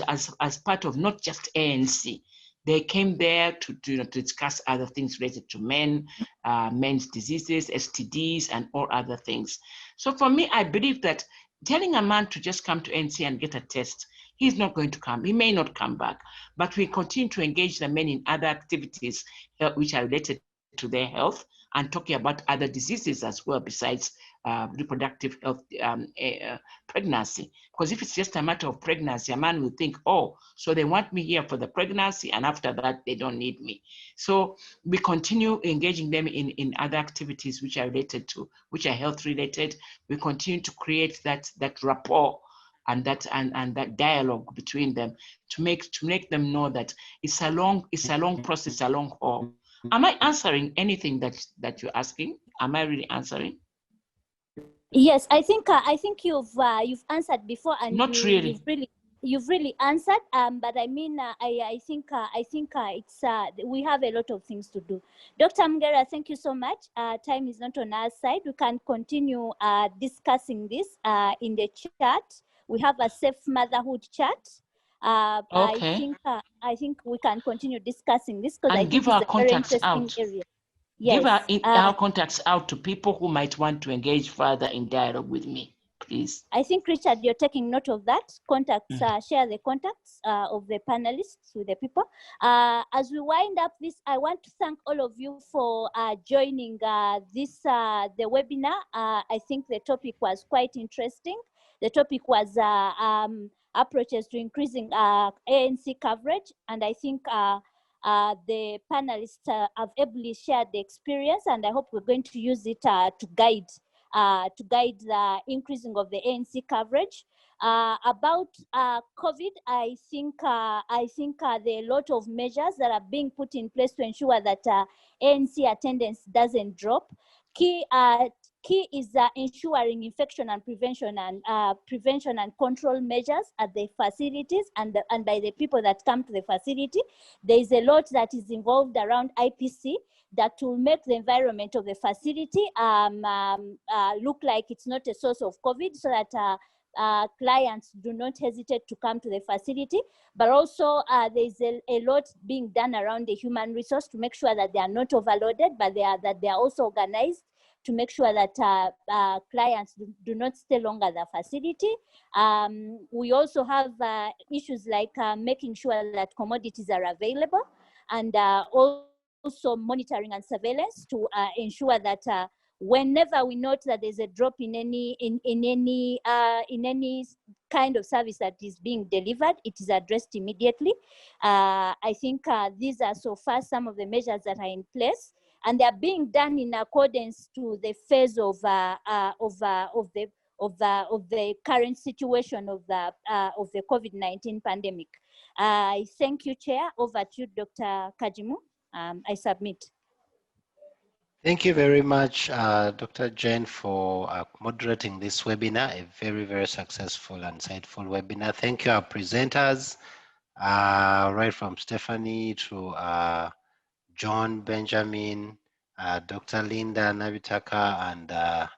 part of not just ANC. They came there to discuss other things related to men's diseases, STDs, and all other things. So for me, I believe that telling a man to just come to ANC and get a test, he's not going to come. He may not come back, but we continue to engage the men in other activities which are related to their health, and talking about other diseases as well besides reproductive health, pregnancy. Because if it's just a matter of pregnancy, a man will think, oh, so they want me here for the pregnancy, and after that, they don't need me. So we continue engaging them in other activities which are related to, which are health related. We continue to create that rapport and that dialogue between them to make them know that it's a long process, a long haul. Am I answering anything that you're asking? Am I really answering? Yes, I think you've answered before, and not really. you've really answered, but I mean, I think it's we have a lot of things to do. Dr. Mungherera, thank you so much. Time is not on our side. We can continue discussing this in the chat. We have a safe motherhood chat. Okay. I think we can continue discussing this because I And think give it's our a very contacts interesting out. area. Give Yes. our contacts out to people who might want to engage further in dialogue with me, please. I think, Richard, you're taking note of that. Contacts, share the contacts of the panelists with the people. As we wind up this, I want to thank all of you for joining this the webinar. I think the topic was quite interesting. The topic was approaches to increasing ANC coverage, and I think the panelists have ably shared the experience, and I hope we're going to use it to guide the increasing of the ANC coverage. About COVID, I think there are a lot of measures that are being put in place to ensure that ANC attendance doesn't drop. Key is ensuring infection and prevention and control measures at the facilities and by the people that come to the facility. There is a lot that is involved around IPC that will make the environment of the facility look like it's not a source of COVID, so that clients do not hesitate to come to the facility. But also there's a lot being done around the human resource to make sure that they are not overloaded, but that they are also organized to make sure that clients do not stay long at the facility. We also have issues like making sure that commodities are available, and also monitoring and surveillance to ensure that whenever we note that there's a drop in any kind of service that is being delivered, it is addressed immediately. I think these are so far some of the measures that are in place, and they are being done in accordance to the phase of the current situation of the COVID-19 pandemic. I thank you, Chair. Over to you, Dr. Kajimu. I submit. Thank you very much, Dr. Jane, for moderating this webinar, a very, very successful and insightful webinar. Thank you, our presenters, right from Stephanie to John, Benjamin, Dr. Linda, Nabitaka, and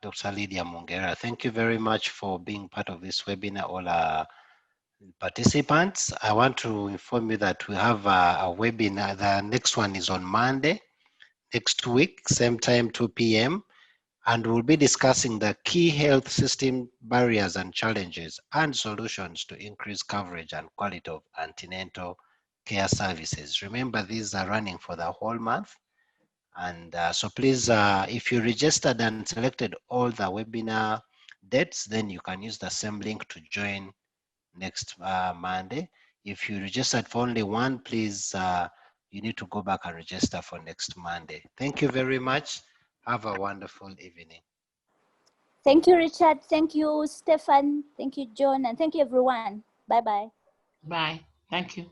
Dr. Lydia Mungherera. Thank you very much for being part of this webinar, all our participants. I want to inform you that we have a webinar. The next one is on Monday, next week, same time, 2 p.m. And we'll be discussing the key health system barriers and challenges and solutions to increase coverage and quality of antenatal care services. Remember, these are running for the whole month. And so please, if you registered and selected all the webinar dates, then you can use the same link to join next Monday. If you registered for only one, please, you need to go back and register for next Monday. Thank you very much. Have a wonderful evening. Thank you, Richard. Thank you, Stefan. Thank you, John. And thank you, everyone. Bye-bye. Bye. Thank you.